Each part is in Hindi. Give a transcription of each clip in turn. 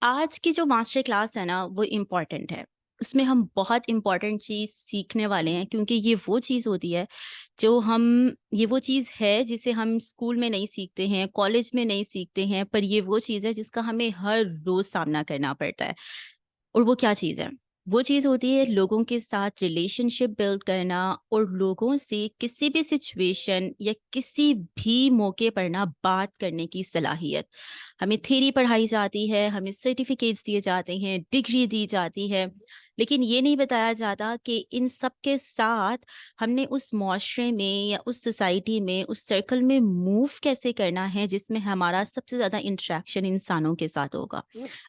आज की जो मास्टर क्लास है ना वो इम्पॉर्टेंट है। उसमें हम बहुत इम्पॉर्टेंट चीज़ सीखने वाले हैं क्योंकि ये वो चीज़ होती है जो हम ये वो चीज़ है जिसे हम स्कूल में नहीं सीखते हैं, कॉलेज में नहीं सीखते हैं, पर ये वो चीज़ है जिसका हमें हर रोज़ सामना करना पड़ता है। और वो क्या चीज़ है? वो चीज़ होती है लोगों के साथ रिलेशनशिप बिल्ड करना और लोगों से किसी भी सिचुएशन या किसी भी मौके पर ना बात करने की सलाहियत। हमें थ्योरी पढ़ाई जाती है, हमें सर्टिफिकेट्स दिए जाते हैं, डिग्री दी जाती है, लेकिन ये नहीं बताया जाता कि इन सब के साथ हमने उस मुआशरे में या उस सोसाइटी में, उस सर्कल में मूव कैसे करना है जिसमें हमारा सबसे ज़्यादा इंटरेक्शन इंसानों के साथ होगा।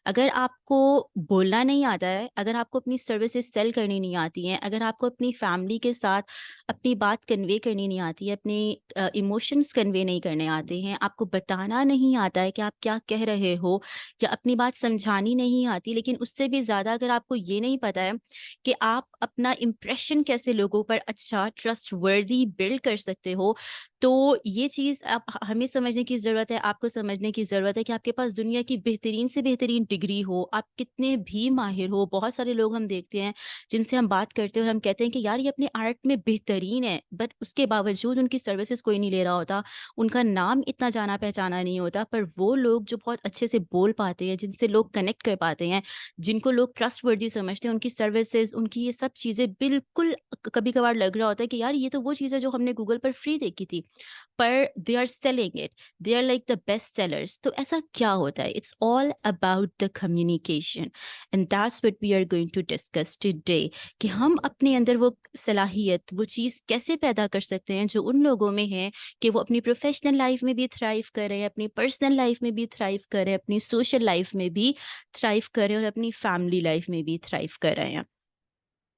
अगर आपको बोलना नहीं आता है, अगर आपको अपनी सर्विसेज सेल करनी नहीं आती हैं, अगर आपको अपनी फैमिली के साथ अपनी बात कन्वे करनी नहीं आती है, अपनी इमोशंस कन्वे नहीं करने आते हैं, आपको बताना नहीं आता है कि आप क्या कह रहे हो या अपनी बात समझानी नहीं आती, लेकिन उससे भी ज़्यादा अगर आपको ये नहीं पता है कि आप अपना इम्प्रेशन कैसे लोगों पर अच्छा ट्रस्टवर्दी बिल्ड कर सकते हो, तो ये चीज़ आप हमें समझने की ज़रूरत है, आपको समझने की ज़रूरत है कि आपके पास दुनिया की बेहतरीन से बेहतरीन डिग्री हो, आप कितने भी माहिर हो। बहुत सारे लोग हम देखते हैं, जिनसे हम बात करते हैं और हम कहते हैं कि यार ये अपने आर्ट में बेहतरीन है, बट उसके बावजूद उनकी सर्विसेज़ कोई नहीं ले रहा होता, उनका नाम इतना जाना-पहचाना नहीं होता। पर वो लोग जो बहुत अच्छे से बोल पाते हैं, जिनसे लोग कनेक्ट कर पाते हैं, जिनको लोग ट्रस्टवर्दी समझते हैं, उनकी सर्विसेज़, उनकी ये सब चीज़ें बिल्कुल कभी-कभार लग रहा होता है कि यार ये तो वो चीज़ है जो हमने गूगल पर फ्री देखी थी। पर they are selling it, they are like the best sellers. तो ऐसा क्या होता है? It's all about the communication and that's what we are going to discuss today कि हम अपने अंदर वो सलाहियत, वो चीज़ कैसे पैदा कर सकते हैं जो उन लोगों में है कि वो अपनी प्रोफेशनल लाइफ में भी थ्राइव कर रहे हैं, अपनी पर्सनल लाइफ में भी थ्राइव कर रहे हैं, अपनी सोशल लाइफ में भी थ्राइव कर रहे हैं और अपनी फैमिली लाइफ में भी थ्राइव कर रहे हैं।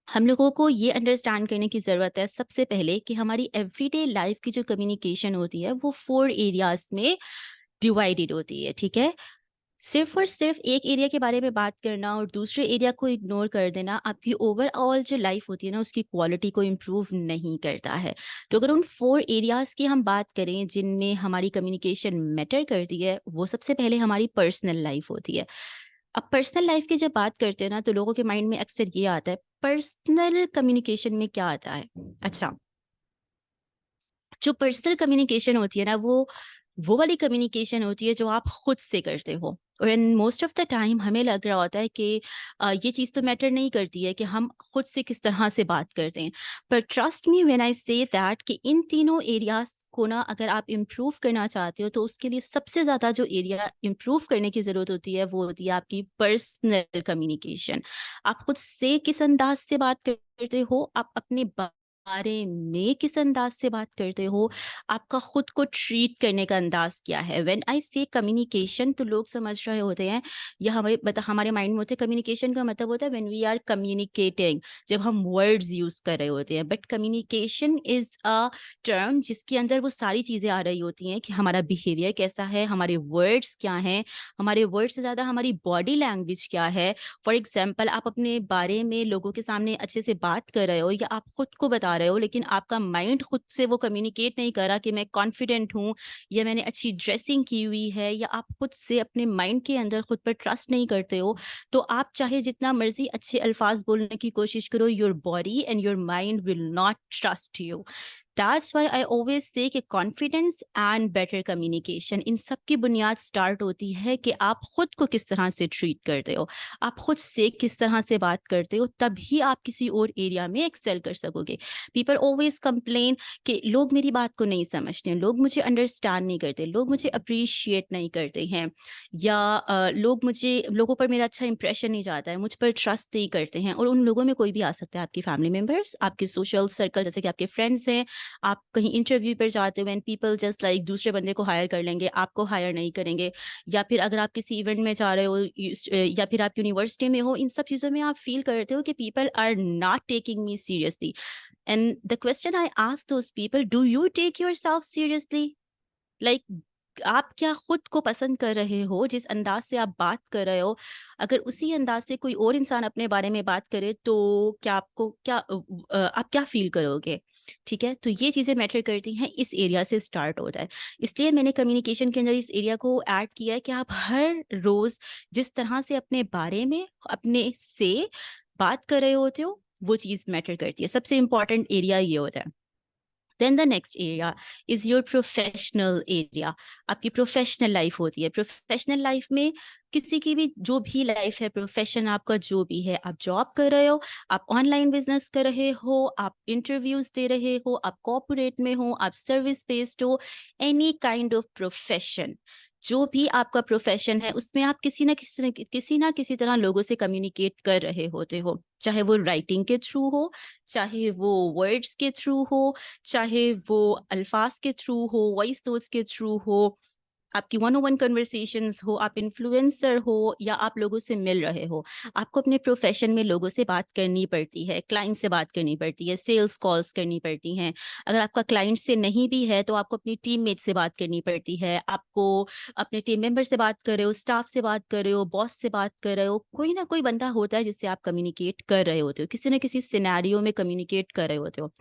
हम लोगों को ये अंडरस्टैंड करने की ज़रूरत है सबसे पहले कि हमारी एवरीडे लाइफ की जो कम्युनिकेशन होती है वो 4 एरियाज़ में डिवाइडेड होती है, ठीक है? सिर्फ़ और सिर्फ़ एक एरिया के बारे में बात करना और दूसरे एरिया को इग्नोर कर देना आपकी ओवरऑल जो लाइफ होती है ना उसकी क्वालिटी को इम्प्रूव नहीं करता है। तो अगर उन 4 एरियाज़ की हम बात करें जिनमें हमारी कम्युनिकेशन मैटर करती है, वो सबसे पहले हमारी पर्सनल लाइफ होती है। अब पर्सनल लाइफ की जब बात करते हैं ना तो लोगों के माइंड में अक्सर ये आता है, पर्सनल कम्युनिकेशन में क्या आता है? अच्छा, जो पर्सनल कम्युनिकेशन होती है ना वो वाली कम्युनिकेशन होती है जो आप खुद से करते हो। और in most of the time हमें लग रहा होता है कि ये चीज़ तो मैटर नहीं करती है कि हम खुद से किस तरह से बात करते हैं। पर trust me when I say that कि इन तीनों एरियाज को ना अगर आप इम्प्रूव करना चाहते हो तो उसके लिए सबसे ज़्यादा जो एरिया इम्प्रूव करने की ज़रूरत होती है वो होती है आपकी पर्सनल कम्युनिकेशन। आप खुद से किस अंदाज से बात करते हो, आप अपने बारे में किस अंदाज से बात करते हो, आपका खुद को ट्रीट करने का अंदाज क्या है। व्हेन आई से कम्युनिकेशन तो लोग समझ रहे होते हैं या हमारे माइंड में होते हैं कम्युनिकेशन का मतलब होता है व्हेन वी आर कम्युनिकेटिंग, जब हम वर्ड्स यूज कर रहे होते हैं। But communication is a term जिसके अंदर वो सारी चीजें आ रही होती हैं कि हमारा बिहेवियर कैसा है, हमारे वर्ड्स क्या हैं, हमारे वर्ड से ज्यादा हमारी बॉडी लैंग्वेज क्या है। फॉर एग्जाम्पल, आप अपने बारे में लोगों के सामने अच्छे से बात कर रहे हो या आप खुद को बता रहे हो, लेकिन आपका माइंड खुद से वो कम्युनिकेट नहीं कर रहा कि मैं कॉन्फिडेंट हूँ या मैंने अच्छी ड्रेसिंग की हुई है, या आप खुद से अपने माइंड के अंदर खुद पर ट्रस्ट नहीं करते हो, तो आप चाहे जितना मर्जी अच्छे अल्फाज बोलने की कोशिश करो, your body and your mind will not trust you. That's why I always say कि कॉन्फिडेंस एंड बेटर कम्युनिकेशन, इन सब की बुनियाद स्टार्ट होती है कि आप खुद को किस तरह से ट्रीट करते हो, आप खुद से किस तरह से बात करते हो, तभी आप किसी और एरिया में एक्सेल कर सकोगे। पीपल ऑलवेज कंप्लेन कि लोग मेरी बात को नहीं समझते हैं, लोग मुझे अंडरस्टैंड नहीं करते, लोग मुझे अप्रिशिएट नहीं करते हैं, या लोगों पर मेरा अच्छा इंप्रेशन नहीं जाता है, मुझ पर ट्रस्ट नहीं करते हैं। और उन लोगों में कोई भी आ सकता है, आपकी फैमिली मेम्बर्स, आपके सोशल सर्कल जैसे कि आपके फ्रेंड्स हैं, आप कहीं इंटरव्यू पर जाते हो एंड पीपल जस्ट लाइक दूसरे बंदे को हायर कर लेंगे, आपको हायर नहीं करेंगे। या फिर अगर आप किसी इवेंट में जा रहे हो या फिर आप यूनिवर्सिटी में हो, इन सब चीज़ों में आप फील करते हो कि people are not taking me seriously. And the question I ask those people, do you take yourself seriously? Like आप क्या खुद को पसंद कर रहे हो? जिस अंदाज से आप बात कर रहे हो, अगर उसी अंदाज से कोई और इंसान अपने बारे में बात करे तो क्या आप क्या फील करोगे? ठीक है? तो ये चीज़ें मैटर करती हैं, इस एरिया से स्टार्ट होता है। इसलिए मैंने कम्युनिकेशन के अंदर इस एरिया को ऐड किया है कि आप हर रोज़ जिस तरह से अपने बारे में, अपने से बात कर रहे होते हो, वो चीज़ मैटर करती है। सबसे इम्पोर्टेंट एरिया ये होता है। Then the next area is your professional area. आपकी प्रोफेशनल लाइफ होती है। प्रोफेशनल लाइफ में किसी की भी जो भी लाइफ है, प्रोफेशन आपका जो भी है, आप जॉब कर रहे हो, आप ऑनलाइन बिजनेस कर रहे हो, आप इंटरव्यूज दे रहे हो, आप कॉर्पोरेट में हो, आप सर्विस बेस्ड हो, एनी काइंड ऑफ प्रोफेशन, जो भी आपका प्रोफेशन है उसमें आप किसी ना किसी तरह लोगों से कम्युनिकेट कर रहे होते हो, चाहे वो राइटिंग के थ्रू हो, चाहे वो वर्ड्स के थ्रू हो, चाहे वो अल्फाज के थ्रू हो, वॉइस नोट्स के थ्रू हो, आपकी वन ऑन वन कन्वर्सेशंस हो, आप इन्फ्लुएंसर हो या आप लोगों से मिल रहे हो, आपको अपने प्रोफेशन में लोगों से बात करनी पड़ती है, क्लाइंट से बात करनी पड़ती है, सेल्स कॉल्स करनी पड़ती हैं। अगर आपका क्लाइंट से नहीं भी है तो आपको अपनी टीममेट से बात करनी पड़ती है, आपको अपने टीम मेंबर से बात कर रहे हो, स्टाफ से बात कर रहे हो, बॉस से बात कर रहे हो, कोई ना कोई बंदा होता है जिससे आप कम्युनिकेट कर रहे होते हो, किसी न किसी सिनेरियो में कम्युनिकेट कर रहे होते हो।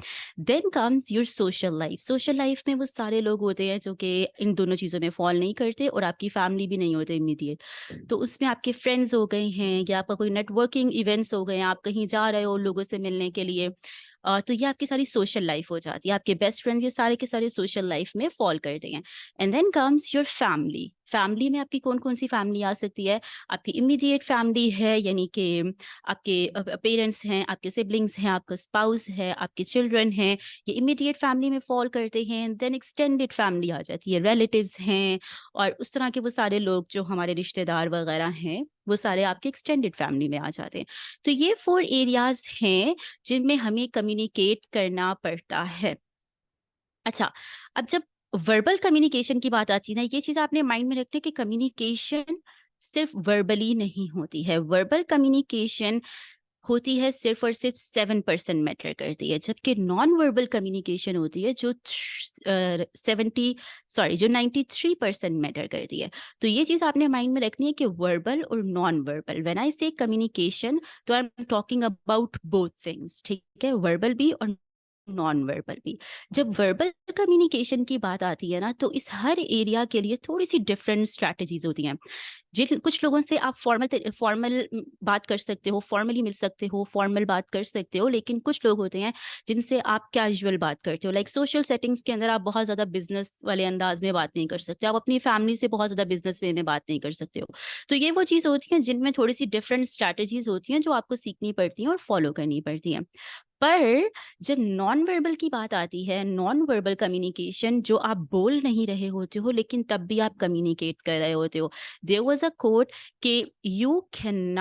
Then comes your social life. Social life में वो सारे लोग होते हैं जो कि इन दोनों चीज़ों में फॉल नहीं करते और आपकी फैमिली भी नहीं होते इमीडिएट। तो उसमें आपके फ्रेंड्स हो गए हैं या आपका कोई नेटवर्किंग इवेंट्स हो गए हैं, आप कहीं जा रहे हो लोगों से मिलने के लिए, तो ये आपकी सारी सोशल लाइफ हो जाती है। आपके बेस्ट फ्रेंड्स ये सारे के सारे सोशल लाइफ में फॉल करते हैं। And then comes your family. Family में आपकी कौन कौन सी फैमिली आ सकती है? आपकी इमीडिएट फैमिली है, यानी कि आपके पेरेंट्स हैं, आपके सिबलिंग्स हैं, आपका स्पाउस है, आपके चिल्ड्रन हैं, ये इमीडिएट फैमिली में फॉल करते हैं। देन एक्सटेंडेड फैमिली आ जाती है, रिलेटिव्स हैं और उस तरह के वो सारे लोग जो हमारे रिश्तेदार वगैरह हैं, वो सारे आपके एक्सटेंडेड फैमिली में आ जाते हैं। तो ये 4 एरियाज हैं जिनमें हमें कम्युनिकेट करना पड़ता है। अच्छा, अब जब वर्बल कम्युनिकेशन की बात आती है ना, ये चीज़ आपने माइंड में रखनी है कि कम्युनिकेशन सिर्फ वर्बली नहीं होती है। वर्बल कम्युनिकेशन होती है सिर्फ और सिर्फ 7% मैटर करती है, जबकि नॉन वर्बल कम्युनिकेशन होती है जो 93% मैटर करती है। तो ये चीज़ आपने माइंड में रखनी है कि वर्बल और नॉन वर्बल, व्हेन आई से कम्युनिकेशन, तो आई am talking about both things, ठीक है? वर्बल भी और नॉन वर्बल भी। जब वर्बल कम्युनिकेशन की बात आती है ना, तो इस हर एरिया के लिए थोड़ी सी डिफरेंट स्ट्रैटेजीज होती हैं। जिन कुछ लोगों से आप फॉर्मल बात कर सकते हो, फॉर्मली मिल सकते हो, फॉर्मल बात कर सकते हो, लेकिन कुछ लोग होते हैं जिनसे आप कैजुअल बात करते हो। लाइक सोशल सेटिंग्स के अंदर आप बहुत ज़्यादा बिजनेस वाले अंदाज में बात नहीं कर सकते, आप अपनी फैमिली से बहुत ज़्यादा बिजनेस वे में बात नहीं कर सकते हो। तो ये वो चीज़ होती है जिनमें थोड़ी सी डिफरेंट स्ट्रैटेजीज होती हैं जो आपको सीखनी पड़ती हैं और फॉलो करनी पड़ती हैं। पर जब नॉन वर्बल की बात आती है, नॉन वर्बल कम्युनिकेशन, जो आप बोल नहीं रहे होते हो लेकिन तब भी आप कम्युनिकेट कर रहे होते हो। देयर वाज अ कोट कि you can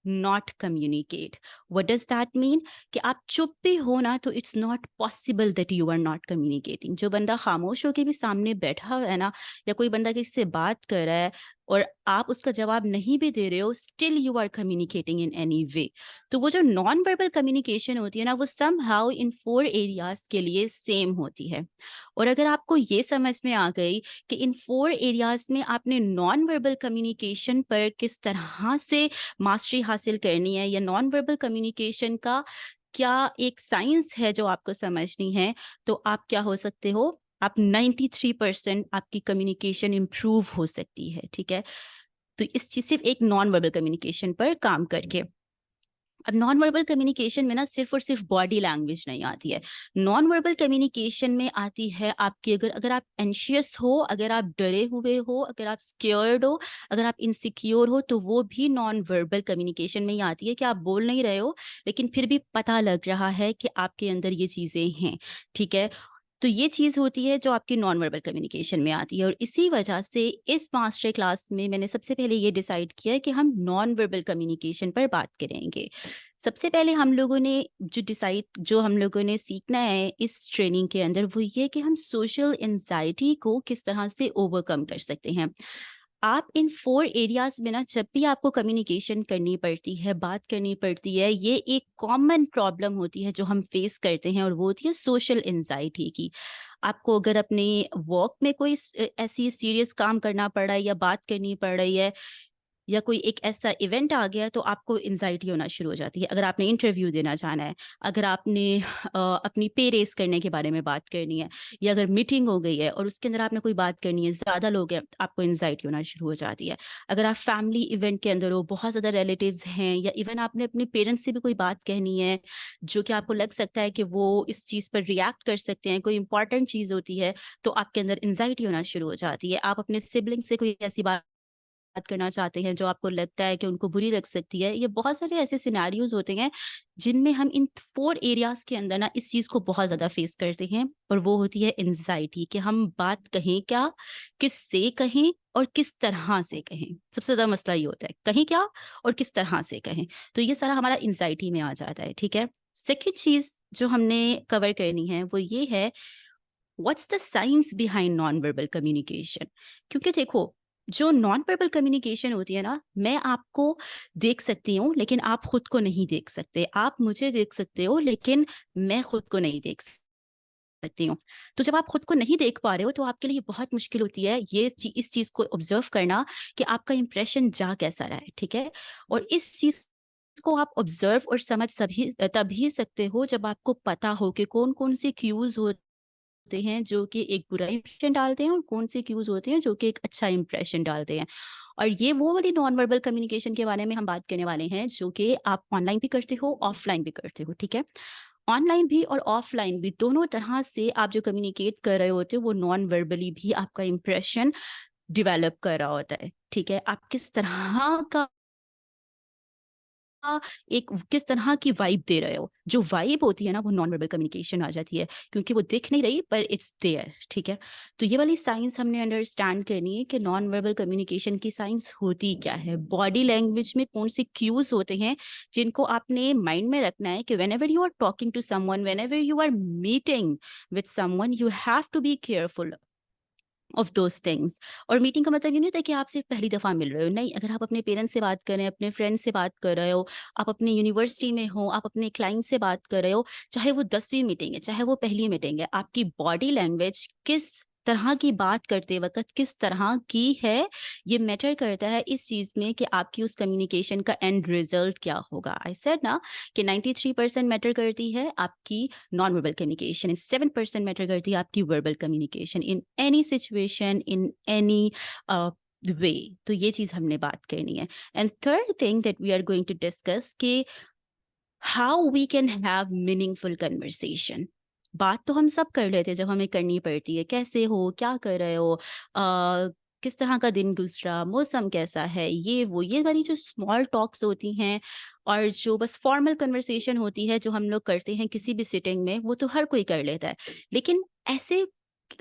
not communicate. What does that mean? कि आप चुप भी हो ना तो it's not possible that you are not communicating. जो बंदा खामोश होकर भी सामने बैठा है ना, या कोई बंदा किसी से बात कर रहा है और आप उसका जवाब नहीं भी दे रहे हो, still you are communicating in any way. तो वो जो नॉन वर्बल कम्युनिकेशन होती है ना, वो समहाउ इन 4 एरियाज के लिए सेम होती है। और अगर आपको ये समझ में आ गई कि इन 4 एरियाज में आपने नॉन वर्बल कम्युनिकेशन पर किस तरह से मास्टरी हासिल करनी है, या नॉन वर्बल कम्युनिकेशन का क्या एक साइंस है जो आपको समझनी है, तो आप क्या हो सकते हो, आप 93% आपकी कम्युनिकेशन इम्प्रूव हो सकती है, ठीक है? तो इस चीज सिर्फ एक नॉन वर्बल कम्युनिकेशन पर काम करके। अब नॉन वर्बल कम्युनिकेशन में ना सिर्फ और सिर्फ बॉडी लैंग्वेज नहीं आती है। नॉन वर्बल कम्युनिकेशन में आती है आपकी, अगर अगर आप एंशियस हो, अगर आप डरे हुए हो, अगर आप स्केयर्ड हो, अगर आप इनसिक्योर हो, तो वो भी नॉन वर्बल कम्युनिकेशन में ही आती है कि आप बोल नहीं रहे हो लेकिन फिर भी पता लग रहा है कि आपके अंदर ये चीज़ें हैं, ठीक है? तो ये चीज़ होती है जो आपकी नॉन वर्बल कम्युनिकेशन में आती है। और इसी वजह से इस मास्टर क्लास में मैंने सबसे पहले ये डिसाइड किया है कि हम नॉन वर्बल कम्युनिकेशन पर बात करेंगे। सबसे पहले जो हम लोगों ने सीखना है इस ट्रेनिंग के अंदर, वो ये कि हम सोशल एंजाइटी को किस तरह से ओवरकम कर सकते हैं। आप इन 4 एरियाज में ना जब भी आपको कम्युनिकेशन करनी पड़ती है, बात करनी पड़ती है, ये एक कॉमन प्रॉब्लम होती है जो हम फेस करते हैं, और वो होती है सोशल एंजाइटी की। आपको अगर अपने वर्क में कोई ऐसी सीरियस काम करना पड़ रहा है या बात करनी पड़ रही है, या कोई एक ऐसा इवेंट आ गया तो आपको एंजाइटी होना शुरू हो जाती है। अगर आपने इंटरव्यू देना जाना है, अगर आपने अपनी पे रेस करने के बारे में बात करनी है, या अगर मीटिंग हो गई है और उसके अंदर आपने कोई बात करनी है, ज़्यादा लोग हैं, आपको एंजाइटी होना शुरू हो जाती है। अगर आप फैमिली इवेंट के अंदर हो, बहुत ज़्यादा रिलेटिव्स हैं, या इवन आपने अपने पेरेंट्स से भी कोई बात कहनी है जो कि आपको लग सकता है कि वो इस चीज़ पर रिएक्ट कर सकते हैं, कोई इंपॉर्टेंट चीज़ होती है, तो आपके अंदर एंजाइटी होना शुरू हो जाती है। आप अपने सिबलिंग से कोई ऐसी बात करना चाहते हैं जो आपको लगता है कि उनको बुरी लग सकती है। ये बहुत सारे ऐसे सिनेरियोज होते हैं जिनमें हम इन 4 एरियाज के अंदर ना इस चीज़ को बहुत ज़्यादा फेस करते हैं, और वो होती है एंग्ज़ायटी, कि हम बात कहें क्या, किससे कहें और किस तरह से कहें। सबसे ज़्यादा मसला ये होता है, कहें क्या और किस तरह से कहें। तो ये सारा हमारा एंग्ज़ायटी में आ जाता है, ठीक है? सेकंड चीज़ जो हमने कवर करनी है वो ये है, what's the science behind non verbal communication. क्योंकि देखो, जो नॉन वर्बल कम्युनिकेशन होती है ना, मैं आपको देख सकती हूँ लेकिन आप खुद को नहीं देख सकते, आप मुझे देख सकते हो लेकिन मैं खुद को नहीं देख सकती हूँ। तो जब आप खुद को नहीं देख पा रहे हो तो आपके लिए बहुत मुश्किल होती है ये इस चीज को ऑब्जर्व करना कि आपका इंप्रेशन जा कैसा रहा है, ठीक है? और इस चीज को आप ऑब्जर्व और समझ सभी तभी सकते हो जब आपको पता हो कि कौन कौन से क्यूज होते हैं जो कि एक बुरा इंप्रेशन डालते हैं, और कौन से क्यूज होते हैं जो कि एक अच्छा इंप्रेशन डालते हैं। और ये वो वाली नॉन वर्बल कम्युनिकेशन के बारे में हम बात करने वाले हैं जो कि आप ऑनलाइन भी करते हो, ऑफलाइन भी करते हो, ठीक है? ऑनलाइन भी और ऑफलाइन भी दोनों तरह से आप जो कम्युनिकेट कर रहे होते हो वो नॉन वर्बली भी आपका इंप्रेशन डेवलप कर रहा होता है, ठीक है? आप किस तरह का एक किस तरह की वाइब दे रहे हो, जो वाइब होती है ना वो नॉन वर्बल कम्युनिकेशन आ जाती है, क्योंकि वो दिख नहीं रही पर इट्स देयर, ठीक है? तो ये वाली साइंस हमने अंडरस्टैंड करनी है कि नॉन वर्बल कम्युनिकेशन की साइंस होती क्या है, बॉडी लैंग्वेज में कौन से क्यूज होते हैं जिनको आपने माइंड में रखना है कि whenever you are talking to someone, whenever you are meeting with someone, you have to be careful of those things. और मीटिंग का मतलब ये नहीं होता कि आप सिर्फ पहली दफ़ा मिल रहे हो, नहीं, अगर आप अपने पेरेंट्स से बात कर रहे हैं, अपने फ्रेंड्स से बात कर रहे हो, आप अपनी यूनिवर्सिटी में हो, आप अपने क्लाइंट से बात कर रहे हो, चाहे वो 10वीं मीटिंग है, चाहे वो पहली मीटिंग है, आपकी बॉडी लैंग्वेज किस तरह की बात करते वक़्त किस तरह की है, ये मैटर करता है इस चीज़ में कि आपकी उस कम्युनिकेशन का एंड रिज़ल्ट क्या होगा। आई सेड ना कि 93% मैटर करती है आपकी नॉन वर्बल कम्युनिकेशन, 7% मैटर करती है आपकी verbal communication in any situation, in any way. तो ये चीज हमने बात करनी है। And third thing that we are going to discuss कि how we can have meaningful conversation. बात तो हम सब कर लेते हैं जब हमें करनी पड़ती है, कैसे हो, क्या कर रहे हो, किस तरह का दिन गुजरा, मौसम कैसा है, ये वाली जो स्मॉल टॉक्स होती हैं और जो बस फॉर्मल कन्वर्सेशन होती है जो हम लोग करते हैं किसी भी सिटिंग में, वो तो हर कोई कर लेता है। लेकिन ऐसे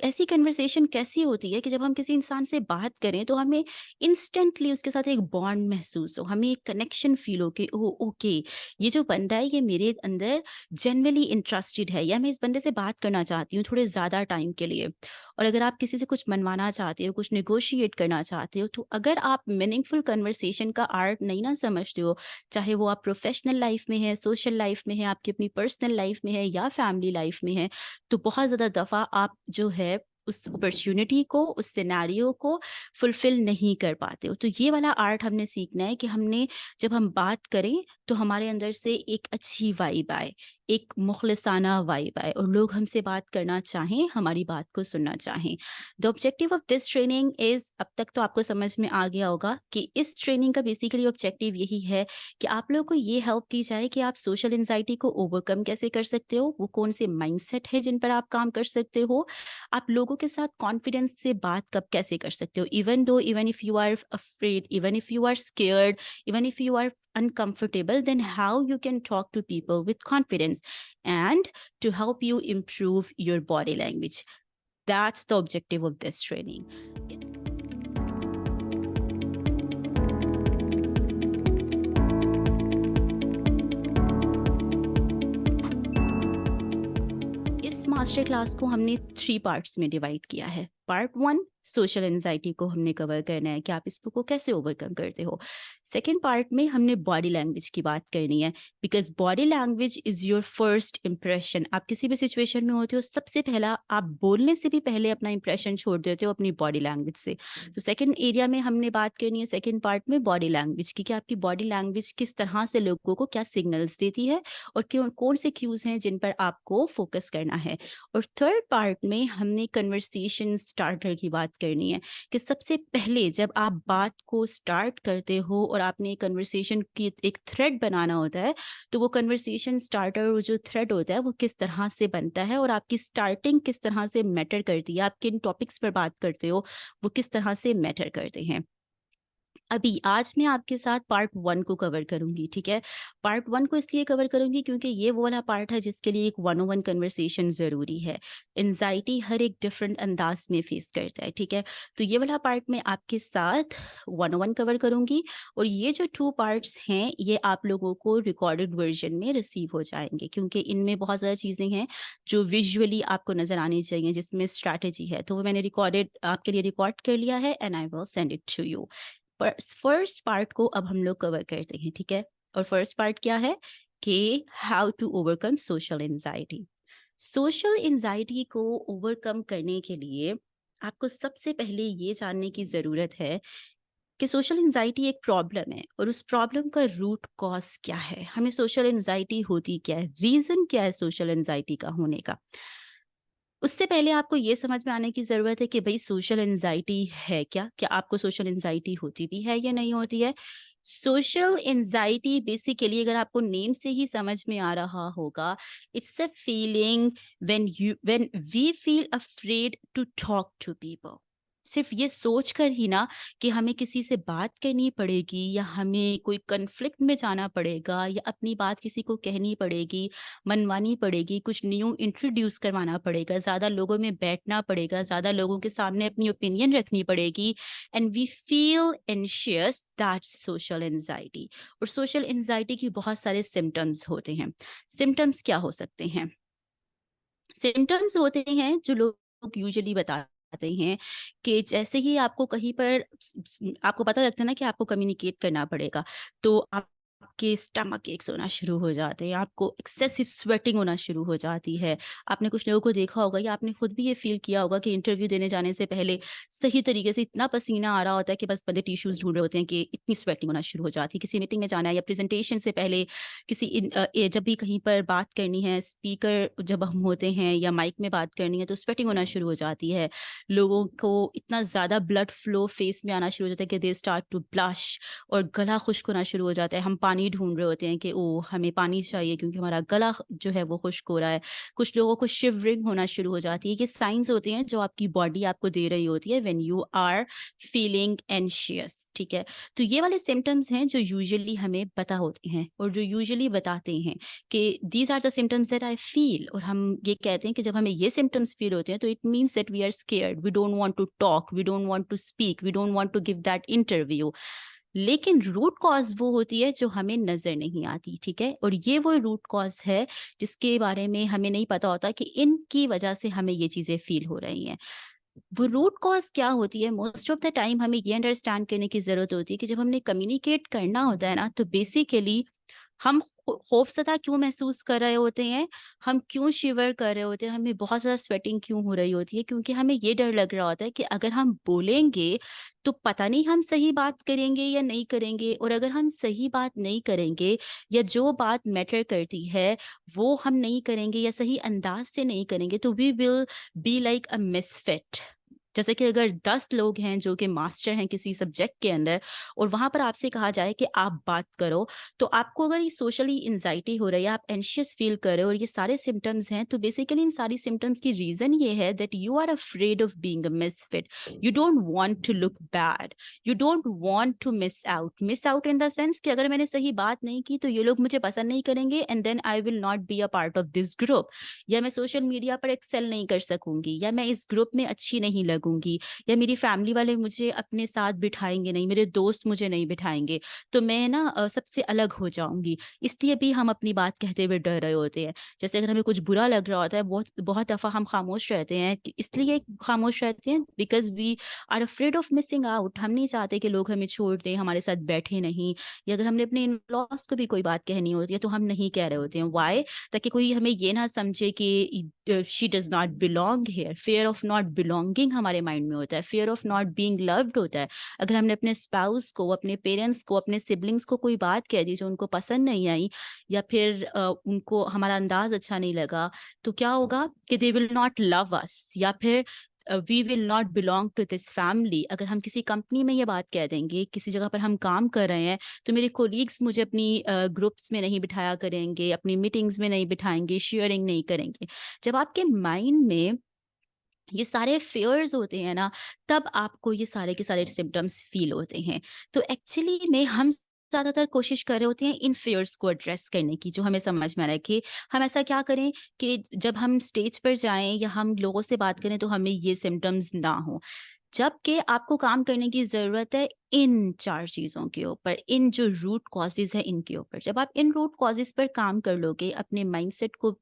ऐसी कन्वर्सेशन कैसी होती है कि जब हम किसी इंसान से बात करें तो हमें इंस्टेंटली उसके साथ एक बॉन्ड महसूस हो, हमें एक कनेक्शन फील हो कि ओ ओके, ये जो बंदा है ये मेरे अंदर जेन्युइनली इंटरेस्टेड है, या मैं इस बंदे से बात करना चाहती हूँ थोड़े ज़्यादा टाइम के लिए। और अगर आप किसी से कुछ मनवाना चाहते हो, कुछ नेगोशिएट करना चाहते हो, तो अगर आप मीनिंगफुल कन्वर्सेशन का आर्ट नहीं ना समझते हो, चाहे वो आप प्रोफेशनल लाइफ में है, सोशल लाइफ में है, आपकी अपनी पर्सनल लाइफ में है या फैमिली लाइफ में है, तो बहुत ज़्यादा दफ़ा आप जो है उस अपॉर्चुनिटी को, उस सिनेरियो को फुलफिल नहीं कर पाते हो। तो ये वाला आर्ट हमने सीखना है कि हमने जब हम बात करें तो हमारे अंदर से एक अच्छी वाइब आए, एक मुखलिसाना वाइब आए, और लोग हमसे बात करना चाहें, हमारी बात को सुनना चाहें। The objective of this training is, अब तक तो आपको समझ में आ गया होगा कि इस ट्रेनिंग का बेसिकली ऑब्जेक्टिव यही है कि आप लोगों को ये हेल्प की जाए कि आप सोशल एंजाइटी को ओवरकम कैसे कर सकते हो, वो कौन से माइंडसेट है जिन पर आप काम कर सकते हो, आप लोगों के साथ कॉन्फिडेंस से बात कब कैसे कर सकते हो, even if you are afraid, even if you are scared, even if you are uncomfortable, then how you can talk to people with confidence, and to help you improve your body language. That's the objective of this training. इस मास्टर क्लास को हमने 3 पार्ट्स में डिवाइड किया है। पार्ट 1 सोशल एंजाइटी को हमने कवर करना है कि आप इसको कैसे ओवरकम करते हो। सेकेंड पार्ट में हमने बॉडी लैंग्वेज की बात करनी है, because body language is your first impression. आप किसी भी सिचुएशन में होते हो, सबसे पहला आप बोलने से भी पहले अपना इंप्रेशन छोड़ देते हो अपनी बॉडी लैंग्वेज से। तो सेकेंड एरिया में हमने बात करनी है सेकेंड पार्ट में बॉडी लैंग्वेज की, कि आपकी बॉडी लैंग्वेज किस तरह से लोगों को क्या सिग्नल्स देती है और कौन से क्यूज हैं जिन पर आपको फोकस करना है। और थर्ड पार्ट में हमने कन्वर्सेशन स्टार्टर की बात करनी है, कि सबसे पहले जब आप बात को स्टार्ट करते हो और आपने कन्वर्सेशन की एक थ्रेड बनाना होता है, तो वो कन्वर्सेशन स्टार्टर, वो जो थ्रेड होता है वो किस तरह से बनता है और आपकी स्टार्टिंग किस तरह से मैटर करती है, आप किन टॉपिक्स पर बात करते हो वो किस तरह से मैटर करते हैं। अभी आज मैं आपके साथ पार्ट 1 को कवर करूंगी, ठीक है। पार्ट 1 को इसलिए कवर करूंगी क्योंकि ये वो वाला पार्ट है जिसके लिए एक 1-on-1 कन्वर्सेशन जरूरी है। एंजाइटी हर एक डिफरेंट अंदाज में फेस करता है, ठीक है। तो ये वाला पार्ट मैं आपके साथ 1-on-1 कवर करूंगी, और ये जो 2 पार्ट्स हैं ये आप लोगों को रिकॉर्डेड वर्जन में रिसीव हो जाएंगे, क्योंकि इनमें बहुत ज़्यादा चीज़ें हैं जो विजुअली आपको नज़र आनी चाहिए, जिसमें स्ट्रैटेजी है। तो वो मैंने रिकॉर्डेड आपके लिए रिकॉर्ड कर लिया है, and I will send it to you. First part को अब हम लोग कवर करते हैं, ठीक है। और फर्स्ट पार्ट क्या है कि how to overcome social anxiety. Social anxiety को ओवरकम करने के लिए आपको सबसे पहले ये जानने की ज़रूरत है कि सोशल एंजाइटी एक प्रॉब्लम है, और उस प्रॉब्लम का रूट कॉज क्या है, हमें सोशल एंजाइटी होती क्या है, रीज़न क्या है सोशल एंजाइटी का होने का। उससे पहले आपको ये समझ में आने की ज़रूरत है कि भई सोशल एंजाइटी है क्या? क्या आपको सोशल एंजाइटी होती भी है या नहीं होती है? सोशल एंजाइटी बेसिकली अगर आपको नेम से ही समझ में आ रहा होगा, it's a feeling when we feel afraid to talk to people. सिर्फ ये सोचकर ही ना कि हमें किसी से बात करनी पड़ेगी या हमें कोई कॉन्फ्लिक्ट में जाना पड़ेगा या अपनी बात किसी को कहनी पड़ेगी, मनवानी पड़ेगी, कुछ न्यू इंट्रोड्यूस करवाना पड़ेगा, ज़्यादा लोगों में बैठना पड़ेगा, ज़्यादा लोगों के सामने अपनी ओपिनियन रखनी पड़ेगी, and we feel anxious, that's social anxiety. और सोशल एंजाइटी की बहुत सारे सिम्टम्स होते हैं। सिम्टम्स क्या हो सकते हैं? सिम्टम्स होते हैं जो लोग यूजुअली बताते हैं कि जैसे ही आपको कहीं पर आपको पता लगता है ना कि आपको कम्युनिकेट करना पड़ेगा, तो आपके स्टमक एक्स होना शुरू हो जाते हैं, आपको एक्सेसिव स्वेटिंग होना शुरू हो जाती है। आपने कुछ लोगों को देखा होगा या आपने खुद भी ये फील किया होगा कि इंटरव्यू देने जाने से पहले सही तरीके से इतना पसीना आ रहा होता है कि बस बंदे टिश्यूज ढूंढ रहे होते हैं, कि इतनी स्वेटिंग होना शुरू हो जाती है। किसी मीटिंग में जाना है या प्रेजेंटेशन से पहले जब भी कहीं पर बात करनी है, स्पीकर जब हम होते हैं या माइक में बात करनी है, तो स्वेटिंग होना शुरू हो जाती है। लोगों को इतना ज़्यादा ब्लड फ्लो फेस में आना शुरू हो जाता है कि दे स्टार्ट टू ब्लश, और गला खुश्क होना शुरू हो जाता है। हम पानी ढूंढ रहे होते हैं कि ओ हमें पानी चाहिए क्योंकि हमारा गला जो है वो खुश्क हो रहा है। कुछ लोगों को शिवरिंग होना शुरू हो जाती है। ये साइंस होते हैं जो आपकी बॉडी आपको दे रही होती है when you are feeling anxious, ठीक है। तो ये वाले सिम्टम्स हैं जो यूजुअली हमें पता होते हैं और जो यूजुअली बताते हैं कि these are the symptoms that I feel, और हम ये कहते हैं कि जब हमें ये सिम्टम्स फील होते हैं तो it means that we are scared, we don't want to talk, we don't want to speak, we don't want to give that interview. लेकिन रूट कॉज वो होती है जो हमें नजर नहीं आती, ठीक है। और ये वो रूट कॉज है जिसके बारे में हमें नहीं पता होता कि इनकी वजह से हमें ये चीजें फील हो रही हैं। वो रूट कॉज क्या होती है, मोस्ट ऑफ द टाइम हमें ये अंडरस्टैंड करने की जरूरत होती है कि जब हमने कम्युनिकेट करना होता है ना, तो बेसिकली हम खौफज़दा क्यों महसूस कर रहे होते हैं, हम क्यों शिवर कर रहे होते हैं, हमें बहुत ज़्यादा स्वेटिंग क्यों हो रही होती है, क्योंकि हमें ये डर लग रहा होता है कि अगर हम बोलेंगे तो पता नहीं हम सही बात करेंगे या नहीं करेंगे, और अगर हम सही बात नहीं करेंगे या जो बात मैटर करती है वो हम नहीं करेंगे या सही अंदाज से नहीं करेंगे, तो we will be like a misfit. जैसे कि अगर 10 लोग हैं जो कि मास्टर हैं किसी सब्जेक्ट के अंदर, और वहां पर आपसे कहा जाए कि आप बात करो, तो आपको अगर ये सोशली एंजाइटी हो रही है, आप एंशियस फील कर रहे हो और ये सारे सिम्टम्स हैं, तो बेसिकली इन सारी सिम्टम्स की रीजन ये है that you are afraid of being a misfit. You don't want to look bad, you don't want to miss out in the sense कि अगर मैंने सही बात नहीं की तो ये लोग मुझे पसंद नहीं करेंगे, and then I will not be a part of this group, या मैं सोशल मीडिया पर एक्सेल नहीं कर सकूंगी, या मैं इस ग्रुप में अच्छी नहीं लगूंगी, लगूंगी, या मेरी फैमिली वाले मुझे अपने साथ बिठाएंगे नहीं, मेरे दोस्त मुझे नहीं बिठाएंगे, तो मैं ना सबसे अलग हो जाऊंगी। इसलिए भी हम अपनी बात कहते हुए डर रहे होते हैं। जैसे अगर हमें कुछ बुरा लग रहा होता है, बहुत बहुत दफा हम खामोश रहते हैं, इसलिए खामोश रहते हैं because we are afraid of missing out. हम नहीं चाहते कि लोग हमें छोड़ दें, हमारे साथ बैठे नहीं, या अगर हमने अपने इन लॉस को भी कोई बात कहनी होती है तो हम नहीं कह रहे होते हैं। वाई? ताकि कोई हमें ये ना समझे कि she does not belong here. Fear of not belonging हमारे माइंड में होता है, fear of not being loved होता है। अगर हमने अपने स्पाउस को, अपने पेरेंट्स को, अपने सिबलिंग्स को कोई बात कह दी जो उनको पसंद नहीं आई, या फिर उनको हमारा अंदाज अच्छा नहीं लगा, तो क्या होगा कि they will not love us, या फिर we will not belong to this family. अगर हम किसी कंपनी में ये बात कह देंगे, किसी जगह पर हम काम कर रहे हैं, तो मेरे कोलीग्स मुझे अपनी ग्रुप्स में नहीं बिठाया करेंगे, अपनी मीटिंग्स में नहीं बिठाएंगे, शेयरिंग नहीं करेंगे। जब आपके माइंड में ये सारे फेयर्स होते हैं ना, तब आपको ये सारे के सारे सिम्टम्स फील होते हैं। तो एक्चुअली में हम ज़्यादातर कोशिश कर रहे होते हैं इन फेयर्स को एड्रेस करने की, जो हमें समझ में आ रहा है कि हम ऐसा क्या करें कि जब हम स्टेज पर जाएं या हम लोगों से बात करें तो हमें ये सिम्टम्स ना हो। जबकि आपको काम करने की ज़रूरत है इन 4 चीज़ों के ऊपर, इन जो रूट कॉजेज़ है इनके ऊपर। जब आप इन रूट कॉजेज़ पर काम कर लोगे, अपने माइंडसेट को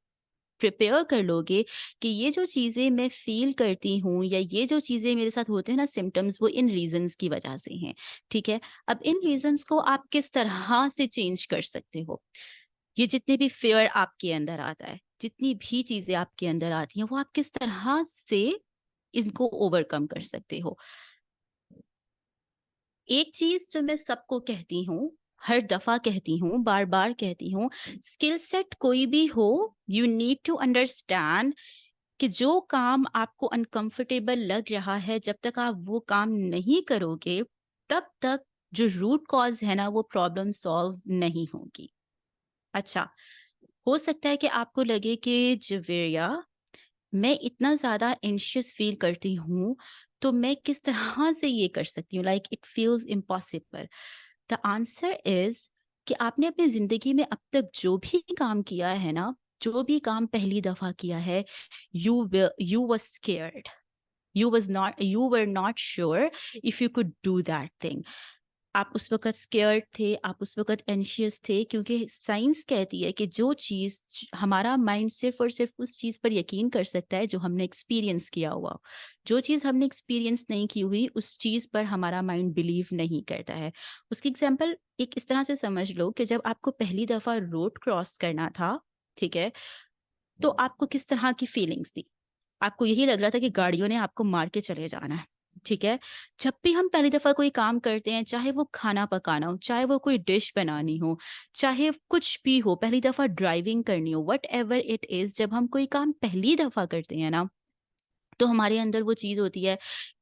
प्रिपेयर कर लोगे कि ये जो चीज़ें मैं फ़ील करती हूँ, या ये जो चीज़ें मेरे साथ होते हैं ना सिम्पटम्स, वो इन रीज़न्स की वजह से हैं, ठीक है? अब इन रीज़न्स को आप किस तरह से चेंज कर सकते हो? ये जितने भी फ़ियर आपके अंदर आता है, जितनी भी चीज़ें आपके अंदर आती हैं, वो आप किस तरह से इनको ओवरकम कर सकते हो? एक चीज़ जो मैं सबको कहती हूँ, हर दफ़ा कहती हूँ, बार-बार कहती हूँ, स्किल सेट कोई भी हो, यू नीड टू अंडरस्टैंड कि जो काम आपको अनकंफर्टेबल लग रहा है, जब तक आप वो काम नहीं करोगे, तब तक जो रूट कॉज़ है ना, वो प्रॉब्लम सॉल्व नहीं होगी। अच्छा, हो सकता है कि आपको लगे कि जवेरिया, मैं इतना ज़्यादा एंशियस फ़ील करती हूँ, तो मैं किस तरह से ये कर सकती हूँ? Like it feels impossible. The answer is कि आपने अपनी ज़िंदगी में अब तक जो भी काम किया है ना, जो भी काम पहली दफ़ा किया है, you were scared, you were not sure if you could do that thing. आप उस वक़्त स्केयर्ड थे, आप उस वक़्त एंशियस थे, क्योंकि साइंस कहती है कि जो चीज़ हमारा माइंड सिर्फ़ और सिर्फ़ उस चीज़ पर यकीन कर सकता है जो हमने एक्सपीरियंस किया हुआ हो। जो चीज़ हमने एक्सपीरियंस नहीं की हुई, उस चीज़ पर हमारा माइंड बिलीव नहीं करता है। उसकी एग्ज़ाम्पल एक इस तरह से समझ लो कि जब आपको पहली दफ़ा रोड क्रॉस करना था, ठीक है? तो आपको किस तरह की फीलिंग्स थी? आपको यही लग रहा था कि गाड़ियों ने आपको मार के चले जाना है, ठीक है? जब भी हम पहली दफ़ा कोई काम करते हैं, चाहे वो खाना पकाना हो, चाहे वो कोई डिश बनानी हो, चाहे कुछ भी हो, पहली दफ़ा ड्राइविंग करनी हो, व्हाटएवर इट इज़, जब हम कोई काम पहली दफ़ा करते हैं ना, तो हमारे अंदर वो चीज़ होती है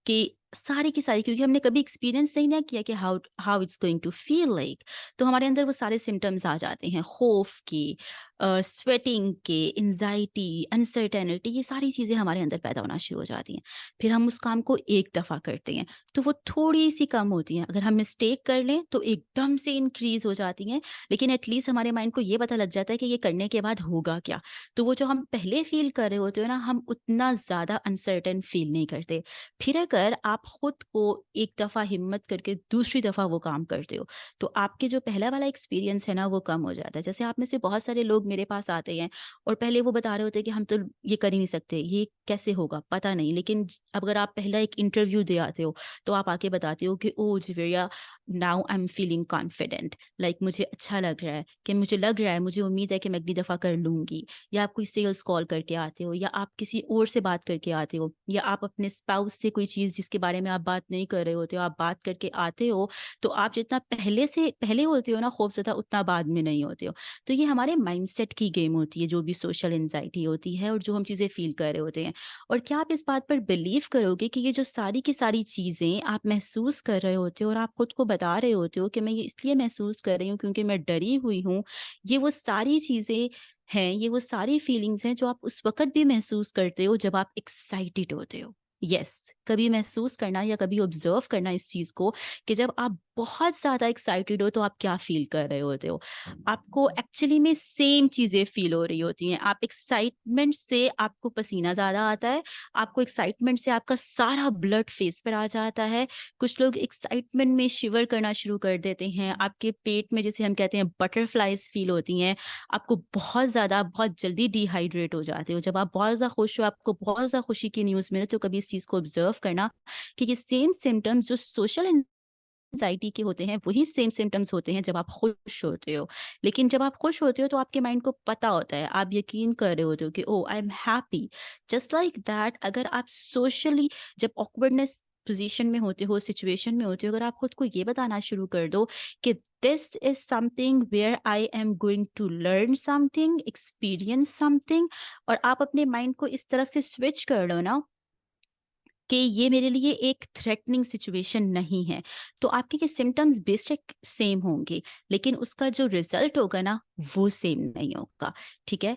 कि सारी की सारी, क्योंकि हमने कभी एक्सपीरियंस नहीं ना किया कि how how it's going to feel like, तो हमारे अंदर वो सारे सिम्पटम्स आ जाते हैं, खौफ के, स्वेटिंग के, एंजाइटी, अनसर्टेनिटी, ये सारी चीज़ें हमारे अंदर पैदा होना शुरू हो जाती हैं। फिर हम उस काम को एक दफ़ा करते हैं तो वो थोड़ी सी कम होती हैं, अगर हम मिस्टेक कर लें तो एकदम से इंक्रीज हो जाती हैं, लेकिन एटलीस्ट हमारे माइंड को ये पता लग जाता है कि ये करने के बाद होगा क्या। तो वो जो हम पहले फील कर रहे होते हो ना, हम उतना ज़्यादा अनसर्टेन फील नहीं करते। फिर अगर आप खुद को एक दफ़ा हिम्मत करके दूसरी दफ़ा वो काम करते हो, तो आपके जो पहला वाला एक्सपीरियंस है ना, वो कम हो जाता है। जैसे आप में से बहुत सारे लोग मेरे पास आते हैं और पहले वो बता रहे होते हैं कि हम तो ये कर ही नहीं सकते, ये कैसे होगा पता नहीं, लेकिन अगर आप पहला एक इंटरव्यू दे आते हो, तो आप आके बताते हो कि oh Javeria, now I am feeling confident, like मुझे अच्छा लग रहा है, कि मुझे लग रहा है, मुझे उम्मीद है कि मैं अगली दफ़ा कर लूँगी। या आप कोई सेल्स कॉल करके आते हो, या आप किसी और से बात करके आते हो, या आप अपने स्पाउस से कोई चीज़ जिसके बारे में आप बात नहीं कर रहे होते हो, आप बात करके आते हो, तो आप जितना पहले होते हो ना खौफज़दा, उतना बाद में नहीं होते हो। तो ये हमारे माइंडसेट की गेम होती है, जो भी सोशल एंग्जायटी होती है और जो हम चीज़ें फ़ील कर रहे होते हैं। और क्या आप इस बात पर बिलीव करोगे कि ये जो सारी की सारी चीज़ें आप महसूस कर रहे होते हो और आप खुद को बता रहे होते हो कि मैं ये इसलिए महसूस कर रही हूँ क्योंकि मैं डरी हुई हूँ, ये वो सारी चीज़ें हैं, ये वो सारी फीलिंग्स हैं जो आप उस वक़्त भी महसूस करते हो जब आप एक्साइटेड होते हो। येस, कभी महसूस करना या कभी ऑब्ज़र्व करना इस चीज़ को कि जब आप बहुत ज़्यादा एक्साइटेड हो तो आप क्या फ़ील कर रहे होते हो? आपको एक्चुअली में सेम चीज़ें फ़ील हो रही होती हैं। आप एक्साइटमेंट से आपको पसीना ज़्यादा आता है, आपको एक्साइटमेंट से आपका सारा ब्लड फेस पर आ जाता है। कुछ लोग एक्साइटमेंट में शिवर करना शुरू कर देते हैं, आपके पेट में जिसे हम कहते हैं बटरफ्लाइज़ फ़ील होती हैं, आपको बहुत जल्दी डिहाइड्रेट हो जाते हो। जब आप बहुत ज़्यादा खुश हो, आपको बहुत ज़्यादा खुशी की न्यूज़ मिले तो कभी इस चीज़ को ऑब्ज़र्व करना कि ये सेम सिम्पटम्स जो सोशल एंग्ज़ायटी के होते हैं, वही सेम सिम्पटम्स होते हैं जब आप खुश होते हो। लेकिन जब आप खुश होते हो तो आपके माइंड को पता होता है, आप यकीन कर रहे होते हो कि oh! I am happy. Just like that अगर आप सोशली जब ऑकवर्डनेस पोज़ीशन में होते हो, सिचुएशन में होते हो, अगर आप खुद को ये बताना शुरू कर दो कि this is something where I am going to learn something, experience something, और आप अपने माइंड को इस तरफ से स्विच कर लो ना कि ये मेरे लिए एक थ्रेटनिंग सिचुएशन नहीं है, तो आपके ये सिम्पटम्स बेशक सेम होंगे, लेकिन उसका जो रिज़ल्ट होगा ना, वो सेम नहीं होगा, ठीक है?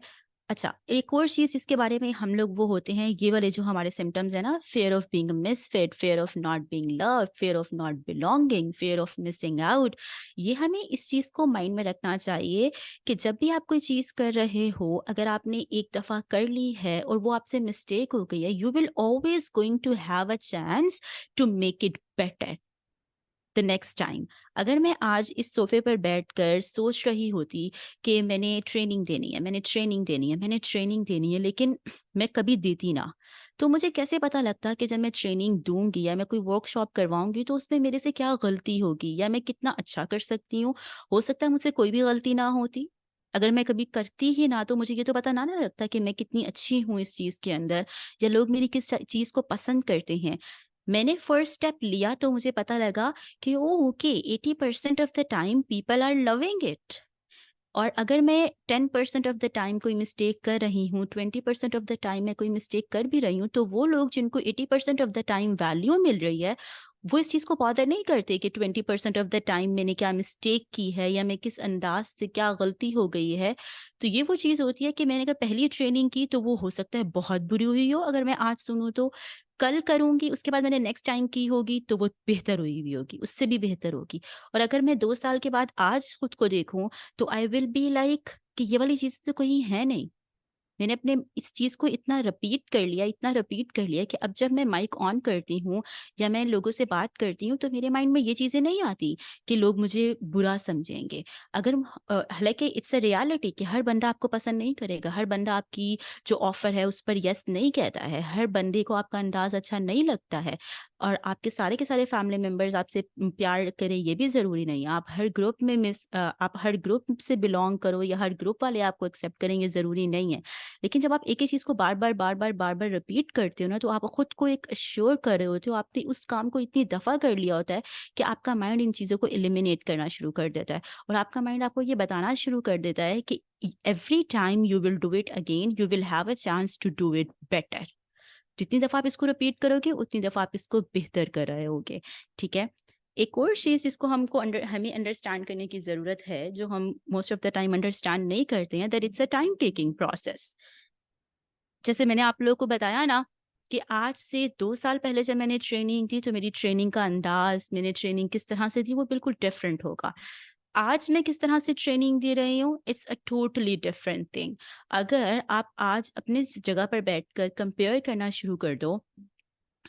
अच्छा, एक और चीज़ जिसके बारे में हम लोग वो होते हैं, ये वाले जो हमारे सिम्पटम्स हैं ना, fear of being a misfit, fear of not being loved, fear of not belonging, fear of missing out, ये हमें इस चीज़ को माइंड में रखना चाहिए कि जब भी आप कोई चीज़ कर रहे हो, अगर आपने एक दफ़ा कर ली है और वो आपसे मिस्टेक हो गई है, you will always going to have a chance to make it better the next time. अगर मैं आज इस सोफ़े पर बैठकर सोच रही होती कि मैंने ट्रेनिंग देनी है, मैंने ट्रेनिंग देनी है, मैंने ट्रेनिंग देनी है, लेकिन मैं कभी देती ना, तो मुझे कैसे पता लगता कि जब मैं ट्रेनिंग दूँगी या मैं कोई वर्कशॉप करवाऊँगी तो उसमें मेरे से क्या गलती होगी या मैं कितना अच्छा कर सकती हूँ? हो सकता है मुझसे कोई भी गलती ना होती। अगर मैं कभी करती ही ना तो मुझे ये तो पता ना लगता कि मैं कितनी अच्छी हूँ इस चीज़ के अंदर, या लोग मेरी किस चीज़ को पसंद करते हैं। मैंने फर्स्ट स्टेप लिया तो मुझे पता लगा कि oh okay, 80% of the time people are loving it. और अगर मैं 10% ऑफ द टाइम कोई मिस्टेक कर रही हूँ, 20% ऑफ द टाइम मैं कोई मिस्टेक कर भी रही हूँ, तो वो लोग जिनको 80% ऑफ द टाइम वैल्यू मिल रही है, वो इस चीज़ को बॉदर नहीं करते कि 20% ऑफ द टाइम मैंने क्या मिस्टेक की है या मैं किस अंदाज से क्या गलती हो गई है। तो ये वो चीज़ होती है कि मैंने अगर पहली ट्रेनिंग की तो वो हो सकता है बहुत बुरी हुई हो, अगर मैं आज सुनूँ तो। कल करूँगी, उसके बाद मैंने नेक्स्ट टाइम की होगी तो वो बेहतर हुई हुई होगी, उससे भी बेहतर होगी। और अगर मैं 2 साल के बाद आज खुद को देखूँ तो आई विल बी लाइक कि ये वाली चीज़ तो कहीं है नहीं। मैंने अपने इस चीज़ को इतना रिपीट कर लिया कि अब जब मैं माइक ऑन करती हूँ या मैं लोगों से बात करती हूँ तो मेरे माइंड में ये चीज़ें नहीं आती कि लोग मुझे बुरा समझेंगे। अगर हालाँकि इट्स अ रियलिटी कि हर बंदा आपको पसंद नहीं करेगा, हर बंदा आपकी जो ऑफ़र है उस पर येस नहीं कहता है, हर बंदे को आपका अंदाज़ अच्छा नहीं लगता है, और आपके सारे के सारे फैमिली मेंबर्स आपसे प्यार करें ये भी ज़रूरी नहीं है। आप हर ग्रुप से बिलॉन्ग करो या हर ग्रुप वाले आपको एक्सेप्ट करें ये ज़रूरी नहीं है। लेकिन जब आप एक ही चीज़ को बार-बार रिपीट करते हो ना, तो आप खुद को एक एश्योर कर रहे होते हो, आपने उस काम को इतनी दफ़ा कर लिया होता है कि आपका माइंड इन चीज़ों को एलिमिनेट करना शुरू कर देता है, और आपका माइंड आपको ये बताना शुरू कर देता है कि every time you will do it again, you will have a chance to do it better. जितनी दफ़ा आप इसको रिपीट करोगे, उतनी दफ़ा आप इसको बेहतर कर रहे होगे, ठीक है? एक और चीज़ जिसको हमें अंडरस्टैंड करने की ज़रूरत है, जो हम most of the time understand नहीं करते हैं, that it's a time taking process. जैसे मैंने आप लोगों को बताया ना कि आज से 2 साल पहले जब मैंने ट्रेनिंग दी, तो मेरी ट्रेनिंग का अंदाज़, मैंने ट्रेनिंग किस तरह से दी, वो बिल्कुल डिफरेंट होगा। आज मैं किस तरह से ट्रेनिंग दे रही हूँ, it's a totally different thing. अगर आप आज अपने इस जगह पर बैठकर कंपेयर करना शुरू कर दो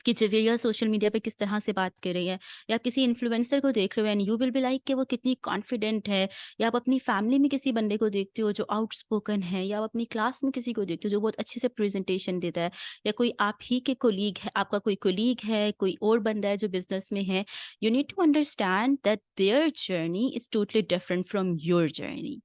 कि चवेरिया सोशल मीडिया पे किस तरह से बात कर रही है, या किसी इन्फ्लुएंसर को देख रहे हो and you will be like कि वो कितनी कॉन्फिडेंट है, या आप अपनी फैमिली में किसी बंदे को देखते हो जो आउटस्पोकन है, या आप अपनी क्लास में किसी को देखते हो जो बहुत अच्छे से प्रेजेंटेशन देता है, या कोई आप ही के कोलीग है, आपका कोई कोलीग है, कोई और बंदा है जो बिजनेस में है, you need to understand that their journey is totally different from your journey.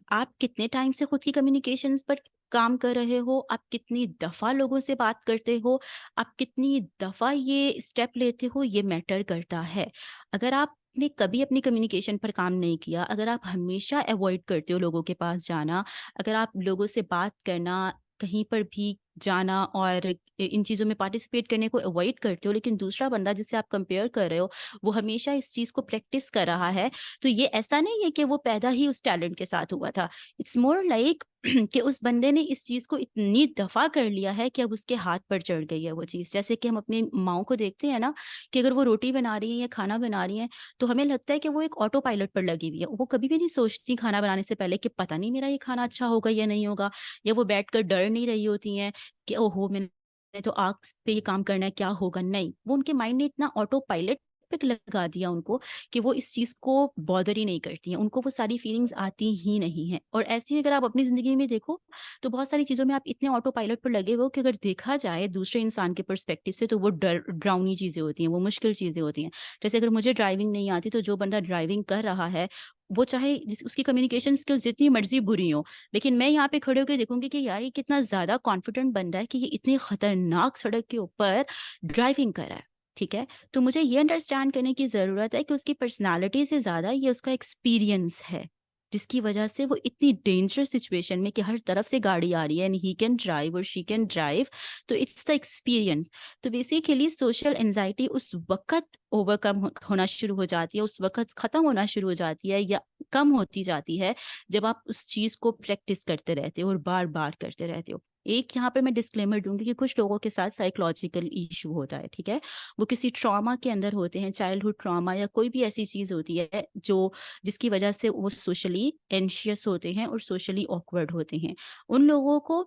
आप कितने टाइम से खुद की कम्युनिकेशंस पर काम कर रहे हो, आप कितनी दफ़ा लोगों से बात करते हो, आप कितनी दफ़ा ये स्टेप लेते हो, ये मैटर करता है। अगर आपने कभी अपनी कम्युनिकेशन पर काम नहीं किया, अगर आप हमेशा अवॉइड करते हो लोगों के पास जाना, अगर आप लोगों से बात करना कहीं पर भी जाना और इन चीज़ों में पार्टिसिपेट करने को अवॉइड करते हो, लेकिन दूसरा बंदा जिससे आप कंपेयर कर रहे हो, वो हमेशा इस चीज़ को प्रैक्टिस कर रहा है, तो ये ऐसा नहीं है कि वो पैदा ही उस टैलेंट के साथ हुआ था। इट्स मोर लाइक कि उस बंदे ने इस चीज़ को इतनी दफ़ा कर लिया है कि अब उसके हाथ पर चढ़ गई है वो चीज़। जैसे कि हम अपनी माँओं को देखते हैं ना, कि अगर वो रोटी बना रही हैं या खाना बना रही हैं, तो हमें लगता है कि वो एक ऑटो पायलट पर लगी हुई है। वो कभी भी नहीं सोचती खाना बनाने से पहले कि पता नहीं मेरा ये खाना अच्छा होगा या नहीं होगा, या वो बैठकर डर नहीं रही होती हैं कि ओहो! मैंने तो आग पे ये काम करना है, क्या होगा? नहीं, वो उनके माइंड ने इतना ऑटो पायलट पे लगा दिया उनको कि वो इस चीज़ को बॉदर ही नहीं करती हैं, उनको वो सारी फीलिंग्स आती ही नहीं हैं। और ऐसे ही अगर आप अपनी ज़िंदगी में देखो, तो बहुत सारी चीज़ों में आप इतने ऑटो पायलट पर लगे हुए हो कि अगर देखा जाए दूसरे इंसान के पर्सपेक्टिव से, तो वो डरावनी चीज़ें होती हैं, वो मुश्किल चीज़ें होती हैं। जैसे अगर मुझे ड्राइविंग नहीं आती, तो जो बंदा ड्राइविंग कर रहा है, वो चाहे उसकी कम्युनिकेशन स्किल्स जितनी मर्ज़ी बुरी हो, लेकिन मैं यहाँ पे खड़े होके देखूँगी कि यार ये कितना ज़्यादा कॉन्फिडेंट बंदा है कि ये इतनी खतरनाक सड़क के ऊपर ड्राइविंग कर रहा है, ठीक है? तो मुझे ये अंडरस्टैंड करने की ज़रूरत है कि उसकी पर्सनैलिटी से ज़्यादा ये उसका एक्सपीरियंस है, जिसकी वजह से वो इतनी डेंजरस सिचुएशन में कि हर तरफ से गाड़ी आ रही है एंड ही कैन ड्राइव और शी कैन ड्राइव, तो इट्स द एक्सपीरियंस। तो बेसिकली सोशल एंजाइटी उस वक़्त ओवरकम होना शुरू हो जाती है, उस वक़्त ख़त्म होना शुरू हो जाती है या कम होती जाती है, जब आप उस चीज़ को प्रैक्टिस करते रहते हो और बार-बार करते रहते हो। एक यहाँ पे मैं डिस्क्लेमर दूँगी कि कुछ लोगों के साथ साइकोलॉजिकल इश्यू होता है, ठीक है? वो किसी ट्रॉमा के अंदर होते हैं, चाइल्डहुड ट्रॉमा या कोई भी ऐसी चीज़ होती है जो जिसकी वजह से वो सोशली एंग्ज़ियस होते हैं और सोशली ऑकवर्ड होते हैं। उन लोगों को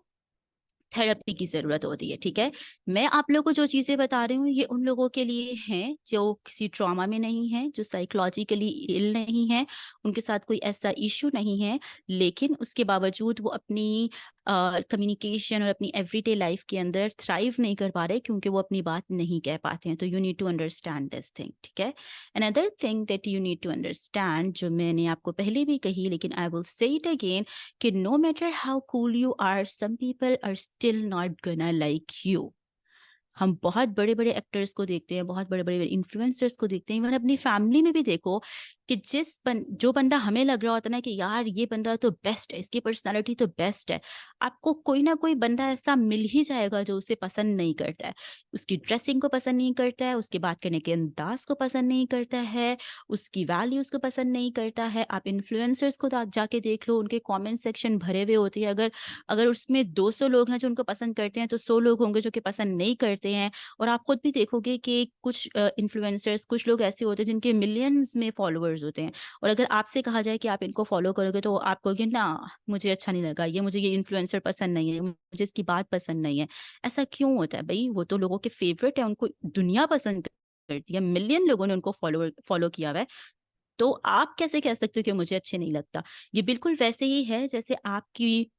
थेरेपी की ज़रूरत होती है, ठीक है? मैं आप लोगों को जो चीज़ें बता रही हूँ, ये उन लोगों के लिए हैं जो किसी ट्रॉमा में नहीं हैं, जो साइकोलॉजिकली इल नहीं हैं, उनके साथ कोई ऐसा इश्यू नहीं है, लेकिन उसके बावजूद वो अपनी कम्युनिकेशन और अपनी एवरीडे लाइफ़ के अंदर थ्राइव नहीं कर पा रहे, क्योंकि वो अपनी बात नहीं कह पाते हैं। तो you need to understand this thing, ठीक है? Another thing that you need to understand, जो मैंने आपको पहले भी कही, लेकिन I will say it again, कि no matter how cool you are, some people are still not gonna like you. हम बहुत बड़े-बड़े एक्टर्स को देखते हैं, बहुत बड़े-बड़े इन्फ्लुएंसर्स को देखते हैं, इवन अपनी फैमिली में भी देखो कि जो बंदा हमें लग रहा होता है ना कि यार ये बंदा तो बेस्ट है, इसकी पर्सनैलिटी तो बेस्ट है, आपको कोई ना कोई बंदा ऐसा मिल ही जाएगा जो उसे पसंद नहीं करता है। उसकी ड्रेसिंग को पसंद नहीं करता है, उसके बात करने के अंदाज़ को पसंद नहीं करता है, उसकी वैल्यूज़ को पसंद नहीं करता है। आप इन्फ्लुएंसर्स को जाके देख लो, उनके कमेंट सेक्शन भरे हुए होते हैं। अगर अगर उसमें 200 लोग हैं जो उनको पसंद करते हैं, तो 100 लोग होंगे जो कि पसंद नहीं करते हैं। और आप खुद भी देखोगे कि कुछ इन्फ्लुएंसर्स, कुछ लोग ऐसे होते हैं जिनके मिलियंस में फॉलोअर्स होते हैं, और अगर आपसे कहा जाए कि आप इनको फॉलो करोगे, तो आप कहोगे ना, मुझे अच्छा नहीं लगा, ये मुझे ये इन्फ्लुएंसर पसंद नहीं है, मुझे इसकी बात पसंद नहीं है। ऐसा क्यों होता है भई? वो तो लोगों के फेवरेट है, उनको दुनिया पसंद करती है, मिलियन लोगों ने उनको फॉलो किया हुआ है। तो आप कैसे कह सकते हो कि मुझे अच्छे नहीं लगता? ये बिल्कुल वैसे ही है जैसे आपकी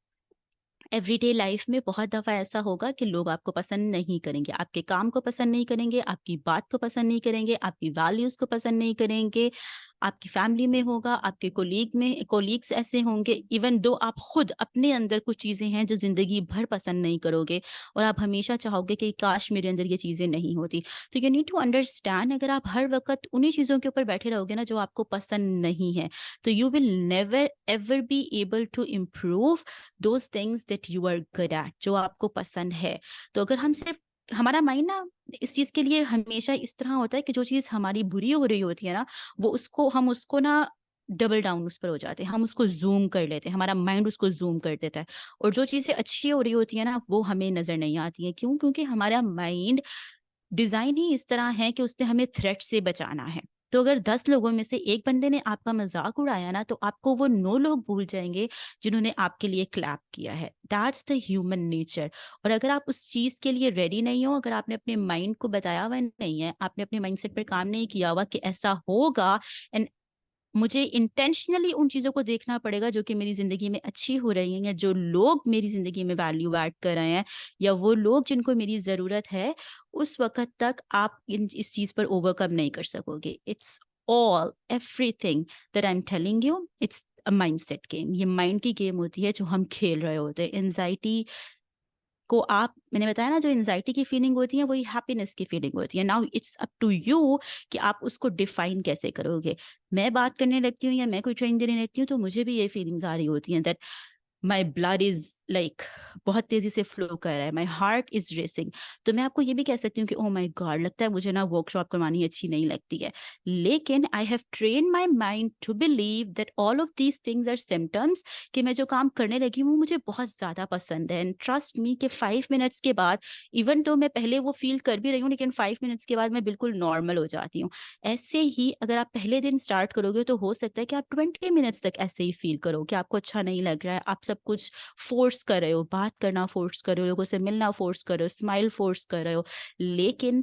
एवरीडे लाइफ में बहुत दफ़ा ऐसा होगा कि लोग आपको पसंद नहीं करेंगे, आपके काम को पसंद नहीं करेंगे, आपकी बात को पसंद नहीं करेंगे, आपकी वैल्यूज़ को पसंद नहीं करेंगे। आपकी फैमिली में होगा, आपके कोलीग्स ऐसे होंगे, इवन दो आप खुद अपने अंदर कुछ चीज़ें हैं जो ज़िंदगी भर पसंद नहीं करोगे, और आप हमेशा चाहोगे कि काश मेरे अंदर ये चीज़ें नहीं होती। तो यू नीड टू अंडरस्टैंड, अगर आप हर वक़्त उन्हीं चीज़ों के ऊपर बैठे रहोगे ना जो आपको पसंद नहीं है, तो you will never ever be able to improve those things that you are good at, जो आपको पसंद है। तो अगर हम सिर्फ़ हमारा माइंड ना इस चीज़ के लिए हमेशा इस तरह होता है कि जो चीज़ हमारी बुरी हो रही होती है ना, हम उसको ना डबल डाउन उस पर हो जाते हैं, हम उसको ज़ूम कर लेते हैं, हमारा माइंड उसको ज़ूम कर देता है, और जो चीज़ें अच्छी हो रही होती है ना, वो हमें नज़र नहीं आती हैं। क्यों? क्योंकि हमारा माइंड डिज़ाइन ही इस तरह है कि उसने हमें थ्रेट से बचाना है। तो अगर 10 लोगों में से एक बंदे ने आपका मज़ाक उड़ाया ना, तो आपको वो 9 लोग भूल जाएँगे जिन्होंने आपके लिए क्लैप किया है। That's the human nature. और अगर आप उस चीज़ के लिए रेडी नहीं हो, अगर आपने अपने माइंड को बताया हुआ नहीं है, आपने अपने माइंडसेट पर काम नहीं किया हुआ कि ऐसा होगा, एंड मुझे इंटेंशनली उन चीज़ों को देखना पड़ेगा जो कि मेरी ज़िंदगी में अच्छी हो रही हैं, या जो लोग मेरी ज़िंदगी में वैल्यू ऐड कर रहे हैं, या वो लोग जिनको मेरी ज़रूरत है, उस वक़्त तक आप इस चीज़ पर ओवरकम नहीं कर सकोगे। It's all everything that I am telling you, it's a mindset game. ये माइंड की गेम होती है जो हम खेल रहे होते हैं। एंग्ज़ायटी को आप मैंने बताया ना, जो एंग्ज़ायटी की फीलिंग होती है वही हैप्पीनेस की फीलिंग होती है। Now it's up to you कि आप उसको डिफाइन कैसे करोगे। मैं बात करने लगती हूँ या मैं कोई ट्रेनिंग देने लगती हूँ, तो मुझे भी ये फीलिंग्स आ रही होती हैं that my blood is like बहुत तेजी से फ्लो कर रहा है, माई हार्ट इज रेसिंग, तो मैं आपको ये भी कह सकती हूँ कि ओ माई गॉड, लगता है मुझे ना वर्कशॉप करवानी अच्छी नहीं लगती है। लेकिन I have train my mind to believe that all of these things are symptoms, कि मैं जो काम करने लगी हूँ मुझे बहुत ज़्यादा पसंद है। एंड ट्रस्ट मी कि 5 मिनट्स के बाद, इवन तो मैं पहले वो फील कर भी रही हूँ, लेकिन 5 मिनट्स के बाद मैं बिल्कुल नॉर्मल हो जाती हूँ। ऐसे ही अगर आप पहले दिन स्टार्ट करोगे तो हो सकता है कि आप 20 मिनट्स तक ऐसे ही फील करो कि आपको अच्छा नहीं लग रहा है, आप सब कुछ फोर्स कर रहे हो, बात करना फोर्स कर रहे हो, लोगों से मिलना फोर्स कर रहे हो, स्माइल फोर्स कर रहे हो। लेकिन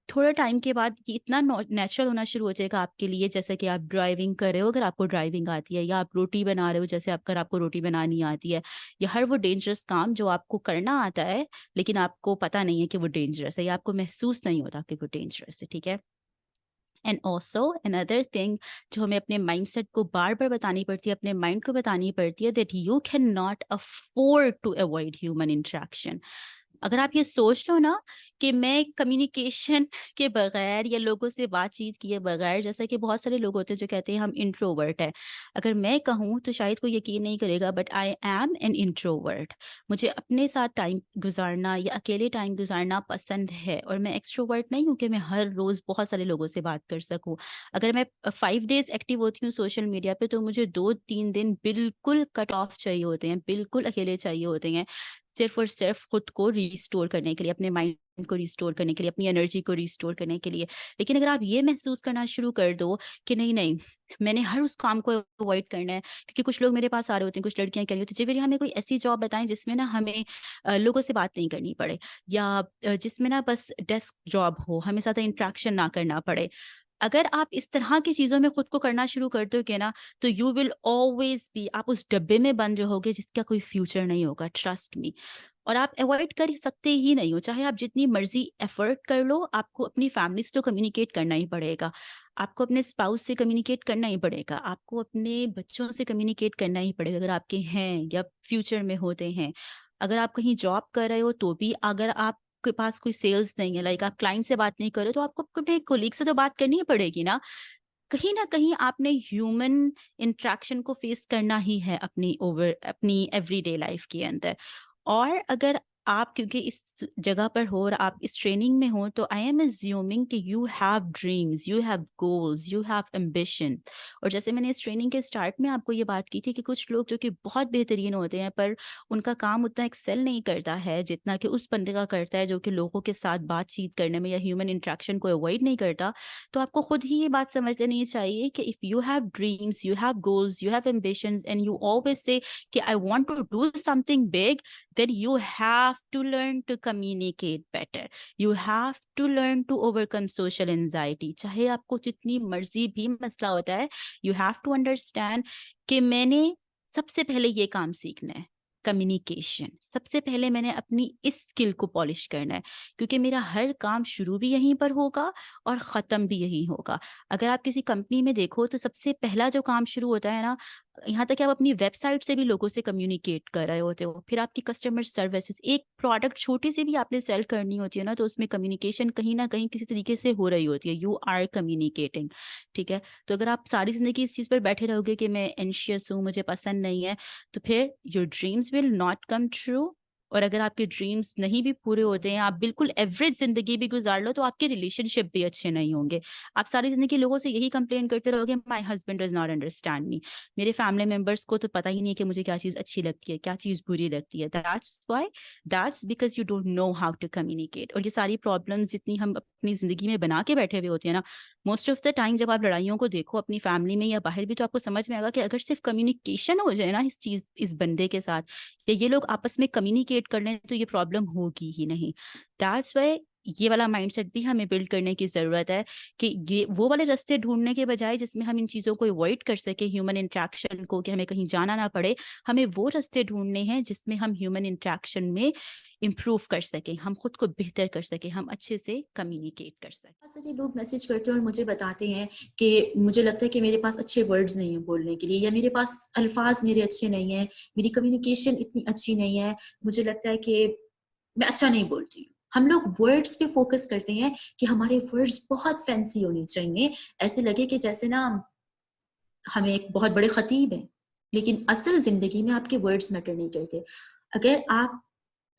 थोड़ा टाइम के बाद ये इतना नेचुरल होना शुरू हो जाएगा आपके लिए, जैसे कि आप ड्राइविंग कर रहे हो, अगर आपको ड्राइविंग आती है, या आप रोटी बना रहे हो, जैसे अगर आपको रोटी बनानी आती है, या हर वो डेंजरस काम जो आपको करना आता है लेकिन आपको पता नहीं है कि वो डेंजरस है, या आपको महसूस नहीं होता कि वो डेंजरस है, ठीक है। एंड ऑल्सो अनदर थिंग जो हमें अपने माइंडसेट को बार बार बतानी पड़ती है, अपने माइंड को बतानी पड़ती है, that you can not afford to avoid human interaction. अगर आप ये सोच लो ना कि मैं कम्युनिकेशन के बगैर या लोगों से बातचीत किए बगैर, जैसे कि बहुत सारे लोग होते हैं जो कहते हैं हम इंट्रोवर्ट है, अगर मैं कहूँ तो शायद कोई यकीन नहीं करेगा, but I am an introvert. मुझे अपने साथ टाइम गुजारना या अकेले टाइम गुजारना पसंद है, और मैं एक्सट्रोवर्ट नहीं हूँ कि मैं हर रोज बहुत सारे लोगों से बात कर सकूँ। अगर मैं 5 डेज एक्टिव होती हूँ सोशल मीडिया पे, तो मुझे 2-3 दिन बिल्कुल कट ऑफ चाहिए होते हैं, बिल्कुल अकेले चाहिए होते हैं, सिर्फ और सिर्फ खुद को रिस्टोर करने के लिए, अपने माइंड को रिस्टोर करने के लिए, अपनी एनर्जी को रिस्टोर करने के लिए। लेकिन अगर आप ये महसूस करना शुरू कर दो कि नहीं नहीं, मैंने हर उस काम को अवॉइड करना है, क्योंकि कुछ लोग मेरे पास आ रहे होते हैं, कुछ लड़कियां कह रही होती हैं जी हमें कोई ऐसी जॉब बताएं जिसमें ना हमें लोगों से बात नहीं करनी पड़े, या जिसमें ना बस डेस्क जॉब हो, हमें ज़्यादा इंट्रैक्शन ना करना पड़े। अगर आप इस तरह की चीज़ों में खुद को करना शुरू कर दोगे ना, तो यू विल ऑलवेज बी, आप उस डब्बे में बंद रहोगे जिसका कोई फ्यूचर नहीं होगा, ट्रस्ट मी। और आप अवॉइड कर सकते ही नहीं हो, चाहे आप जितनी मर्जी एफर्ट कर लो, आपको अपनी फैमिली से तो कम्युनिकेट करना ही पड़ेगा, आपको अपने स्पाउस से कम्युनिकेट करना ही पड़ेगा, आपको अपने बच्चों से कम्युनिकेट करना ही पड़ेगा अगर आपके हैं या फ्यूचर में होते हैं। अगर आप कहीं जॉब कर रहे हो तो भी, अगर आपके पास कोई सेल्स नहीं है, लाइक आप क्लाइंट से बात नहीं कर रहे, तो आपको अपने कोलीग से तो बात करनी ही पड़ेगी ना कहीं आपने ह्यूमन इंट्रैक्शन को फेस करना ही है अपनी एवरीडे लाइफ के अंदर। और अगर आप क्योंकि इस जगह पर हो और आप इस ट्रेनिंग में हो, तो आई एम अज्यूमिंग कि you have dreams, you have goals, you have ambition. और जैसे मैंने इस ट्रेनिंग के स्टार्ट में आपको ये बात की थी कि कुछ लोग जो कि बहुत बेहतरीन होते हैं, पर उनका काम उतना एक्सेल नहीं करता है जितना कि उस बंदे का करता है जो कि लोगों के साथ बातचीत करने में या ह्यूमन इंट्रैक्शन को अवॉइड नहीं करता। तो आपको खुद ही ये बात समझ लेनी चाहिए कि if you have dreams, you have goals, you have ambitions, and you always say कि I want to do something big, then you have to learn to communicate better. You have to learn to overcome social anxiety. चाहे आपको जितनी मर्जी भी मसला होता है, you have to understand कि मैंने सबसे पहले ये काम सीखना है, कम्युनिकेशन। सबसे पहले मैंने अपनी इस स्किल को पॉलिश करना है, क्योंकि मेरा हर काम शुरू भी यहीं पर होगा और ख़त्म भी यहीं होगा। अगर आप किसी कंपनी में देखो तो सबसे पहला जो काम शुरू होता है ना, यहाँ तक कि आप अपनी वेबसाइट से भी लोगों से कम्युनिकेट कर रहे होते हो, फिर आपकी कस्टमर सर्विसेज, एक प्रोडक्ट छोटी सी भी आपने सेल करनी होती है ना, तो उसमें कम्युनिकेशन कहीं ना कहीं किसी तरीके से हो रही होती है, यू आर कम्युनिकेटिंग, ठीक है। तो अगर आप सारी जिंदगी इस चीज़ पर बैठे रहोगे कि मैं एंशियस हूँ, मुझे पसंद नहीं है, तो फिर your dreams will not come true. और अगर आपके ड्रीम्स नहीं भी पूरे होते हैं, आप बिल्कुल एवरेज जिंदगी भी गुजार लो, तो आपके रिलेशनशिप भी अच्छे नहीं होंगे। आप सारी जिंदगी लोगों से यही कंप्लेन करते रहोगे, my husband does not understand me, मेरे फैमिली मेंबर्स को तो पता ही नहीं कि मुझे क्या चीज़ अच्छी लगती है, क्या चीज़ बुरी लगती है। That's because you don't know how to communicate. और ये सारी प्रॉब्लम्स जितनी हम अपनी ज़िंदगी में बना के बैठे हुए होते हैं ना, मोस्ट ऑफ द टाइम जब आप लड़ाइयों को देखो अपनी फैमिली में या बाहर भी, तो आपको समझ में आएगा कि अगर सिर्फ कम्युनिकेशन हो जाए ना इस बंदे के साथ, या ये लोग आपस में कम्युनिकेट कर लें, तो ये प्रॉब्लम होगी ही नहीं। दैट्स वाई ये वाला माइंडसेट भी हमें बिल्ड करने की ज़रूरत है, कि ये वो वाले रास्ते ढूंढने के बजाय जिसमें हम इन चीज़ों को अवॉइड कर सके, ह्यूमन इंट्रैक्शन को, कि हमें कहीं जाना ना पड़े, हमें वो रास्ते ढूंढने हैं जिसमें हम ह्यूमन इंट्रैक्शन में इम्प्रूव कर सकें, हम खुद को बेहतर कर सकें, हम अच्छे से कम्युनिकेट कर सकें। बहुत सारे लोग मैसेज करते हैं और मुझे बताते हैं कि मुझे लगता है कि मेरे पास अच्छे वर्ड्स नहीं हैं बोलने के लिए, या मेरे पास अल्फाज मेरे अच्छे नहीं हैं, मेरी कम्युनिकेशन इतनी अच्छी नहीं है, मुझे लगता है कि मैं अच्छा नहीं बोलती हूँ। हम लोग वर्ड्स पे फोकस करते हैं कि हमारे वर्ड्स बहुत फैंसी होने चाहिए, ऐसे लगे कि जैसे ना हमें एक बहुत बड़े खतीब हैं। लेकिन असल जिंदगी में आपके वर्ड्स मैटर नहीं करते।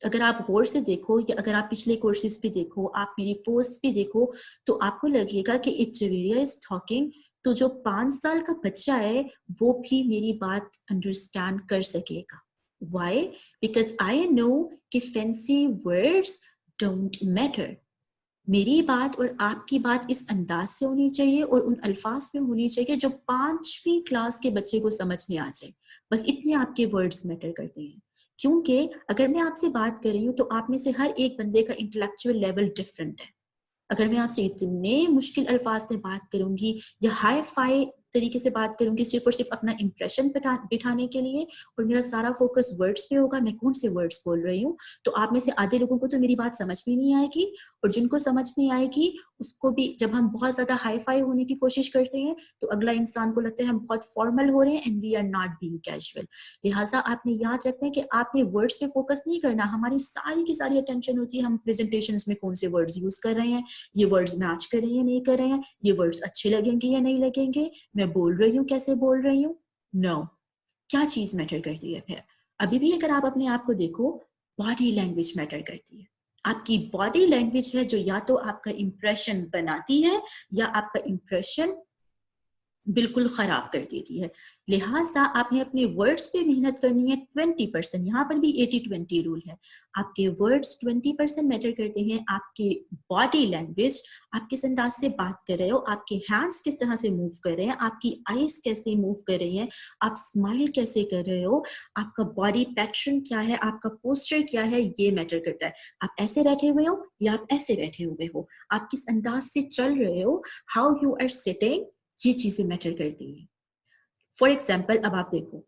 अगर आप गौर से देखो या अगर आप पिछले कोर्सेज भी देखो, आप मेरी पोस्ट भी देखो, तो आपको लगेगा कि इफ जवेरिया इज टॉकिंग, तो जो 5 साल का बच्चा है वो भी मेरी बात अंडरस्टैंड कर सकेगा। वाई? बिकॉज आई नो कि फैंसी वर्ड्स डोंट मैटर। मेरी बात और आपकी बात इस अंदाज से होनी चाहिए और उन अल्फाज में होनी चाहिए जो 5वीं क्लास के बच्चे को समझ में आ जाए। बस इतने आपके वर्ड्स मैटर करते हैं। क्योंकि अगर मैं आपसे बात कर रही हूँ तो आप में से हर एक बंदे का इंटेलेक्चुअल लेवल डिफरेंट है। अगर मैं आपसे इतने मुश्किल अल्फाज में बात करूंगी या हाई फाई तरीके से बात करूंगी सिर्फ और सिर्फ अपना इंप्रेशन बिठाने के लिए, और मेरा सारा फोकस वर्ड्स पे होगा, मैं कौन से वर्ड्स बोल रही हूँ, तो आप में से आधे लोगों को तो मेरी बात समझ में नहीं आएगी, और जिनको समझ में आएगी उसको भी, जब हम बहुत ज्यादा हाई फाई होने की कोशिश करते हैं तो अगला इंसान को लगता है हम बहुत फॉर्मल हो रहे हैं and we are not being casual. लिहाजा आपने याद रखना है कि आपने वर्ड्स पे फोकस नहीं करना। हमारी सारी की सारी अटेंशन होती है हम प्रेजेंटेशंस में कौन से वर्ड्स यूज कर रहे हैं, ये वर्ड्स मैच कर रहे हैं या नहीं कर रहे हैं, ये वर्ड्स अच्छे लगेंगे या नहीं लगेंगे, मैं बोल रही हूँ कैसे बोल रही हूँ। नो, क्या चीज मैटर करती है फिर? अभी भी अगर आप अपने आप को देखो, बॉडी लैंग्वेज मैटर करती है। आपकी बॉडी लैंग्वेज है जो या तो आपका इंप्रेशन बनाती है या आपका इंप्रेशन बिल्कुल खराब कर देती है। लिहाजा आपने अपने वर्ड्स पे मेहनत करनी है 20%। यहाँ पर भी 80-20 रूल है। आपके वर्ड्स 20% मैटर करते हैं, आपकी बॉडी लैंग्वेज, आप किस अंदाज से बात कर रहे हो, आपके हैंड्स किस तरह से मूव कर रहे हैं, आपकी आईज कैसे मूव कर रही हैं, आप स्माइल कैसे कर रहे हो, आपका बॉडी पैटर्न क्या है, आपका पोस्चर क्या है, ये मैटर करता है। आप ऐसे बैठे हुए हो या आप ऐसे बैठे हुए हो, आप किस अंदाज से चल रहे हो, हाउ यू आर सिटिंग, ये चीजें मैटर करती हैं। फॉर एग्जाम्पल, अब आप देखो,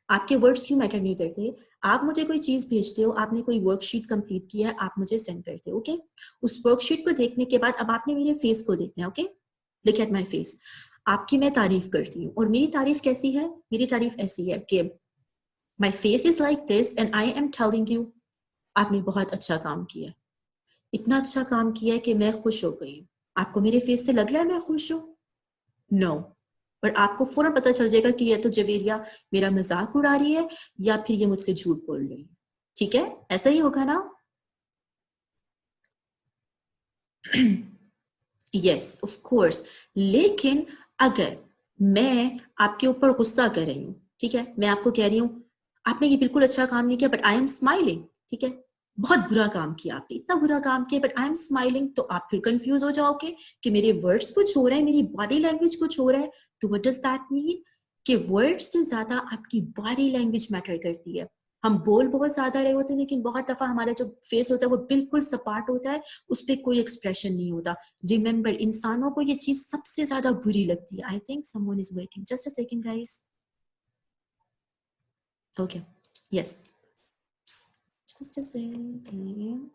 आपके वर्ड्स क्यों मैटर नहीं करते। आप मुझे कोई चीज भेजते हो, आपने कोई वर्कशीट कंप्लीट किया है, आप मुझे सेंड करते हो, ओके। उस वर्कशीट को देखने के बाद अब आपने मेरे फेस को देखना है, okay. Look at my face. आपकी मैं तारीफ करती हूँ, और मेरी तारीफ कैसी है? मेरी तारीफ ऐसी है कि my face is like this and I am telling you आपने बहुत अच्छा काम किया, इतना अच्छा काम किया है कि मैं खुश हो गई। आपको मेरे फेस से लग रहा है मैं खुश हूँ? नो। पर आपको फौरन पता चल जाएगा कि ये तो जवेरिया मेरा मजाक उड़ा रही है या फिर ये मुझसे झूठ बोल रही है। ठीक है, ऐसा ही होगा ना? Yes, of course. लेकिन अगर मैं आपके ऊपर गुस्सा कर रही हूँ, ठीक है, मैं आपको कह रही हूँ आपने ये बिल्कुल अच्छा काम नहीं किया बट आई एम स्माइलिंग, ठीक है, बहुत बुरा काम किया आपने, इतना बुरा काम किया बट आई एम स्माइलिंग, तो आप फिर कंफ्यूज हो जाओगे कि मेरे वर्ड्स कुछ हो रहे हैं, मेरी बॉडी लैंग्वेज कुछ हो रहा है। तो व्हाट डज दैट मीन? कि वर्ड्स से ज्यादा आपकी बॉडी लैंग्वेज मैटर करती है। हम बोल बहुत ज्यादा रहे होते हैं लेकिन बहुत दफा हमारा जो फेस होता है वो बिल्कुल सपाट होता है, उस पर कोई एक्सप्रेशन नहीं होता। रिमेंबर, इंसानों को ये चीज सबसे ज्यादा बुरी लगती है। I think someone is waiting, just a second guys. Okay, yes, just a second.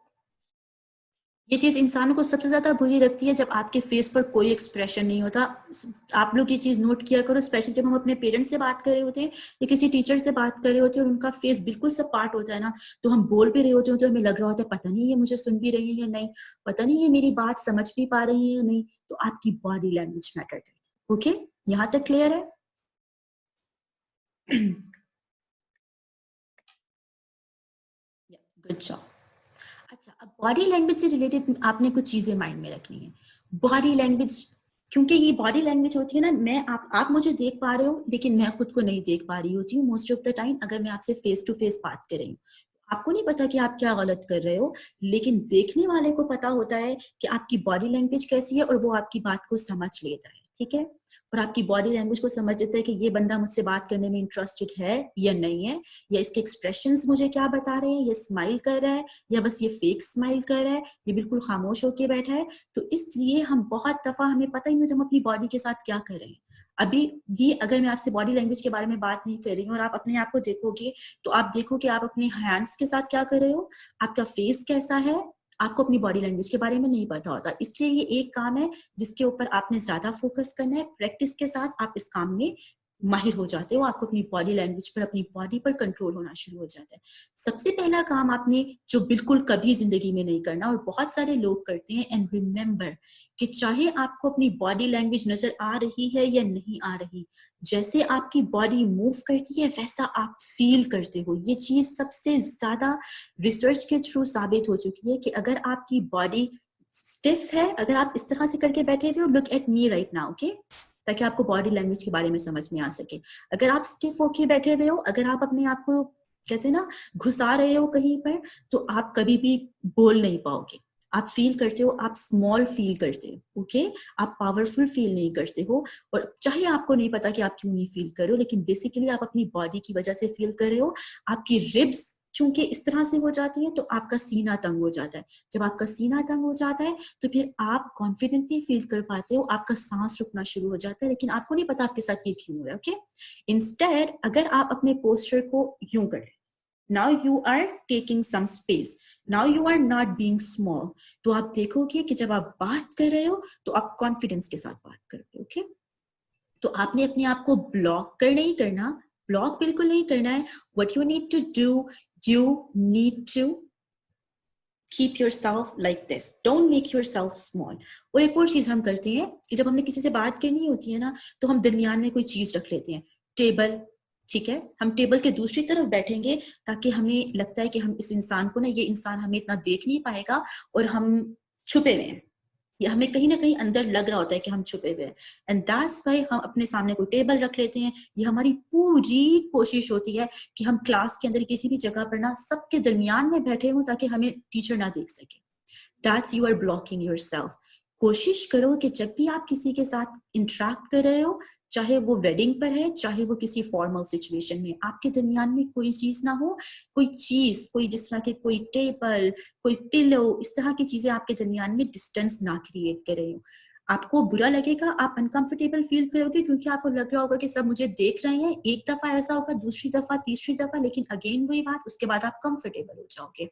ये चीज इंसानों को सबसे ज्यादा बुरी लगती है जब आपके फेस पर कोई एक्सप्रेशन नहीं होता। आप लोग ये चीज नोट किया करो, स्पेशली जब हम अपने पेरेंट्स से बात कर रहे होते हैं या किसी टीचर से बात कर रहे होते हैं और उनका फेस बिल्कुल सपाट होता है ना, तो हम बोल भी रहे होते हैं तो हमें लग रहा होता है पता नहीं ये मुझे सुन भी रही है या नहीं, पता नहीं ये मेरी बात समझ भी पा रही है या नहीं। तो आपकी बॉडी लैंग्वेज मैटर करती है। ओके, यहाँ तक क्लियर है? Good job. अच्छा, अब बॉडी लैंग्वेज से रिलेटेड आपने कुछ चीजें माइंड में रखनी है। बॉडी लैंग्वेज, क्योंकि ये बॉडी लैंग्वेज होती है ना, मैं आप मुझे देख पा रहे हो लेकिन मैं खुद को नहीं देख पा रही होती हूँ मोस्ट ऑफ द टाइम। अगर मैं आपसे फेस टू फेस बात कर रही हूँ, आपको नहीं पता कि आप क्या गलत कर रहे हो, लेकिन देखने वाले को पता होता है कि आपकी बॉडी लैंग्वेज कैसी है और वो आपकी बात को समझ लेता है, ठीक है। और आपकी बॉडी लैंग्वेज को समझ लेता है कि ये बंदा मुझसे बात करने में इंटरेस्टेड है या नहीं है, या इसके एक्सप्रेशंस मुझे क्या बता रहे हैं, ये स्माइल कर रहा है या बस ये फेक स्माइल कर रहा है, ये बिल्कुल खामोश होके बैठा है। तो इसलिए हम बहुत दफा हमें पता ही नहीं हम अपनी बॉडी के साथ क्या कर रहे हैं। अभी भी अगर मैं आपसे बॉडी लैंग्वेज के बारे में बात नहीं कर रही हूँ और आप अपने आप को देखोगे तो आप देखो कि आप अपने हैंड्स के साथ क्या कर रहे हो, आपका फेस कैसा है, आपको अपनी बॉडी लैंग्वेज के बारे में नहीं पता होता। इसलिए ये एक काम है जिसके ऊपर आपने ज्यादा फोकस करना है। प्रैक्टिस के साथ आप इस काम में माहिर हो जाते हो, आपको अपनी बॉडी लैंग्वेज पर, अपनी बॉडी पर कंट्रोल होना शुरू हो जाता है। सबसे पहला काम आपने जो बिल्कुल कभी जिंदगी में नहीं करना, और बहुत सारे लोग करते हैं, एंड रिमेंबर कि चाहे आपको अपनी बॉडी लैंग्वेज नजर आ रही है या नहीं आ रही, जैसे आपकी बॉडी मूव करती है वैसा आप फील करते हो। ये चीज सबसे ज्यादा रिसर्च के थ्रू साबित हो चुकी है कि अगर आपकी बॉडी स्टिफ है, अगर आप इस तरह से करके बैठे हुए हो, look at me right now, okay, ताकि आपको बॉडी लैंग्वेज के बारे में समझ में आ सके। अगर आप स्टिफ होके बैठे हुए हो, अगर आप अपने आप को कहते हैं ना घुसा रहे हो कहीं पर, तो आप कभी भी बोल नहीं पाओगे। आप फील करते हो, आप स्मॉल फील करते हो, ओके, आप पावरफुल फील नहीं करते हो। और चाहे आपको नहीं पता कि आप क्यों नहीं फील कर रहे हो, लेकिन बेसिकली आप अपनी बॉडी की वजह से फील कर रहे हो। आपकी रिब्स चूंकि इस तरह से हो जाती है, तो आपका सीना तंग हो जाता है। जब आपका सीना तंग हो जाता है तो फिर आप कॉन्फिडेंटली फील कर पाते हो, आपका सांस रुकना शुरू हो जाता है, लेकिन आपको नहीं पता आपके साथ ये क्यों हो रहा है, ओके। इंस्टेड अगर आप अपने पोस्चर को यूं करें, now you are taking some space, now you are not being small, तो आप देखोगे कि जब आप बात कर रहे हो तो आप कॉन्फिडेंस के साथ बात करते हो, ओके। तो आपने अपने आप को ब्लॉक कर नहीं करना, ब्लॉक बिल्कुल नहीं करना है। What you need to do, you need to keep yourself like this, don't make yourself small। और एक और चीज हम करते हैं कि जब हमने किसी से बात करनी होती है ना, तो हम दरमियान में कोई चीज रख लेते हैं, टेबल, ठीक है, हम टेबल के दूसरी तरफ बैठेंगे ताकि हमें लगता है कि हम इस इंसान को ना, ये इंसान हमें इतना देख नहीं पाएगा और हम छुपे हुए हैं, या हमें कहीं ना कहीं अंदर लग रहा होता है कि हम छुपे हुए हैं, एंड दैट्स व्हाई हम अपने सामने कोई टेबल रख लेते हैं। ये हमारी पूरी कोशिश होती है कि हम क्लास के अंदर किसी भी जगह पर ना सबके दरमियान में बैठे हों ताकि हमें टीचर ना देख सके। That's you are blocking yourself. कोशिश करो कि जब भी आप किसी के साथ इंटरेक्ट कर रहे हो, चाहे वो वेडिंग पर है, चाहे वो किसी फॉर्मल सिचुएशन में, आपके दरमियान में कोई चीज ना हो, कोई चीज, कोई जिस तरह के कोई टेबल, कोई पिलो, इस तरह की चीजें आपके दरमियान में डिस्टेंस ना क्रिएट कर रही हो। आपको बुरा लगेगा, आप अनकंफर्टेबल फील करोगे, क्योंकि आपको लग रहा होगा कि सब मुझे देख रहे हैं। एक दफा ऐसा होगा, दूसरी दफा, तीसरी दफा, लेकिन अगेन वही बात, उसके बाद आप कंफर्टेबल हो जाओगे।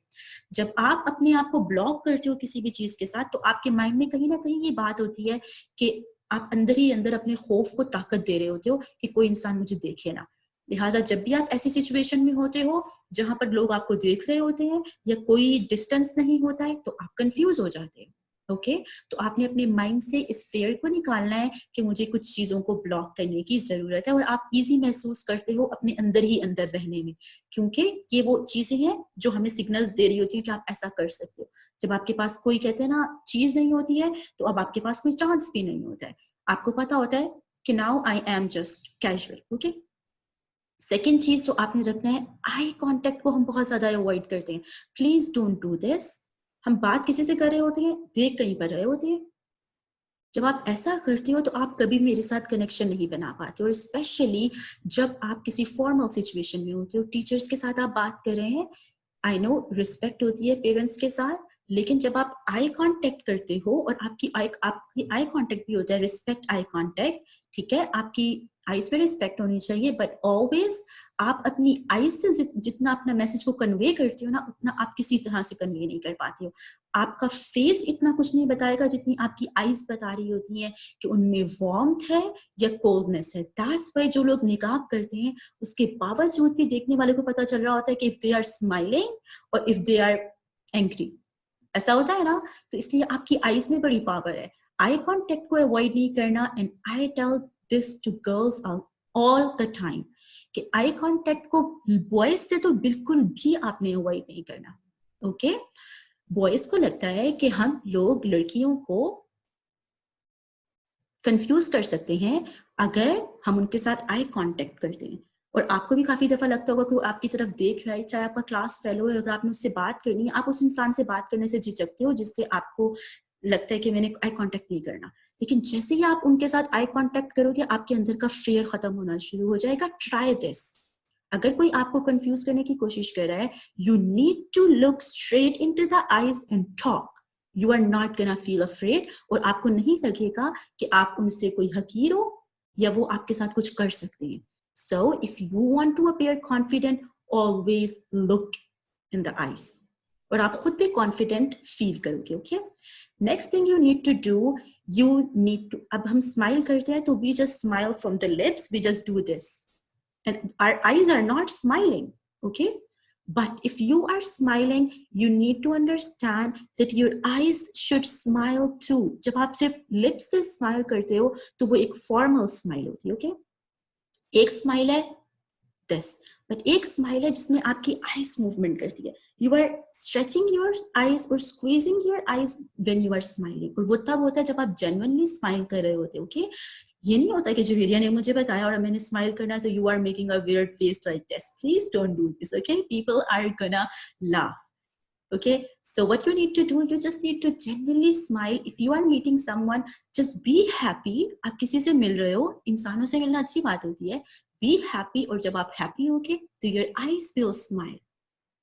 जब आप अपने आप को ब्लॉक करते हो किसी भी चीज के साथ, तो आपके माइंड में कहीं ना कहीं ये बात होती है कि आप अंदर ही अंदर अपने खौफ को ताकत दे रहे होते हो कि कोई इंसान मुझे देखे ना। लिहाजा जब भी आप ऐसी सिचुएशन में होते हो जहां पर लोग आपको देख रहे होते हैं या कोई डिस्टेंस नहीं होता है, तो आप कंफ्यूज हो जाते हैं, ओके। तो आपने अपने माइंड से इस फेयर को निकालना है कि मुझे कुछ चीजों को ब्लॉक करने की जरूरत है, और आप इजी महसूस करते हो अपने अंदर ही अंदर रहने में, क्योंकि ये वो चीजें हैं जो हमें सिग्नल्स दे रही होती है कि आप ऐसा कर सकते हो। जब आपके पास कोई कहते हैं ना चीज नहीं होती है, तो अब आपके पास कोई चांस भी नहीं होता है। आपको पता होता है कि now I am just casual, okay. Second चीज जो आपने रखना है, आई कॉन्टेक्ट को हम बहुत ज्यादा अवॉइड करते हैं। Please don't do this. हम बात किसी से कर रहे होते हैं, देख कहीं पर रहे होते हैं, जब आप ऐसा करते हो तो आप कभी मेरे साथ कनेक्शन नहीं बना पाते। और स्पेशली जब आप किसी फॉर्मल सिचुएशन में होते हो, टीचर्स के साथ आप बात कर रहे हैं, आई नो रिस्पेक्ट होती है पेरेंट्स के साथ, लेकिन जब आप आई कांटेक्ट करते हो, और आपकी आई कांटेक्ट भी होता है रिस्पेक्ट आई कांटेक्ट, ठीक है, आपकी आईज पे रिस्पेक्ट होनी चाहिए, बट ऑलवेज आप अपनी आईज से जितना अपना मैसेज को कन्वे करते हो ना, उतना आप किसी तरह से कन्वे नहीं कर पाते हो। आपका फेस इतना कुछ नहीं बताएगा जितनी आपकी आईज बता रही होती हैं कि उनमें वार्मथ है या कोल्डनेस है। दैट्स व्हाई जो लोग निकाब करते हैं, उसके बावजूद भी देखने वाले को पता चल रहा होता है कि इफ दे आर स्माइलिंग और इफ दे आर एंग्री, ऐसा होता है ना। तो इसलिए आपकी आईज में बड़ी पावर है। आई कॉन्टेक्ट को अवॉइड नहीं करना, and I tell this to girls all the time कि आई कॉन्टेक्ट को बॉयज से तो बिल्कुल भी आपने अवॉइड नहीं करना, ओके। बॉयज को लगता है कि हम लोग लड़कियों को कंफ्यूज कर सकते हैं अगर हम उनके साथ आई कांटेक्ट करते हैं। और आपको भी काफी दफा लगता होगा कि वो आपकी तरफ देख रहा है, चाहे आपका क्लास फेलो है, अगर आपने उससे बात करनी है, आप उस इंसान से बात करने से झिझकते हो, जिससे आपको लगता है कि मैंने आई कांटेक्ट नहीं करना। लेकिन जैसे ही आप उनके साथ आई कांटेक्ट करोगे, आपके अंदर का फेयर खत्म होना शुरू हो जाएगा। Try this. अगर कोई आपको कंफ्यूज करने की कोशिश कर रहा है, you need to look straight into the eyes and talk. You are not gonna feel afraid, और आपको नहीं लगेगा कि आप उनसे कोई हकीर हो या वो आपके साथ कुछ कर सकते हैं। So if you want to appear confident, always look in the eyes, और आप खुद भी कॉन्फिडेंट फील करोगे, okay. Next thing you need to do, You need to, अब हम smile करते हैं तो we just smile from the lips, we just do this. And our eyes are not smiling, okay? But if you are smiling, you need to understand that your eyes should smile too. जब आप सिर्फ lips से smile करते हो तो वो एक formal smile होती है, okay? एक smile है this, but एक smile है जिसमें आपकी eyes movement करती है. You are stretching your eyes or squeezing your eyes when you are smiling. और वो तब होता है जब आप genuinely smile कर रहे होते, okay? ये नहीं होता कि जो वीरिया ने मुझे बताया और मैंने स्माइल करना तो you are making a weird face like this. Please don't do this, okay? People are gonna laugh, okay? So what you need to do, you just need to genuinely smile. If you are meeting someone, just be happy. आप किसी से मिल रहे हो, इंसानों से मिलना अच्छी बात होती है. बी हैप्पी, और जब आप हैप्पी होगे तो योर आईज विल स्माइल,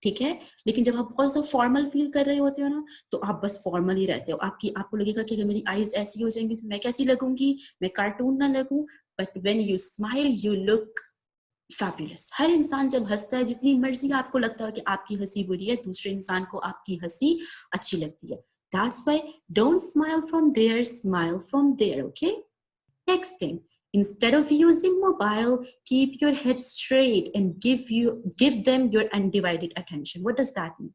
ठीक है? लेकिन जब आप बहुत ज़्यादा फॉर्मल फील कर रहे होते हो ना, तो आप बस फॉर्मल ही रहते हो. आपको लगेगा कि अगर मेरी आईज ऐसी हो जाएंगी तो मैं कैसी लगूंगी, मैं कार्टून ना लगूं. But when you smile you look fabulous. हर इंसान जब हंसता है, जितनी मर्जी आपको लगता है कि आपकी हंसी बुरी है, दूसरे इंसान को आपकी हंसी अच्छी लगती है. That's why don't smile from there, smile from there, okay? Next thing, instead of using mobile, keep your head straight and give them your undivided attention. What does that mean?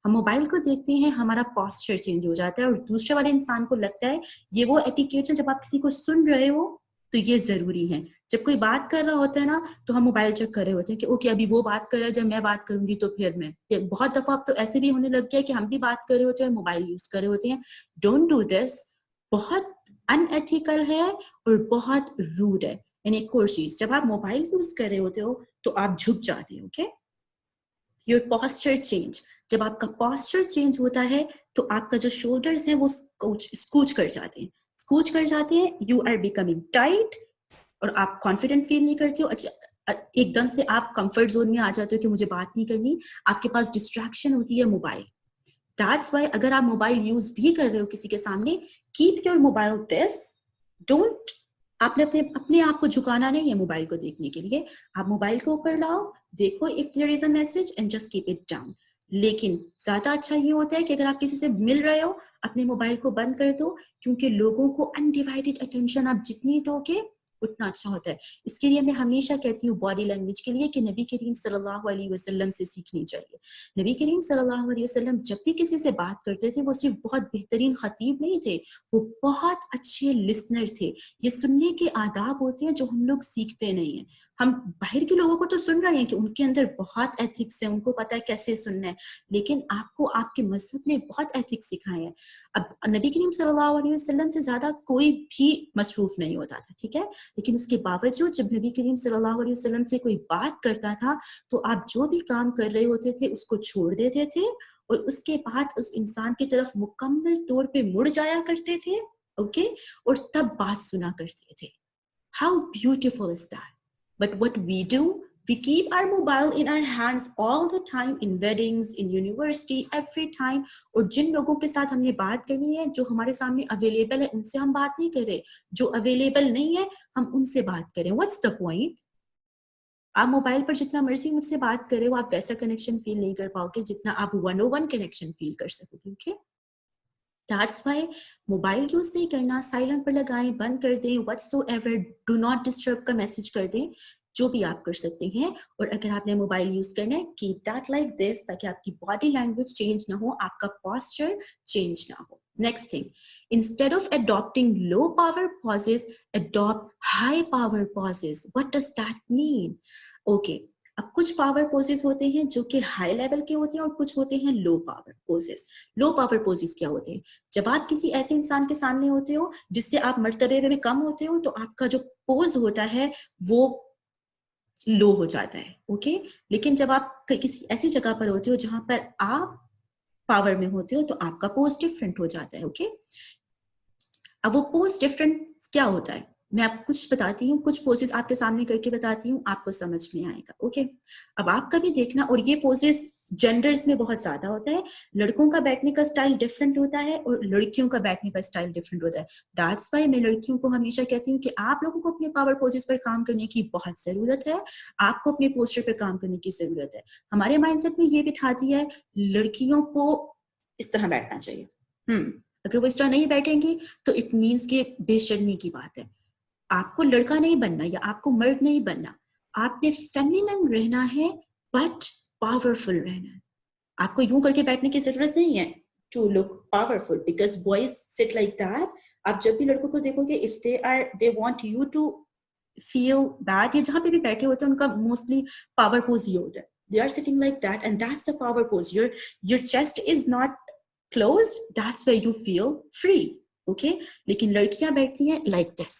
हम मोबाइल को देखते हैं, हमारा पोस्चर चेंज हो जाता है और दूसरे वाले इंसान को लगता है ये वो एटिकेट है. जब आप किसी को सुन रहे हो तो ये जरूरी है. जब कोई बात कर रहा होता है ना तो हम मोबाइल चेक कर रहे होते हैं कि ओके अभी वो बात कर रहा है, जब मैं बात करूंगी तो फिर मैं. बहुत दफा अब तो ऐसे भी होने लग गया कि हम भी बात कर रहे होते हैं और मोबाइल यूज कर रहे होते हैं. Don't do this. बहुत अनएथिकल है और बहुत रूड है. एंड एक और चीज, जब आप मोबाइल यूज कर रहे होते हो तो आप झुक जाते हो, ओके? Your posture change. जब आपका पोस्चर चेंज होता है तो आपका जो शोल्डर्स है वो स्कूच कर जाते हैं. स्कूच कर जाते हैं, यू आर बिकमिंग टाइट और आप कॉन्फिडेंट फील नहीं करते हो. अच्छा, एकदम से आप कंफर्ट जोन में आ जाते हो कि मुझे बात नहीं करनी. आपके पास डिस्ट्रैक्शन होती है मोबाइल. दैट्स वाई अगर आप मोबाइल यूज भी कर रहे हो किसी के सामने, keep your mobile this. Don't, आपने अपने आप को झुकाना नहीं है मोबाइल को देखने के लिए. आप मोबाइल को ऊपर लाओ, देखो if there is a message and just keep it down. लेकिन ज्यादा अच्छा ये होता है कि अगर आप किसी से मिल रहे हो, अपने मोबाइल को बंद कर दो, क्योंकि लोगों को अनडिवाइडेड अटेंशन आप जितनी दोगे उतना अच्छा होता है. इसके लिए मैं हमेशा कहती हूँ बॉडी लैंग्वेज के लिए कि नबी करीम सल्लल्लाहु अलैहि वसल्लम से सीखनी चाहिए. नबी करीम सल्लल्लाहु अलैहि वसल्लम जब भी किसी से बात करते थे, वो सिर्फ बहुत बेहतरीन खतीब नहीं थे, वो बहुत अच्छे लिसनर थे. ये सुनने के आदाब होते हैं जो हम लोग सीखते नहीं हैं. हम बाहर के लोगों को तो सुन रहे हैं कि उनके अंदर बहुत एथिक्स है, उनको पता है कैसे सुनना है, लेकिन आपको आपके मजहब ने बहुत एथिक्स सिखाए हैं. अब नबी करीम सल्लल्लाहु अलैहि वसल्लम से ज्यादा कोई भी मसरूफ नहीं होता था, ठीक है? लेकिन उसके बावजूद जब नबी करीम सल्लल्लाहु अलैहि वसल्लम से कोई बात करता था तो आप जो भी काम कर रहे होते थे उसको छोड़ देते थे और उसके बाद उस इंसान की तरफ मुकम्मल तौर पे मुड़ जाया करते थे, ओके? और तब बात सुना करते थे. How beautiful is that. But what we do, we keep our mobile in our hands all the time, in weddings, in university, every time. और जिन लोगों के साथ हमने बात करनी है, जो हमारे सामने अवेलेबल है, उनसे हम बात नहीं करें. जो अवेलेबल नहीं है हम उनसे बात करें. What's the point? आप मोबाइल पर जितना मर्जी मुझसे बात करें, वो आप वैसा कनेक्शन फील नहीं कर पाओगे जितना आप 101 कनेक्शन फील कर सकोगे, okay? That's why mobile use नहीं करना, साइलेंट पर लगाएं, बंद कर दें, whatsoever, do not disturb का मैसेज कर दें, जो भी आप कर सकते हैं. और अगर आपने मोबाइल यूज करना है, keep that like this, ताकि आपकी बॉडी लैंग्वेज चेंज ना हो, आपका पोस्चर चेंज ना हो. Next thing, instead of adopting low power pauses, adopt high power pauses. What does that mean? Okay. अब कुछ पावर पोजेस होते हैं जो कि हाई लेवल के होते हैं और कुछ होते हैं low power poses. Low power poses क्या होते हैं? जब आप किसी ऐसे इंसान के सामने होते हो जिससे आप मर्तबे में कम होते हो, तो आपका जो पोज होता है वो लो हो जाता है, ओके? लेकिन जब आप किसी ऐसी जगह पर होते हो जहां पर आप पावर में होते हो तो आपका पोज डिफरेंट हो जाता है, ओके? अब वो पोज डिफरेंट क्या होता है मैं आपको कुछ बताती हूँ, कुछ पोजेस आपके सामने करके बताती हूँ, आपको समझ में आएगा, ओके? अब आप कभी देखना, और ये पोजेस जेंडर्स में बहुत ज्यादा होता है. लड़कों का बैठने का स्टाइल डिफरेंट होता है और लड़कियों का बैठने का स्टाइल डिफरेंट होता है. दैट्स व्हाई मैं लड़कियों को हमेशा कहती हूँ कि आप लोगों को अपने पावर पोजेस पर काम करने की बहुत जरूरत है. आपको अपने पोस्टर पर काम करने की जरूरत है. हमारे माइंडसेट में ये बिठाती है लड़कियों को इस तरह बैठना चाहिए. अगर वो इस तरह नहीं बैठेंगी तो इट मीन्स कि बेशर्मी की बात है। आपको लड़का नहीं बनना या आपको मर्द नहीं बनना, आपने फेमिनिन रहना है बट पावरफुल रहना है। आपको यूं करके बैठने की जरूरत नहीं है to look powerful, because boys sit like that. आप जब भी लड़कों को देखोगे, if they want you to feel bad, या जहां पे भी बैठे होते हैं उनका मोस्टली पावर पोज ये होता है, they are sitting like that and that's the power pose. Your chest is not closed, that's where you feel free. Okay, लेकिन लड़कियां बैठती हैं like this,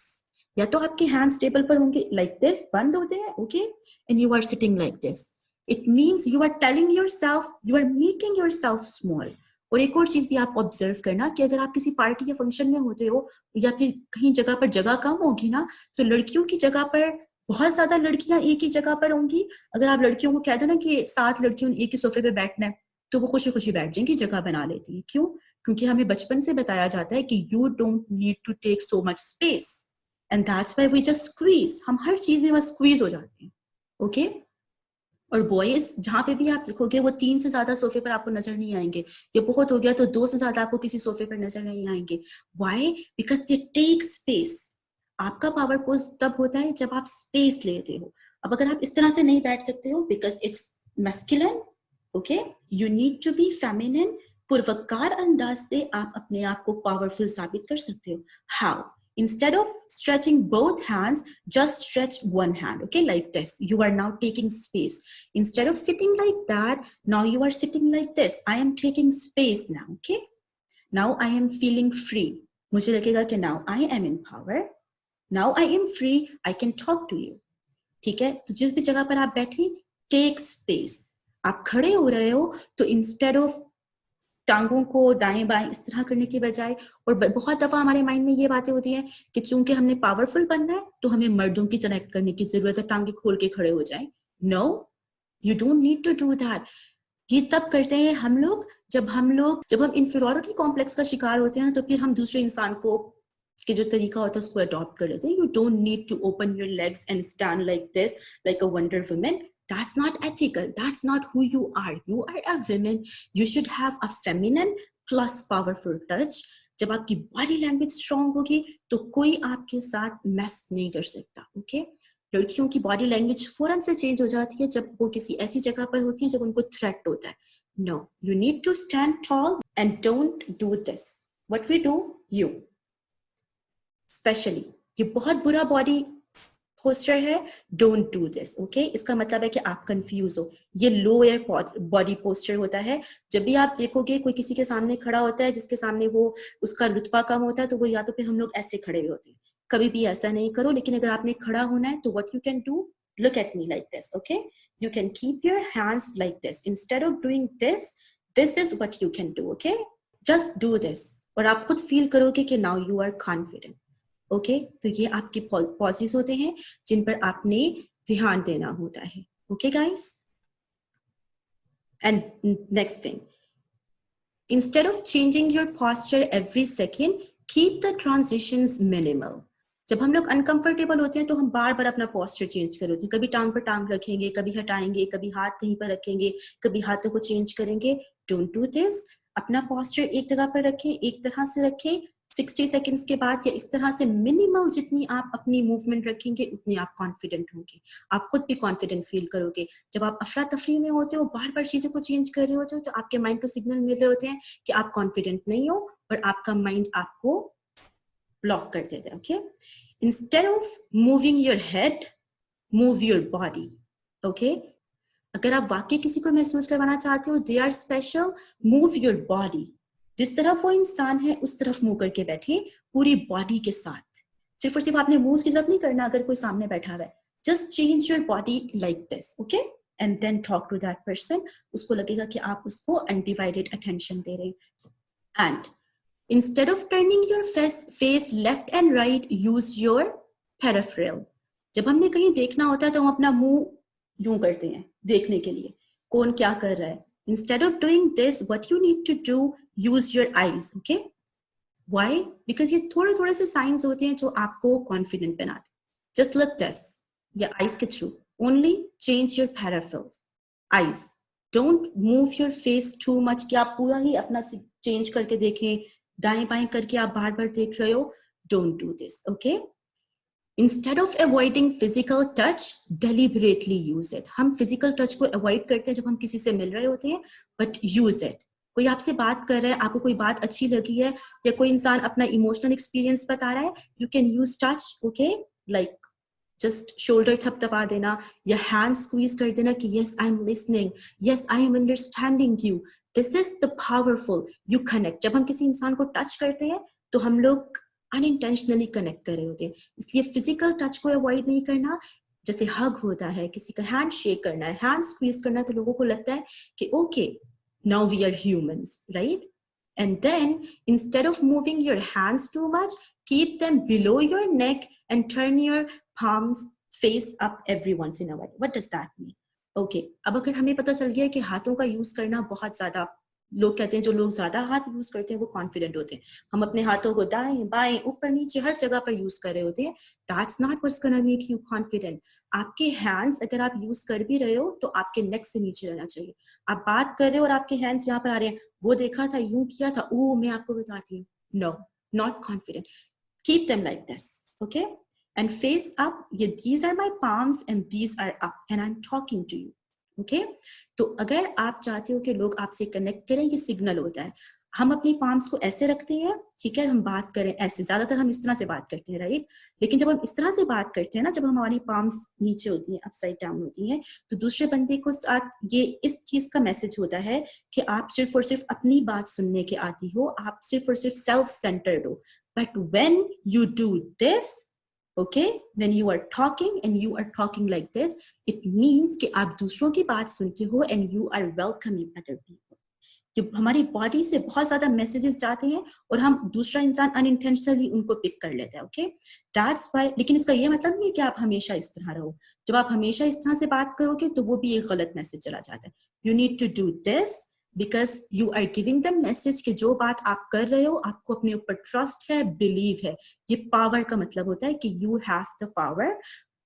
या तो आपके हैंड्स टेबल पर होंगे like this, बंद होते हैं, okay, and you are sitting like this. It means you are telling yourself, you are making yourself small. और एक और चीज भी आप ऑब्जर्व करना कि अगर आप किसी पार्टी या फंक्शन में होते हो या फिर कहीं जगह पर जगह कम होगी ना, तो लड़कियों की जगह पर बहुत ज्यादा लड़कियां एक ही जगह पर होंगी। अगर आप लड़कियों को कह दो ना कि 7 लड़कियों ने एक ही सोफे पे बैठना है, तो वो खुशी खुशी बैठ जाएंगी, जगह बना लेती है। क्यों? क्योंकि हमें बचपन से बताया जाता है कि you don't need to take so much space, and that's why we just squeeze. हम हर चीज में बस स्क्वीज हो जाते हैं। ओके, और बॉयज जहां पे भी आप देखोगे वो 3 से ज्यादा सोफे पर आपको नजर नहीं आएंगे, ये बहुत हो गया तो 2 से ज्यादा आपको किसी सोफे पर नजर नहीं आएंगे। Why? Because they tech space. आपका पावर पोज तब होता है जब आप स्पेस लेते हो। अब अगर आप इस तरह से नहीं बैठ सकते हो because it's masculine, okay, you need to be feminine. पुरवकार अंदाज से आप अपने आप को पावरफुल साबित कर सकते हो। How? Instead of stretching both hands, just stretch one hand, okay, like this. You are now taking space. Instead of sitting like that, now you are sitting like this. I am taking space now, okay? Now I am feeling free. मुझे लगेगा कि now I am in power. Now I am free. I can talk to you. ठीक है? तो जिस भी जगह पर आप बैठे, take space. आप खड़े हो रहे हो तो instead of टांगों को दाएं बाएं इस तरह करने की बजाय, और बहुत दफा हमारे माइंड में ये बातें होती हैं कि चूंकि हमने पावरफुल बनना है तो हमें मर्दों की तरह एक्ट करने की जरूरत है, टांगे खोल के खड़े हो जाएं। No, you don't need to do that. ये तब करते हैं हम लोग जब हम इंफीरियरिटी कॉम्प्लेक्स का शिकार होते हैं, तो फिर हम दूसरे इंसान को कि जो तरीका होता है उसको अडॉप्ट कर लेते हैं। You don't need to open your legs and stand like this like a wonder woman. That's not ethical. That's not who you are. You are a woman. You should have a feminine plus powerful touch. जब आपकी बॉडी लैंग्वेज स्ट्रांग होगी तो कोई आपके साथ मैस नहीं कर सकता। ओके, लड़कियों की बॉडी लैंग्वेज फौरन से चेंज हो जाती है जब वो किसी ऐसी जगह पर होती है जब उनको थ्रेट होता है। No, you need to stand tall and don't do this what we do you. Specially ये बहुत बुरा बॉडी पोस्टर है, डोंट डू दिस। ओके, इसका मतलब है कि आप कंफ्यूज हो। ये लोअर बॉडी पोस्टर होता है। जब भी आप देखोगे कोई किसी के सामने खड़ा होता है जिसके सामने वो उसका रुतबा कम होता है, तो वो या तो फिर हम लोग ऐसे खड़े होते हैं। कभी भी ऐसा नहीं करो, लेकिन अगर आपने खड़ा होना है तो what you can do, look at me like this. Okay, you can keep your hands like this instead of doing this. This is what you can do. Okay, just do this और आप खुद फील करोगे कि now you are confident. Okay, तो ये आपके पॉजेस होते हैं जिन पर आपने ध्यान देना होता है। Okay guys, and next thing, instead of changing your posture every second, keep the transitions minimal. जब हम लोग अनकंफर्टेबल होते हैं तो हम बार बार अपना पोस्चर चेंज कर होते हैं। कभी टांग पर टांग रखेंगे, कभी हटाएंगे, कभी हाथ कहीं पर रखेंगे, कभी हाथों को चेंज करेंगे। Don't do this. अपना पोस्चर एक जगह पर रखें, एक तरह से रखें। 60 सेकेंड्स के बाद या इस तरह से मिनिमल जितनी आप अपनी मूवमेंट रखेंगे उतनी आप कॉन्फिडेंट होंगे। आप खुद भी कॉन्फिडेंट फील करोगे। जब आप अफरा तफरी में होते हो, बार बार चीजों को चेंज कर रहे होते हो, तो आपके माइंड को सिग्नल मिल रहे होते हैं कि आप कॉन्फिडेंट नहीं हो और आपका माइंड आपको ब्लॉक कर देता है। Okay, instead of moving your head, move your body. Okay, अगर आप वाकई किसी को महसूस करवाना चाहते हो they are special, move your body. जिस तरफ वो इंसान है उस तरफ मुंह करके बैठे, पूरी बॉडी के साथ। सिर्फ और सिर्फ आपने मुंह की तरफ नहीं करना। अगर कोई सामने बैठा हुआ है, just change your body like this. Okay, and then talk to that person. उसको लगेगा कि आप उसको अनडिवाइडेड अटेंशन दे रहे हैं। And instead of turning your face left and right, use your peripheral. जब हमने कहीं देखना होता है तो हम अपना मुंह यूं करते हैं देखने के लिए कौन क्या कर रहा है। Instead of doing this, what you need to do, use your eyes. Okay? Why? Because ये थोड़े थोड़े से signs होते हैं जो आपको confident बनाते हैं। Just look this, या eyes के through. Only change your peripherals. Eyes. Don't move your face too much कि आप पूरा ही अपना change करके देखें। दाएं बाएं करके आप बार बार देख रहे हो, don't do this, okay. Instead of avoiding physical touch, deliberately use it. हम फिजिकल टच को अवॉइड करते हैं जब हम किसी से मिल रहे होते हैं, बट यूज इट। कोई आपसे बात कर रहा है, आपको कोई बात अच्छी लगी है, या कोई इंसान अपना इमोशनल एक्सपीरियंस बता रहा है, you can use touch, okay, like just shoulder थपथपा देना या हैंड स्क्वीज कर देना कि yes I am listening, yes I am understanding you. This is the powerful, you connect. जब हम किसी इंसान को टच करते हैं तो हम लोग अनइंटेंशनली कनेक्ट कर रहे होते हैं, इसलिए फिजिकल टच को अवॉइड नहीं करना। जैसे हग होता है, किसी का हैंड शेक करना है, हैंड स्क्वीज करना है, तो लोगों को लगता है कि okay now we are humans, right? And then instead of moving your hands too much, keep them below your neck and turn your palms face up every once in a while. What does that mean? Okay, अब अगर हमें पता चल गया कि हाथों का यूज करना बहुत ज्यादा, लोग कहते हैं जो लोग ज्यादा हाथ यूज करते हैं वो कॉन्फिडेंट होते हैं। हम अपने हाथों को दाएं बाएं ऊपर नीचे हर जगह पर यूज कर रहे होते हैं। That's not what's gonna make you confident. आपके हैंड्स अगर आप यूज कर भी रहे हो तो आपके नेक से नीचे रहना चाहिए। आप बात कर रहे हो और आपके हैंड्स यहाँ पर आ रहे हैं, वो देखा था, यूं किया था, ओ मैं आपको बताती हूँ, no, not confident. Keep them like this, okay, and face up. ये these are my palms and these are up and I am talking to you, okay. तो अगर आप चाहते हो कि लोग आपसे कनेक्ट करें, ये सिग्नल होता है। हम अपनी पाम्स को ऐसे रखते हैं, ठीक है, हम बात करें ऐसे, ज्यादातर हम इस तरह से बात करते हैं, राइट? लेकिन जब हम इस तरह से बात करते हैं ना, जब हमारी पाम्स नीचे होती हैं, अपसाइड डाउन होती हैं, तो दूसरे बंदे को साथ ये इस चीज का मैसेज होता है कि आप सिर्फ और सिर्फ अपनी बात सुनने के आदी हो, आप सिर्फ और सिर्फ सेल्फ सेंटर्ड हो। But when you do this, okay, when you are talking and you are talking like this, it means कि आप दूसरों की बात सुनते हो and you are welcoming other people। कि हमारी बॉडी से बहुत ज्यादा मैसेजेस जाते हैं और हम दूसरा इंसान अनइंटेंशनली उनको पिक कर लेता है, ओके, दैट्स व्हाई। लेकिन इसका ये मतलब नहीं है कि आप हमेशा इस तरह रहो। जब आप हमेशा इस तरह से बात करोगे तो वो भी एक गलत मैसेज चला जाता है। You need to do this because you are giving the message कि जो बात आप कर रहे हो, आपको अपने ऊपर ट्रस्ट है, बिलीव है। ये पावर का मतलब होता है कि यू हैव द पावर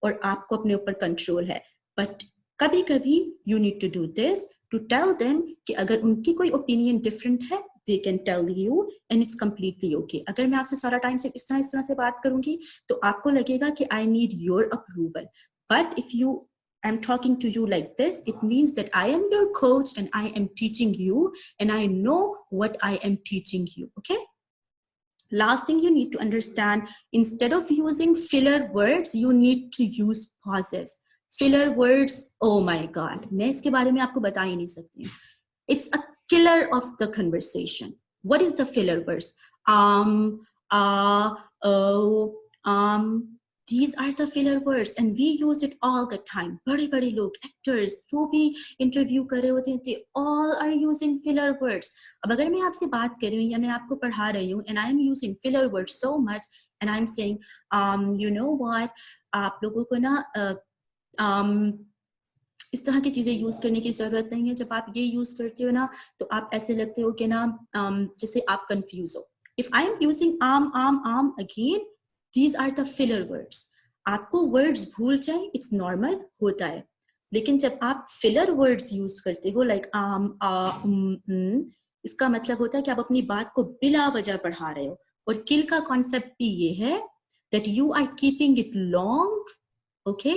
और आपको अपने ऊपर कंट्रोल है। बट कभी कभी you need to do this to tell them कि अगर उनकी कोई ओपिनियन डिफरेंट है, they can tell you and it's completely okay। अगर मैं आपसे सारा टाइम सिर्फ इस तरह से बात करूंगी तो आपको लगेगा कि I need your approval, but if you I'm talking to you like this, it means that I am your coach and I am teaching you and I know what I am teaching you, okay? Last thing you need to understand, instead of using filler words, you need to use pauses। Filler words, oh my god, मैं इसके बारे में आपको बता ही नहीं सकती। It's a killer of the conversation। What is the filler words? Oh, these are the filler words and we use it all the time। बड़े लोग, actors, जो भी interview कर रहे होते हैं, they all are using filler words। अब अगर मैं आपसे बात कर रही हूँ या मैं आपको पढ़ा रही हूँ and I am using filler words so much and I'm saying, you know what, आप लोगों को ना इस तरह की चीजें यूज करने की जरूरत नहीं है। जब आप ये यूज करते हो ना तो आप ऐसे लगते हो कि ना जैसे आप कंफ्यूज हो। If I am using um again, these are the filler words. आपको वर्ड्स भूल जाए, इट्स नॉर्मल, होता है। लेकिन जब आप फिलर वर्ड्स यूज करते हो लाइक इसका मतलब होता है कि आप अपनी बात को बिला वजह बढ़ा रहे हो। और किल का कॉन्सेप्ट भी ये है that you are keeping it long, okay,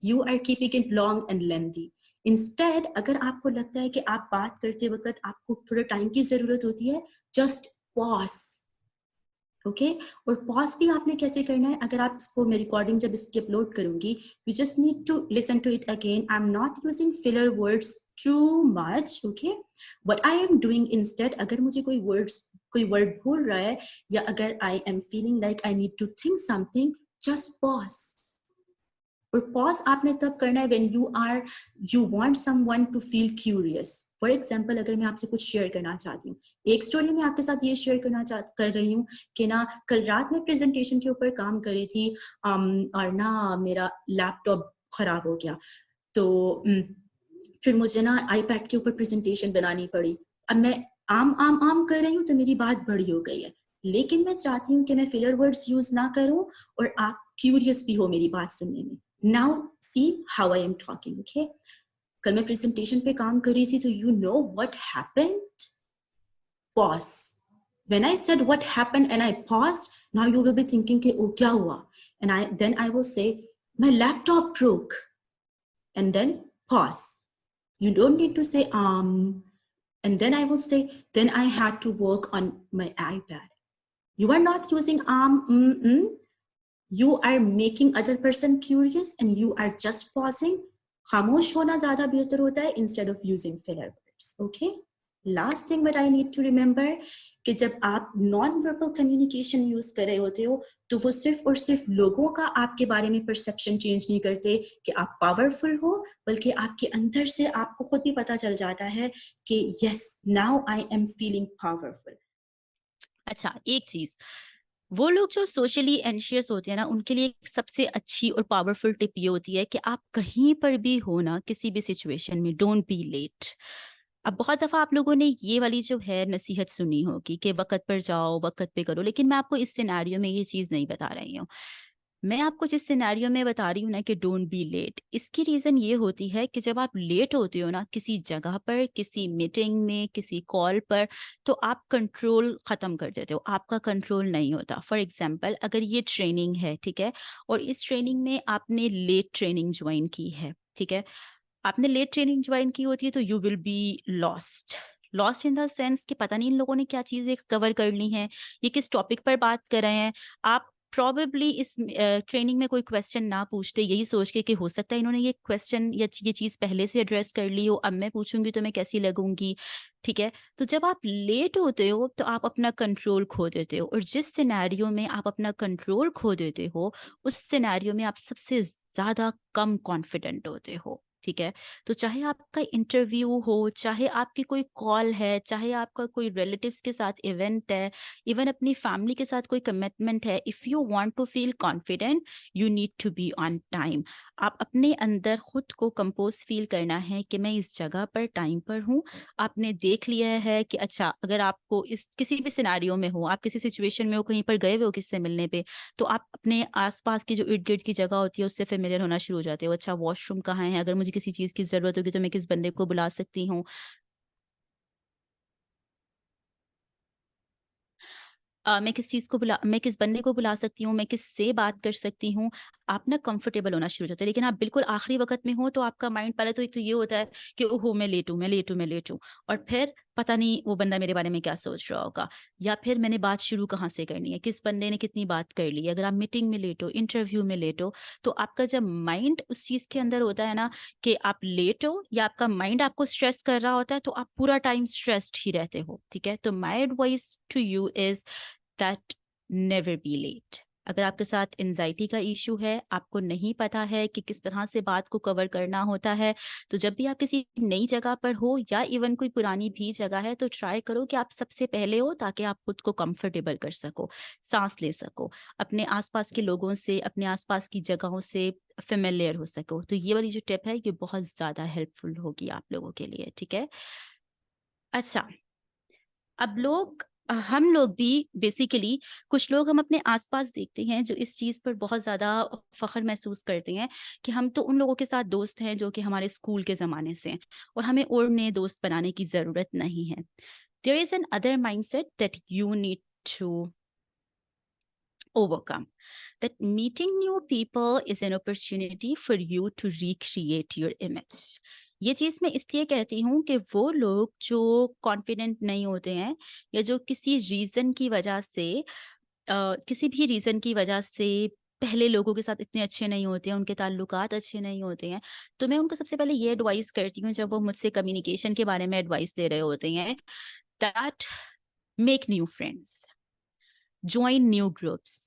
you are keeping it long and lengthy। Instead, अगर आपको लगता है कि आप बात करते वक्त आपको थोड़ा टाइम की जरूरत होती है, just pause, okay? और पॉज भी आपने कैसे करना है, अगर आप इसको, मैं रिकॉर्डिंग जब इसकी अपलोड करूंगी, you just need to listen to it again। I'm not using filler words too much, okay? What I am doing instead, अगर मुझे कोई वर्ड भूल रहा है या अगर I am feeling like I need to think something, just pause। और पॉज आपने तब करना है when you want someone to feel curious। For example, अगर मैं आपसे कुछ शेयर करना चाहती हूँ, एक स्टोरी में आपके साथ ये शेयर कर रही हूँ कि ना कल रात में प्रेजेंटेशन के ऊपर काम कर रही थी और ना मेरा लैपटॉप खराब हो गया, तो फिर मुझे ना आईपैड के ऊपर प्रेजेंटेशन बनानी पड़ी। अब मैं आम कर रही हूँ तो मेरी बात बड़ी हो गई है, लेकिन मैं चाहती हूँ कि मैं फिलर वर्ड्स यूज ना करूँ और आप क्यूरियस भी हो मेरी बात सुनने में। Now see how I am talking, okay? कल मैं प्रेजेंटेशन पे काम कर रही थी तो you know what happened? Pause, When I said what happened and I paused, now you will be thinking कि oh क्या हुआ? And then I will say my laptop broke, and then pause. You don't need to say and then I will say then I had to work on my iPad. You are not using you are making other person curious and you are just pausing. खामोश होना ज़्यादा बेहतर होता है instead of using filler words. Okay? Last thing that I need to remember कि जब आप non-verbal communication use कर रहे होते हो तो वो सिर्फ और सिर्फ लोगों का आपके बारे में perception change नहीं करते कि आप powerful हो, बल्कि आपके अंदर से आपको खुद भी पता चल जाता है कि yes, now I am feeling powerful. अच्छा, एक चीज, वो लोग जो सोशली एंशियस होते हैं ना, उनके लिए एक सबसे अच्छी और पावरफुल टिप ये होती है कि आप कहीं पर भी हो ना, किसी भी सिचुएशन में, डोंट बी लेट। अब बहुत दफ़ा आप लोगों ने ये वाली जो है नसीहत सुनी होगी कि वक़्त पर जाओ, वक़्त पे करो, लेकिन मैं आपको इस सिनेरियो में ये चीज़ नहीं बता रही हूँ। मैं आपको जिस सिनेरियो में बता रही हूँ ना कि डोंट बी लेट, इसकी रीज़न ये होती है कि जब आप लेट होते हो ना किसी जगह पर, किसी मीटिंग में, किसी कॉल पर, तो आप कंट्रोल ख़त्म कर देते हो, आपका कंट्रोल नहीं होता। फॉर एग्ज़ाम्पल, अगर ये ट्रेनिंग है, ठीक है? और इस ट्रेनिंग में आपने लेट ट्रेनिंग जॉइन की है, ठीक है? आपने लेट ट्रेनिंग जॉइन की होती है तो you will be lost. Lost in the sense कि पता नहीं इन लोगों ने क्या चीज़ें कवर करनी है, ये किस टॉपिक पर बात कर रहे हैं। आप प्रोबेबली इस ट्रेनिंग में कोई क्वेश्चन ना पूछते, यही सोच के कि हो सकता है इन्होंने ये क्वेश्चन या ये चीज़ पहले से एड्रेस कर ली हो, अब मैं पूछूंगी तो मैं कैसी लगूंगी, ठीक है? तो जब आप लेट होते हो तो आप अपना कंट्रोल खो देते हो, और जिस सिनेरियो में आप अपना कंट्रोल खो देते हो, उस सिनेरियो में आप सबसे ज़्यादा कम कॉन्फिडेंट होते हो, ठीक है? तो चाहे आपका इंटरव्यू हो, चाहे आपकी कोई कॉल है, चाहे आपका कोई रिलेटिव्स के साथ इवेंट है, इवन अपनी फैमिली के साथ कोई कमिटमेंट है, if you want to feel confident, you need to be on time. आप अपने अंदर खुद को कंपोज फील करना है कि मैं इस जगह पर टाइम पर हूँ। आपने देख लिया है कि अच्छा, अगर आपको इस किसी भी सिनेरियो में हो, आप किसी सिचुएशन में हो, कहीं पर गए हुए हो किसी से मिलने पे, तो आप अपने आस-पास की जो इर्द-गिर्द की जगह होती है उससे फ़ैमिलियर होना शुरू हो जाते हो। अच्छा, वॉशरूम कहाँ है? अगर मुझे किसी चीज़ की ज़रूरत होगी तो मैं किस बंदे को बुला सकती हूँ? मैं किस बंदे को बुला सकती हूँ, मैं किससे बात कर सकती हूँ, आप ना कंफर्टेबल होना शुरू हो जाते हैं। लेकिन आप बिल्कुल आखिरी वक़्त में हो तो आपका माइंड पहले तो एक तो ये होता है कि ओहो! मैं लेट हूँ, मैं लेट हूँ, मैं लेट हूँ, और फिर पता नहीं वो बंदा मेरे बारे में क्या सोच रहा होगा, या फिर मैंने बात शुरू कहाँ से करनी है, किस बंदे ने कितनी बात कर ली है। अगर आप मीटिंग में लेट हो, इंटरव्यू में लेट हो, तो आपका जब माइंड उस चीज़ के अंदर होता है ना कि आप लेट हो, या आपका माइंड आपको स्ट्रेस कर रहा होता है, तो आप पूरा टाइम स्ट्रेस्ड ही रहते हो, ठीक है? तो my advice to you is that never be late. अगर आपके साथ एंजाइटी का इशू है, आपको नहीं पता है कि किस तरह से बात को कवर करना होता है, तो जब भी आप किसी नई जगह पर हो या इवन कोई पुरानी भी जगह है, तो ट्राई करो कि आप सबसे पहले हो, ताकि आप खुद को कंफर्टेबल कर सको, सांस ले सको, अपने आसपास के लोगों से, अपने आसपास की जगहों से फेमिलियर हो सको। तो ये वाली जो टिप है ये बहुत ज़्यादा हेल्पफुल होगी आप लोगों के लिए, ठीक है? अच्छा, अब हम लोग भी बेसिकली, कुछ लोग हम अपने आसपास देखते हैं जो इस चीज़ पर बहुत ज़्यादा फ़ख्र महसूस करते हैं कि हम तो उन लोगों के साथ दोस्त हैं जो कि हमारे स्कूल के ज़माने से हैं, और हमें और नए दोस्त बनाने की ज़रूरत नहीं है। There is another mindset that you need to overcome, that meeting new people is an opportunity for you to recreate your image। ये चीज़ मैं इसलिए कहती हूँ कि वो लोग जो कॉन्फिडेंट नहीं होते हैं, या जो किसी रीज़न की वजह से किसी भी रीज़न की वजह से पहले लोगों के साथ इतने अच्छे नहीं होते हैं, उनके ताल्लुकात अच्छे नहीं होते हैं, तो मैं उनको सबसे पहले ये एडवाइस करती हूँ, जब वो मुझसे कम्युनिकेशन के बारे में एडवाइस ले रहे होते हैं, that make new friends, join new groups,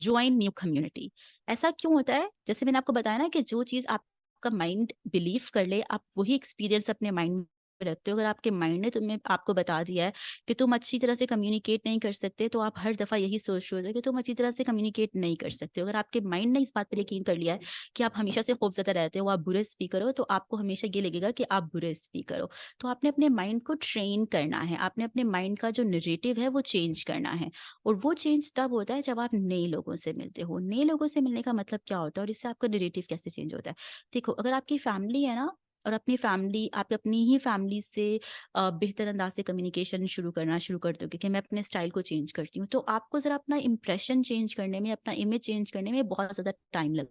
join new community. ऐसा क्यों होता है? जैसे मैंने आपको बताया ना कि जो चीज़ आपका माइंड बिलीव कर ले, आप वही एक्सपीरियंस अपने माइंड में रखते हो। अगर आपके माइंड ने तुम्हें आपको बता दिया है कि तुम अच्छी तरह से कम्युनिकेट नहीं कर सकते, तो आप हर दफ़ा यही सोच रहे हो कि तुम अच्छी तरह से कम्युनिकेट नहीं कर सकते हो। अगर आपके माइंड ने इस बात पर यकीन कर लिया है कि आप हमेशा से खौफज़दा रहते हो, आप बुरे स्पीकर हो, तो आपको हमेशा ये लगेगा कि आप बुरे स्पीकर हो। तो आपने अपने माइंड को ट्रेन करना है, आपने अपने माइंड का जो नैरेटिव है वो चेंज करना है। और वो चेंज तब होता है जब आप नए लोगों से मिलते हो। नए लोगों से मिलने का मतलब क्या होता है और इससे आपका नैरेटिव कैसे चेंज होता है? देखो, अगर आपकी फैमिली है ना, और आप अपनी ही फैमिली से बेहतर अंदाज से कम्युनिकेशन शुरू कर दोगे कि मैं अपने स्टाइल को चेंज करती हूँ, तो आपको ज़रा अपना इम्प्रेशन चेंज करने में, अपना इमेज चेंज करने में बहुत ज़्यादा टाइम लग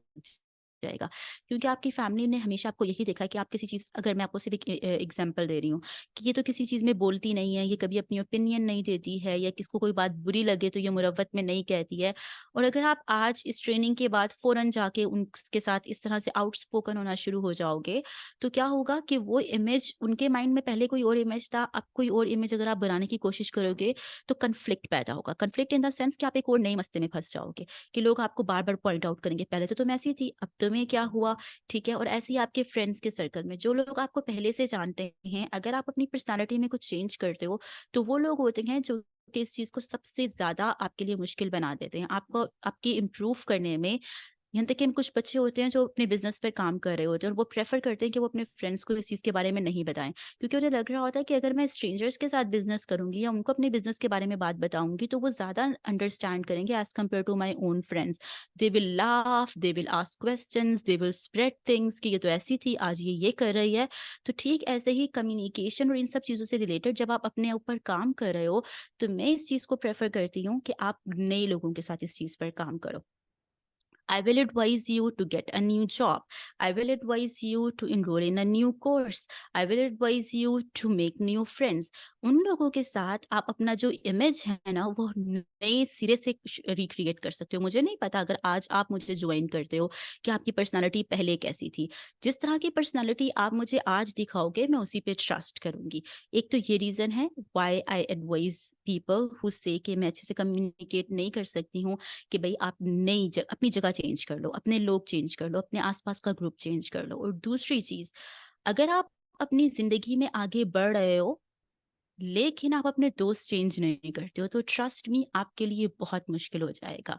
जाएगा। क्योंकि आपकी फैमिली ने हमेशा आपको यही देखा है कि आप किसी चीज़, अगर मैं आपको सिर्फ एक एग्ज़ाम्पल दे रही हूँ, कि ये तो किसी चीज़ में बोलती नहीं है, ये कभी अपनी ओपिनियन नहीं देती है, या किसको कोई बात बुरी लगे तो ये मुरव्वत में नहीं कहती है। और अगर आप आज इस ट्रेनिंग के बाद फ़ौरन जाके उनके साथ इस तरह से आउटस्पोकन होना शुरू हो जाओगे, तो क्या होगा कि वो इमेज उनके माइंड में पहले कोई और इमेज था, अब कोई और इमेज अगर आप बनाने की कोशिश करोगे, तो कॉन्फ्लिक्ट पैदा होगा। कॉन्फ्लिक्ट इन द सेंस कि आप एक और नए मसले में फँस जाओगे, कि लोग आपको बार-बार पॉइंट आउट करेंगे, पहले तो तुम ऐसी थी, अब तुम्हें क्या हुआ? ठीक है? और ऐसे ही आपके फ्रेंड्स के सर्कल में जो लोग आपको पहले से जानते हैं, अगर आप अपनी पर्सनैलिटी में कुछ चेंज करते हो, तो वो लोग होते हैं जो कि इस चीज़ को सबसे ज़्यादा आपके लिए मुश्किल बना देते हैं। आपको आपकी इम्प्रूव करने में, यहाँ तक कि कुछ बच्चे होते हैं जो अपने बिज़नेस पर काम कर रहे होते हैं और वो प्रेफ़र करते हैं कि वो अपने फ्रेंड्स को इस चीज़ के बारे में नहीं बताएँ। क्योंकि उन्हें लग रहा होता है कि अगर मैं स्ट्रेंजर्स के साथ बिज़नेस करूँगी या उनको अपने बिज़नेस के बारे में बात बताऊँगी, तो वो ज़्यादा अंडरस्टैंड करेंगे as compare to my own friends. They will laugh, they will ask questions, they will spread things कि ये तो ऐसी थी, आज ये कर रही है। तो ठीक ऐसे ही कम्युनिकेशन और इन सब चीज़ों से रिलेटेड जब आप अपने ऊपर काम कर रहे हो, तो मैं इस चीज़ को प्रेफ़र करती हूँ कि आप नए लोगों के साथ इस चीज़ पर काम करो। I will advise you to get a new job. I will advise you to enroll in a new course. I will advise you to make new friends. उन लोगों के साथ आप अपना जो इमेज है ना, वो नए सिरे से रिक्रिएट कर सकते हो। मुझे नहीं पता अगर आज आप मुझे ज्वाइन करते हो कि आपकी पर्सनालिटी पहले कैसी थी। जिस तरह की पर्सनालिटी आप मुझे आज दिखाओगे, मैं उसी पे ट्रस्ट करूंगी। एक तो ये रीज़न है why I advise people who से कि मैं अच्छे से कम्युनिकेट नहीं कर सकती हूँ, कि भई आप अपनी जगह चेंज कर लो, अपने लोग चेंज कर लो, अपने आस-पास का ग्रुप चेंज कर लो। और दूसरी चीज़, अगर आप अपनी ज़िंदगी में आगे बढ़ रहे हो, लेकिन आप अपने दोस्त चेंज नहीं करते हो, तो ट्रस्ट मी आपके लिए बहुत मुश्किल हो जाएगा।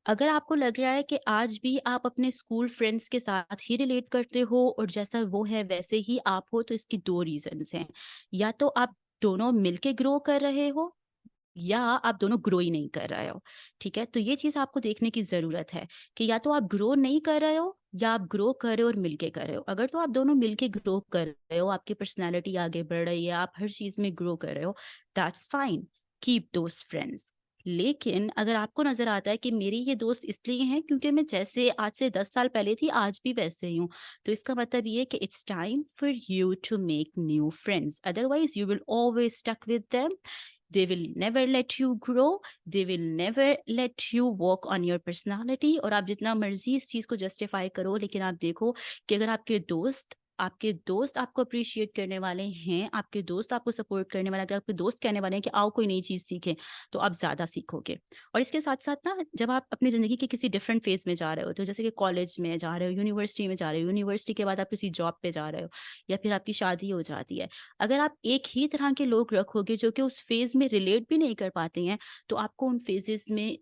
अगर आपको लग रहा है कि आज भी आप अपने स्कूल फ्रेंड्स के साथ ही रिलेट करते हो और जैसा वो है वैसे ही आप हो, तो इसकी 2 रीज़न्स हैं। या तो आप दोनों मिलके ग्रो कर रहे हो, या आप दोनों ग्रो ही नहीं कर रहे हो, ठीक है? तो ये चीज़ आपको देखने की ज़रूरत है कि या तो आप ग्रो नहीं कर रहे हो, या आप ग्रो कर रहे हो और मिलके कर रहे हो। अगर तो आप दोनों मिलके ग्रो कर रहे हो, आपकी पर्सनैलिटी आगे बढ़ रही है, आप हर चीज़ में ग्रो कर रहे हो, that's fine, keep those friends. लेकिन अगर आपको नज़र आता है कि मेरे ये दोस्त इसलिए हैं क्योंकि मैं जैसे आज से 10 साल पहले थी, आज भी वैसे ही हूँ, तो इसका मतलब ये है कि it's time for you to make new friends, otherwise you will always stuck with them. They will never let you grow, they will never let you work on your personality। और आप जितना मर्ज़ी इस चीज़ को जस्टिफ़ाई करो, लेकिन आप देखो कि अगर आपके दोस्त आपको अप्रिशिएट करने वाले हैं, आपके दोस्त आपको सपोर्ट करने वाले, अगर आपके दोस्त कहने वाले हैं कि आओ कोई नई चीज़ सीखें, तो आप ज़्यादा सीखोगे। और इसके साथ-साथ ना, जब आप अपनी ज़िंदगी के किसी डिफरेंट फ़ेज़ में जा रहे हो, तो जैसे कि कॉलेज में जा रहे हो, यूनिवर्सिटी में जा रहे हो, यूनिवर्सिटी के बाद आप किसी जॉब पे जा रहे हो, या फिर आपकी शादी हो जाती है। अगर आप एक ही तरह के लोग रखोगे जो कि उस फ़ेज़ में रिलेट भी नहीं कर पाते हैं, तो आपको उन फ़ेज़ेज़ में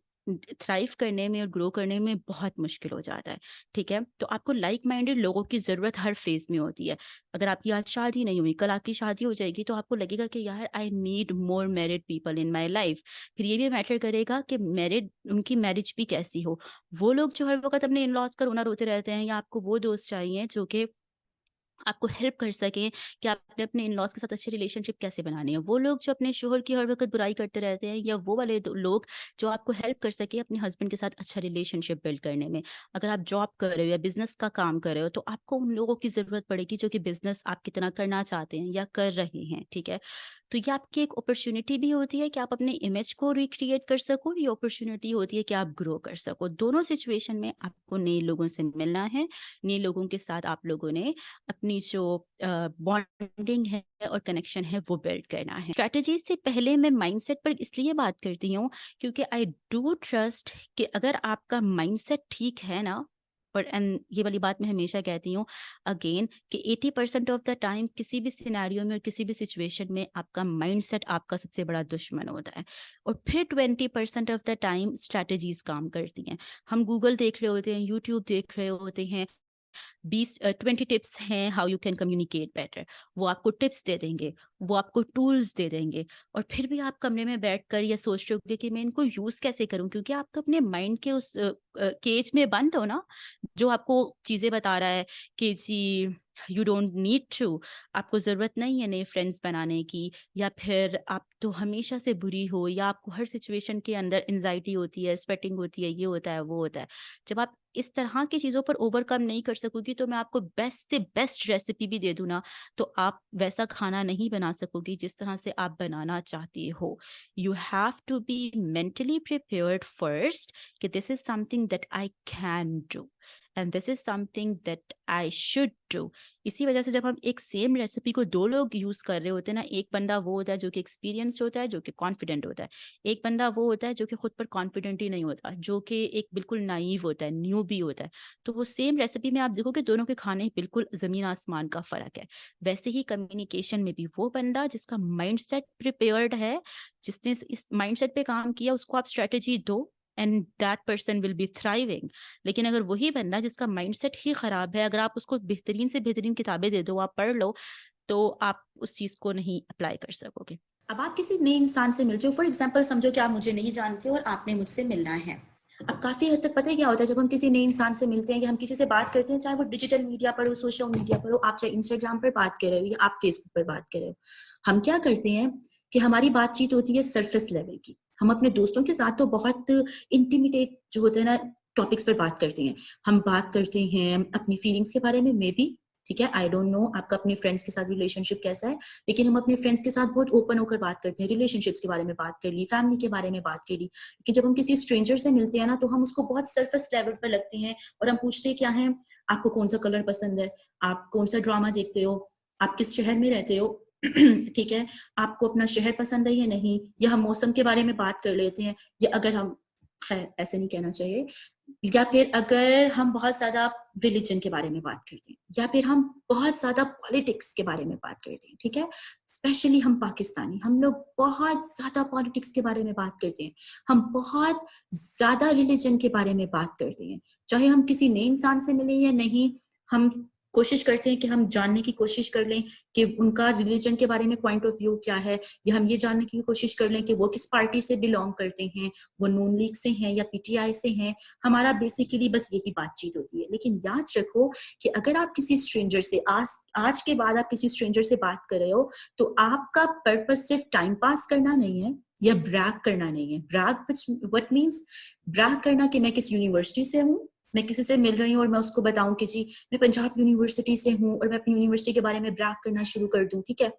थ्राइव करने में और ग्रो करने में बहुत मुश्किल हो जाता है, ठीक है? तो आपको लाइक माइंडेड लोगों की ज़रूरत हर फ़ेज़ में होती है। अगर आपकी आज शादी नहीं हुई, कल आपकी शादी हो जाएगी, तो आपको लगेगा कि यार I need more married people in my life. फिर ये भी मैटर करेगा कि उनकी मैरिज भी कैसी हो। वो लोग जो हर वक़्त अपने इन-लॉज़ का रोना रोते रहते हैं, या आपको वो दोस्त चाहिए जो कि आपको हेल्प कर सकें कि आपने अपने इन-लॉज़ के साथ अच्छे रिलेशनशिप कैसे बनाने हैं। वो लोग जो अपने शोहर की हर वक़्त बुराई करते रहते हैं, या वो वाले लोग जो आपको हेल्प कर सकें अपने हस्बैंड के साथ अच्छा रिलेशनशिप बिल्ड करने में। अगर आप जॉब कर रहे हो या बिज़नेस का काम कर रहे हो, तो आपको उन लोगों की ज़रूरत पड़ेगी जो कि बिज़नेस आपकी तरह करना चाहते हैं या कर रहे हैं, ठीक है? तो ये आपकी एक अपॉर्च्युनिटी भी होती है कि आप अपने इमेज को रिक्रिएट कर सको, ये अपॉर्च्युनिटी होती है कि आप ग्रो कर सको। दोनों सिचुएशन में आपको नए लोगों से मिलना है, नए लोगों के साथ आप लोगों ने अपनी जो बॉन्डिंग है और कनेक्शन है वो बिल्ड करना है। स्ट्रैटेजीज़ से पहले मैं माइंडसेट पर इसलिए बात करती हूँ क्योंकि आई डू ट्रस्ट कि अगर आपका माइंडसेट ठीक है ना, और एंड ये वाली बात मैं हमेशा कहती हूँ अगेन, कि 80% ऑफ द टाइम किसी भी सिनेरियो में और किसी भी सिचुएशन में आपका माइंडसेट आपका सबसे बड़ा दुश्मन होता है, और फिर 20% ऑफ द टाइम स्ट्रैटेजीज़ काम करती हैं। हम गूगल देख रहे होते हैं, यूट्यूब देख रहे होते हैं, 20 टिप्स हैं how you can communicate better. वो आपको टिप्स दे देंगे, वो आपको टूल्स दे देंगे, और फिर भी आप कमरे में बैठकर ये सोच रहे होगे कि मैं इनको यूज़ कैसे करूँ, क्योंकि आप तो अपने माइंड के उस केज में बंद हो ना, जो आपको चीज़ें बता रहा है कि जी यू डोंट नीड टू, आपको ज़रूरत नहीं है नए फ्रेंड्स बनाने की, या फिर आप तो हमेशा से बुरी हो, या आपको हर सिचुएशन के अंदर एंग्जाइटी होती है, स्वेटिंग होती है, ये होता है, वो होता है। जब आप इस तरह की चीज़ों पर ओवरकम नहीं कर सकोगी, तो मैं आपको बेस्ट से बेस्ट रेसिपी भी दे दूँ ना, तो आप वैसा खाना नहीं बना सकोगी जिस तरह से आप बनाना चाहती हो। You have to be mentally prepared first कि this is something that I can do and this is something that I should do. इसी वजह से जब हम एक सेम रेसिपी को 2 लोग यूज़ कर रहे होते हैं ना, एक बंदा वो होता है जो कि एक्सपीरियंस्ड होता है, जो कि कॉन्फिडेंट होता है। एक बंदा वो होता है जो कि खुद पर कॉन्फिडेंट ही नहीं होता, जो कि एक बिल्कुल नाइव होता है, न्यूबी होता है। तो वो सेम रेसिपी में आप देखोगे दोनों के खाने बिल्कुल ज़मीन-आसमान का फ़र्क है। वैसे ही कम्युनिकेशन में भी वो बंदा जिसका माइंडसेट प्रिपेयर्ड है, जिसने इस माइंडसेट पे काम किया, उसको आप स्ट्रैटेजी दो and that person will be thriving. लेकिन अगर वही बंदा जिसका माइंडसेट ही खराब है, अगर आप उसको बेहतरीन से बेहतरीन किताबें दे दो, आप पढ़ लो, तो आप उस चीज़ को नहीं अप्लाई कर सकोगे। अब आप किसी नए इंसान से मिलते हो, फॉर एग्जाम्पल समझो कि आप मुझे नहीं जानते हो और आपने मुझसे मिलना है। अब काफी हद तक पता है क्या होता है, जब हम किसी नए इंसान से मिलते हैं या हम किसी से बात करते हैं, चाहे वो डिजिटल मीडिया पर हो, सोशल मीडिया पर हो, आप चाहे इंस्टाग्राम पर बात कर रहे हो या आप फेसबुक पर बात कर रहे हो, हम क्या करते हैं कि हमारी बातचीत होती है सरफेस लेवल की। हम अपने दोस्तों के साथ तो बहुत इंटीमिडेट जो होते हैं ना टॉपिक्स पर बात करते हैं। हम बात करते हैं अपनी फीलिंग्स के बारे में भी, ठीक है, आई डोंट नो आपका अपने फ्रेंड्स के साथ रिलेशनशिप कैसा है, लेकिन हम अपने फ्रेंड्स के साथ बहुत ओपन होकर बात करते हैं, रिलेशनशिप्स के बारे में बात कर ली, फैमिली के बारे में बात कर ली। लेकिन जब हम किसी स्ट्रेंजर से मिलते हैं ना, तो हम उसको बहुत सरफेस लेवल पर लगते हैं और हम पूछते हैं क्या है, आपको कौन सा कलर पसंद है, आप कौन सा ड्रामा देखते हो, आप किस शहर में रहते हो, ठीक है, आपको अपना शहर पसंद है या नहीं, या हम मौसम के बारे में बात कर लेते हैं, या अगर हम, खैर ऐसे नहीं कहना चाहिए, या फिर अगर हम बहुत ज्यादा रिलीजन के बारे में बात करते हैं, या फिर हम बहुत ज्यादा पॉलिटिक्स के बारे में बात करते हैं, ठीक है, स्पेशली हम पाकिस्तानी, हम लोग बहुत ज्यादा पॉलिटिक्स के बारे में बात करते हैं, हम बहुत ज्यादा रिलीजन के बारे में बात करते हैं, चाहे हम किसी नए इंसान से मिले या नहीं, हम कोशिश करते हैं कि हम जानने की कोशिश कर लें कि उनका रिलीजन के बारे में पॉइंट ऑफ व्यू क्या है, या हम ये जानने की कोशिश कर लें कि वो किस पार्टी से बिलोंग करते हैं, वो नून लीग से हैं या पीटीआई से हैं। हमारा बेसिकली बस यही बातचीत होती है। लेकिन याद रखो कि अगर आप किसी स्ट्रेंजर से आज के बाद आप किसी स्ट्रेंजर से बात कर रहे हो, तो आपका पर्पस सिर्फ टाइम पास करना नहीं है या ब्रैग करना नहीं है। ब्रैग व्हाट मींस, ब्रैग करना कि मैं किस यूनिवर्सिटी से हूँ, मैं किसी से मिल रही हूँ और मैं उसको बताऊं कि जी मैं पंजाब यूनिवर्सिटी से हूँ, और मैं अपनी यूनिवर्सिटी के बारे में ब्रैग करना शुरू कर दूं, ठीक है,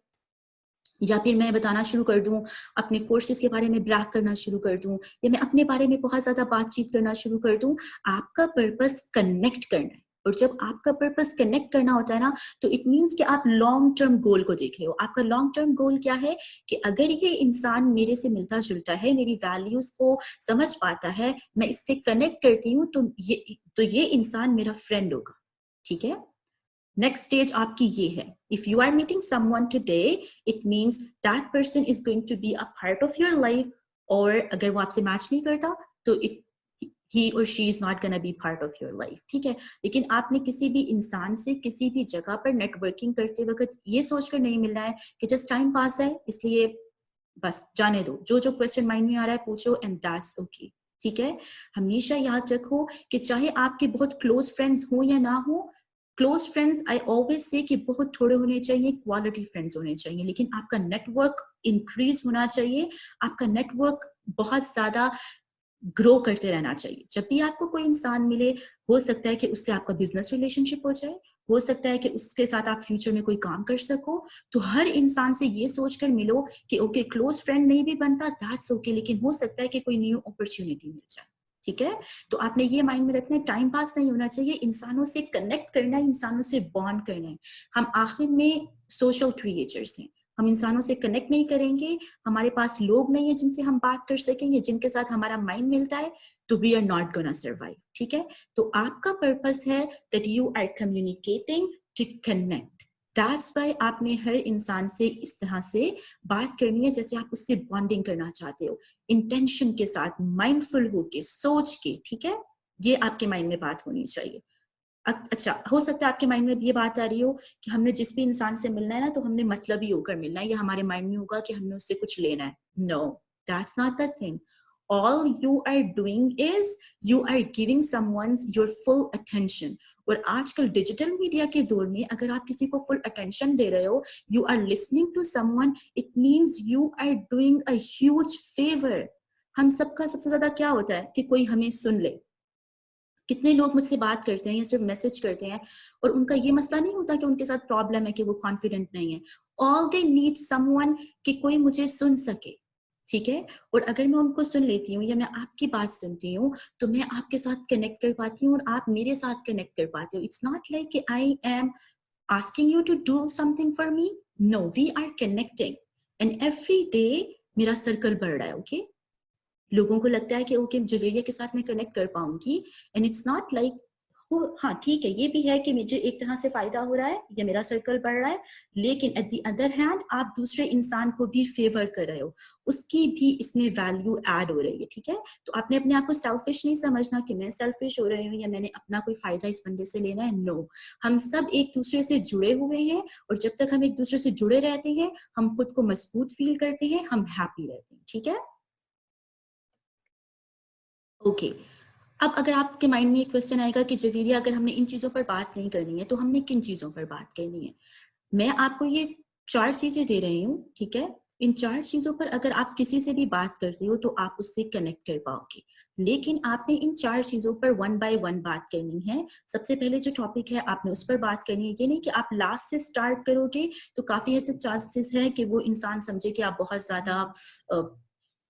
या फिर मैं बताना शुरू कर दूं, अपने कोर्सेज के बारे में ब्रैग करना शुरू कर दूं, या मैं अपने बारे में बहुत ज्यादा बातचीत करना शुरू कर दूं। आपका पर्पस कनेक्ट करना है, और जब आपका पर्पस कनेक्ट करना होता है ना, तो इट मीन्स कि आप लॉन्ग टर्म गोल को देख रहे हो। आपका लॉन्ग टर्म गोल क्या है कि अगर ये इंसान मेरे से मिलता जुलता है, मेरी वैल्यूज को समझ पाता है, मैं इससे कनेक्ट करती हूँ, तो ये इंसान मेरा फ्रेंड होगा, ठीक है। नेक्स्ट स्टेज आपकी ये है, if you are meeting someone today, it means that person is going to be a part of your life, और अगर वो आपसे मैच नहीं करता तो it he or she is not gonna be part of your life, ठीक है। लेकिन आपने किसी भी इंसान से किसी भी जगह पर नेटवर्किंग करते वक्त ये सोचकर नहीं मिलना है कि जस्ट टाइम पास है इसलिए बस जाने दो, जो जो क्वेश्चन माइंड में आ रहा है पूछो एंड दैट्स ओके, ठीक है। हमेशा याद रखो कि चाहे आपके बहुत क्लोज फ्रेंड्स हो या ना हो, close friends I always say कि बहुत थोड़े होने चाहिए, क्वालिटी फ्रेंड्स होने चाहिए, लेकिन आपका नेटवर्क इंक्रीज होना चाहिए, आपका नेटवर्क बहुत ज्यादा ग्रो करते रहना चाहिए। जब भी आपको कोई इंसान मिले, हो सकता है कि उससे आपका बिजनेस रिलेशनशिप हो जाए, हो सकता है कि उसके साथ आप फ्यूचर में कोई काम कर सको, तो हर इंसान से ये सोचकर मिलो कि ओके क्लोज फ्रेंड नहीं भी बनता दैट्स ओके, लेकिन हो सकता है कि कोई न्यू अपॉर्चुनिटी मिल जाए, ठीक है। तो आपने ये माइंड में रखना है, टाइम पास नहीं होना चाहिए, इंसानों से कनेक्ट करना है, इंसानों से बॉन्ड करना है। हम आखिर में सोशल क्रिएचर्स हैं, हम इंसानों से कनेक्ट नहीं करेंगे, हमारे पास लोग नहीं है जिनसे हम बात कर सकेंगे, जिनके साथ हमारा माइंड मिलता है, तो we are not gonna survive, ठीक है। तो आपका पर्पस है that you are communicating to connect, that's why आपने हर इंसान से इस तरह से बात करनी है जैसे आप उससे बॉन्डिंग करना चाहते हो, इंटेंशन के साथ, माइंडफुल होके, सोच के, ठीक है। ये आपके माइंड में बात होनी चाहिए। अच्छा, हो सकता है आपके माइंड में ये बात आ रही हो कि हमने जिस भी इंसान से मिलना है ना, तो हमने मतलब ही होकर मिलना है, या हमारे माइंड में होगा कि हमने उससे कुछ लेना है। No, that's not the thing. all you are doing is you are giving someone your full attention. और आजकल डिजिटल मीडिया के दौर में अगर आप किसी को फुल अटेंशन दे रहे हो, you are listening to someone, it means you are doing a huge favour. हम सबका सबसे ज्यादा क्या होता है कि कोई हमें सुन ले। कितने लोग मुझसे बात करते हैं या सिर्फ मैसेज करते हैं और उनका ये मसला नहीं होता कि उनके साथ प्रॉब्लम है कि वो कॉन्फिडेंट नहीं है, ऑल दे नीड समवन कि कोई मुझे सुन सके, ठीक है। और अगर मैं उनको सुन लेती हूँ या मैं आपकी बात सुनती हूँ तो मैं आपके साथ कनेक्ट कर पाती हूँ और आप मेरे साथ कनेक्ट कर पाते हो। इट्स नॉट लाइक कि I am asking you to do something for me, no, we are connecting and every day मेरा सर्कल बढ़ रहा है। ओके लोगों को लगता है कि ओके जवेरिया के साथ मैं कनेक्ट कर पाऊंगी, एंड इट्स नॉट लाइक हाँ ठीक है ये भी है कि मुझे एक तरह से फायदा हो रहा है या मेरा सर्कल बढ़ रहा है, लेकिन एट द अदर हैंड आप दूसरे इंसान को भी फेवर कर रहे हो, उसकी भी इसमें वैल्यू ऐड हो रही है, ठीक है। तो आपने अपने आप को सेल्फिश नहीं समझना कि मैं सेल्फिश हो रही हूँ या मैंने अपना कोई फायदा इस बंदे से लेना है, नो। हम सब एक दूसरे से जुड़े हुए हैं और जब तक हम एक दूसरे से जुड़े रहते हैं हम खुद को मजबूत फील करते हैं, हम हैप्पी रहते हैं, ठीक है। ओके अब अगर आपके माइंड में एक क्वेश्चन आएगा कि जवेरिया अगर हमने इन चीजों पर बात नहीं करनी है तो हमने किन चीजों पर बात करनी है। मैं आपको ये 4 चीजें दे रही हूँ, ठीक है। इन 4 चीजों पर अगर आप किसी से भी बात करते हो तो आप उससे कनेक्ट कर पाओगे, लेकिन आपने इन 4 चीजों पर 1 बाय 1 बात करनी है। सबसे पहले जो टॉपिक है आपने उस पर बात करनी है। ये नहीं कि आप लास्ट से स्टार्ट करोगे तो काफी हद तक चांसेस है कि वो इंसान समझे कि आप बहुत ज्यादा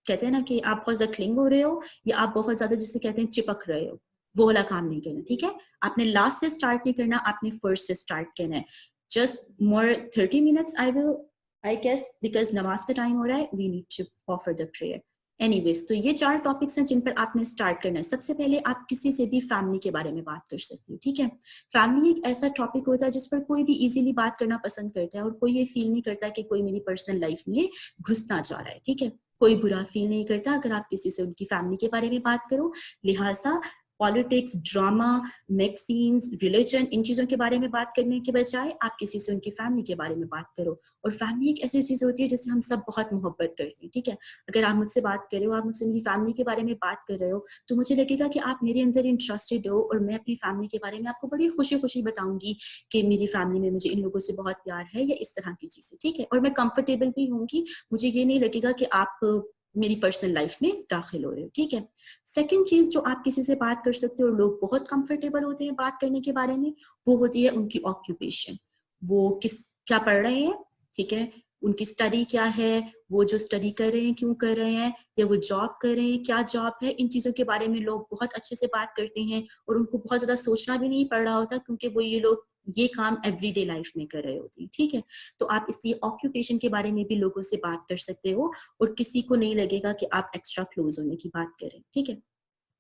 कहते हैं ना कि आप बहुत ज्यादा क्लिंग हो रहे हो या आप बहुत ज्यादा जिसे कहते हैं चिपक रहे हो, वो वाला काम नहीं करना, ठीक है। आपने लास्ट से स्टार्ट नहीं करना, आपने फर्स्ट से स्टार्ट करना है। Just more 30 minutes I guess because नमाज का टाइम हो रहा है, we need to offer the prayer. Anyways तो ये 4 टॉपिक्स हैं जिन पर आपने स्टार्ट करना है। सबसे पहले आप किसी से भी फैमिली के बारे में बात कर सकते हो, ठीक है। फैमिली एक ऐसा टॉपिक होता है जिस पर कोई भी इजीली बात करना पसंद करता है और कोई ये फील नहीं करता कि कोई मेरी पर्सनल लाइफ में घुसना चाह रहा है, ठीक है। कोई बुरा फील नहीं करता अगर आप किसी से उनकी फैमिली के बारे में बात करो। लिहाजा पॉलिटिक्स, ड्रामा, मैगजीन्स, रिलीजन, इन चीजों के बारे में बात करने के बजाय आप किसी से उनकी फैमिली के बारे में बात करो। और फैमिली एक ऐसी चीज होती है जिससे हम सब बहुत मोहब्बत करते हैं, ठीक है। अगर आप मुझसे बात कर रहे हो, आप मुझसे मेरी फैमिली के बारे में बात कर रहे हो, तो मुझे लगेगा कि आप मेरे अंदर इंटरेस्टेड हो और मैं अपनी फैमिली के बारे में आपको बड़ी खुशी खुशी बताऊंगी कि मेरी फैमिली में मुझे इन लोगों से बहुत प्यार है या इस तरह की चीजें, ठीक है। और मैं कंफर्टेबल भी होंगी, मुझे ये नहीं लगेगा कि आप मेरी पर्सनल लाइफ में दाखिल हो रहे हो, ठीक है। सेकंड चीज जो आप किसी से बात कर सकते हो और लोग बहुत कंफर्टेबल होते हैं बात करने के बारे में, वो होती है उनकी ऑक्यूपेशन। वो क्या पढ़ रहे हैं, ठीक है, उनकी स्टडी क्या है, वो जो स्टडी कर रहे हैं क्यों कर रहे हैं, या वो जॉब कर रहे हैं क्या जॉब है। इन चीजों के बारे में लोग बहुत अच्छे से बात करते हैं और उनको बहुत ज्यादा सोचना भी नहीं पड़ रहा होता क्योंकि वो ये लोग ये काम एवरीडे लाइफ में कर रहे होते हैं, ठीक है। तो आप इसलिए ऑक्यूपेशन के बारे में भी लोगों से बात कर सकते हो और किसी को नहीं लगेगा कि आप एक्स्ट्रा क्लोज होने की बात करें, ठीक है।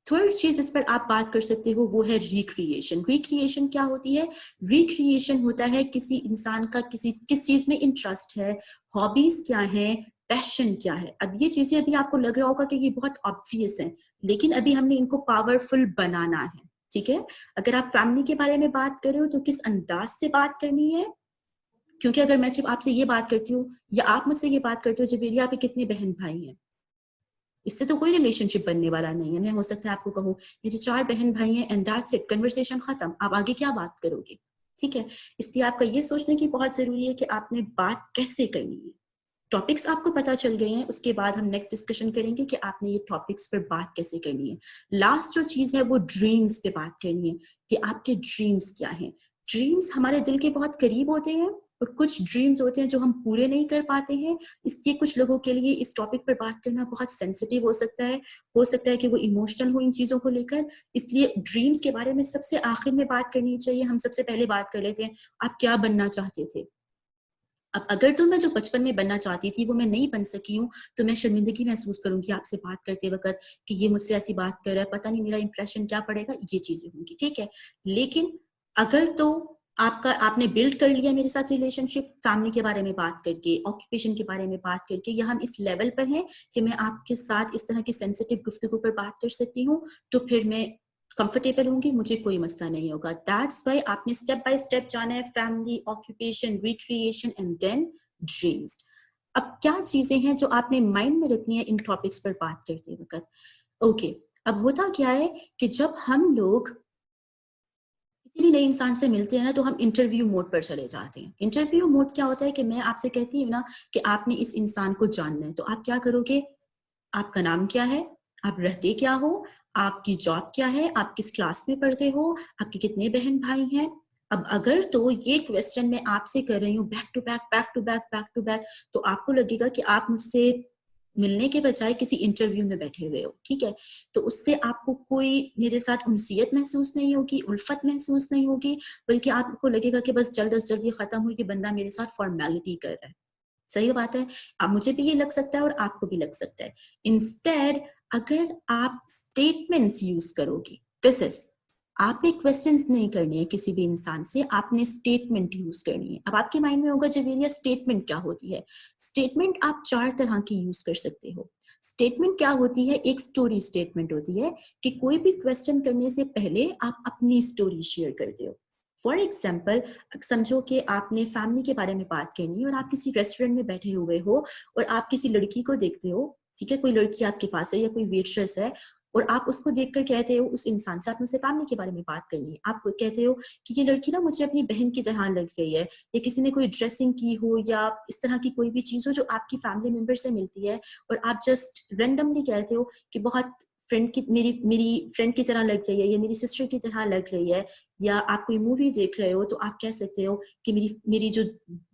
थर्ड चीज इस पर आप बात कर सकते हो वो है रिक्रिएशन। रिक्रिएशन क्या होती है? रिक्रिएशन होता है किसी इंसान का किस चीज में इंटरेस्ट है, हॉबीज क्या है, पैशन क्या है। अब ये चीजें अभी आपको लग रहा होगा कि ये बहुत ऑब्वियस है, लेकिन अभी हमने इनको पावरफुल बनाना है, ठीक है। अगर आप फैमिली के बारे में बात कर रहे हो तो किस अंदाज से बात करनी है, क्योंकि अगर मैं सिर्फ आपसे ये बात करती हूँ या आप मुझसे ये बात करते हो जवेरिया आपके कितने बहन भाई हैं, इससे तो कोई रिलेशनशिप बनने वाला नहीं है। मैं हो सकता है आपको कहूँ मेरे 4 बहन भाई हैं एंड दैट्स इट, कन्वर्सेशन खत्म, आप आगे क्या बात करोगे, ठीक है। इसलिए आपका ये सोचने की बहुत जरूरी है कि आपने बात कैसे करनी है। टॉपिक्स आपको पता चल गए हैं, उसके बाद हम नेक्स्ट डिस्कशन करेंगे कि आपने ये टॉपिक्स पर बात कैसे करनी है। लास्ट जो चीज है वो ड्रीम्स पे बात करनी है कि आपके ड्रीम्स क्या हैं। ड्रीम्स हमारे दिल के बहुत करीब होते हैं और कुछ ड्रीम्स होते हैं जो हम पूरे नहीं कर पाते हैं, इसलिए कुछ लोगों के लिए इस टॉपिक पर बात करना बहुत सेंसिटिव हो सकता है कि वो इमोशनल हो इन चीजों को लेकर। इसलिए ड्रीम्स के बारे में सबसे आखिर में बात करनी चाहिए। हम सबसे पहले बात कर लेते हैं आप क्या बनना चाहते थे। अब अगर तो मैं जो बचपन में बनना चाहती थी वो मैं नहीं बन सकी हूँ तो मैं शर्मिंदगी महसूस करूंगी आपसे बात करते वक्त कि ये मुझसे ऐसी बात कर रहा है, पता नहीं मेरा इंप्रेशन क्या पड़ेगा, ये चीजें होंगी, ठीक है। लेकिन अगर तो आपने बिल्ड कर लिया मेरे साथ रिलेशनशिप, फैमिली के बारे में बात करके, ऑक्यूपेशन के बारे में बात करके, या हम इस लेवल पर हैं कि मैं आपके साथ इस तरह की सेंसिटिव गुफ्तगू पर बात कर सकती हूँ, तो फिर मैं कंफर्टेबल होंगी, मुझे कोई मसला नहीं होगा। दैट्स वाई आपने स्टेप बाय स्टेप जाना है, family, occupation, recreation and then dreams. अब क्या चीजें हैं जो आपने माइंड में रखनी है इन टॉपिक्स पर बात करते वक्त? ओके, अब होता क्या है कि जब हम लोग किसी भी नए इंसान से मिलते हैं ना, तो हम इंटरव्यू मोड पर चले जाते हैं। इंटरव्यू मोड क्या होता है कि मैं आपसे कहती हूँ ना कि आपने इस इंसान को जानना है, तो आप क्या करोगे? आपका नाम क्या है? आप रहते क्या हो? आपकी जॉब क्या है? आप किस क्लास में पढ़ते हो? आपके कितने बहन भाई हैं? अब अगर तो ये क्वेश्चन मैं आपसे कर रही हूँ back to back, back to back, back to back, तो आपको लगेगा कि आप मुझसे मिलने के बजाय किसी इंटरव्यू में बैठे हुए हो, ठीक है? तो उससे आपको कोई मेरे साथ उनसियत महसूस नहीं होगी, उल्फत महसूस नहीं होगी, बल्कि आपको लगेगा कि बस जल्द से जल्द ये खत्म हो, कि बंदा मेरे साथ फॉर्मेलिटी कर रहा है। सही बात है। अब मुझे भी ये लग सकता है और आपको भी लग सकता है। इंस्टेड अगर आप स्टेटमेंट्स यूज करोगे, दिस इज, आपने क्वेश्चंस नहीं करनी है किसी भी इंसान से, आपने स्टेटमेंट यूज करनी है। अब आपके माइंड में होगा जवेरिया स्टेटमेंट क्या होती है? स्टेटमेंट आप 4 तरह की यूज कर सकते हो। स्टेटमेंट क्या होती है? एक स्टोरी स्टेटमेंट होती है कि कोई भी क्वेश्चन करने से पहले आप अपनी स्टोरी शेयर करते हो। फॉर एग्जाम्पल, समझो कि आपने फैमिली के बारे में बात करनी है और आप किसी रेस्टोरेंट में बैठे हुए हो और आप किसी लड़की को देखते हो, ठीक है, कोई लड़की आपके पास है या कोई वेट्रेस है, और आप उसको देखकर कहते हो, उस इंसान से, आप मुझसे फैमिली के बारे में बात करनी है, आप कहते हो कि ये लड़की ना मुझे अपनी बहन की तरह लग रही है, या किसी ने कोई ड्रेसिंग की हो या इस तरह की कोई भी चीज हो जो आपकी फैमिली मेंबर से मिलती है, और आप जस्ट रेंडमली कहते हो कि बहुत फ्रेंड की, मेरी मेरी फ्रेंड की तरह लग रही है, या मेरी सिस्टर की तरह लग रही है, या आप कोई मूवी देख रहे हो तो आप कह सकते हो कि मेरी मेरी जो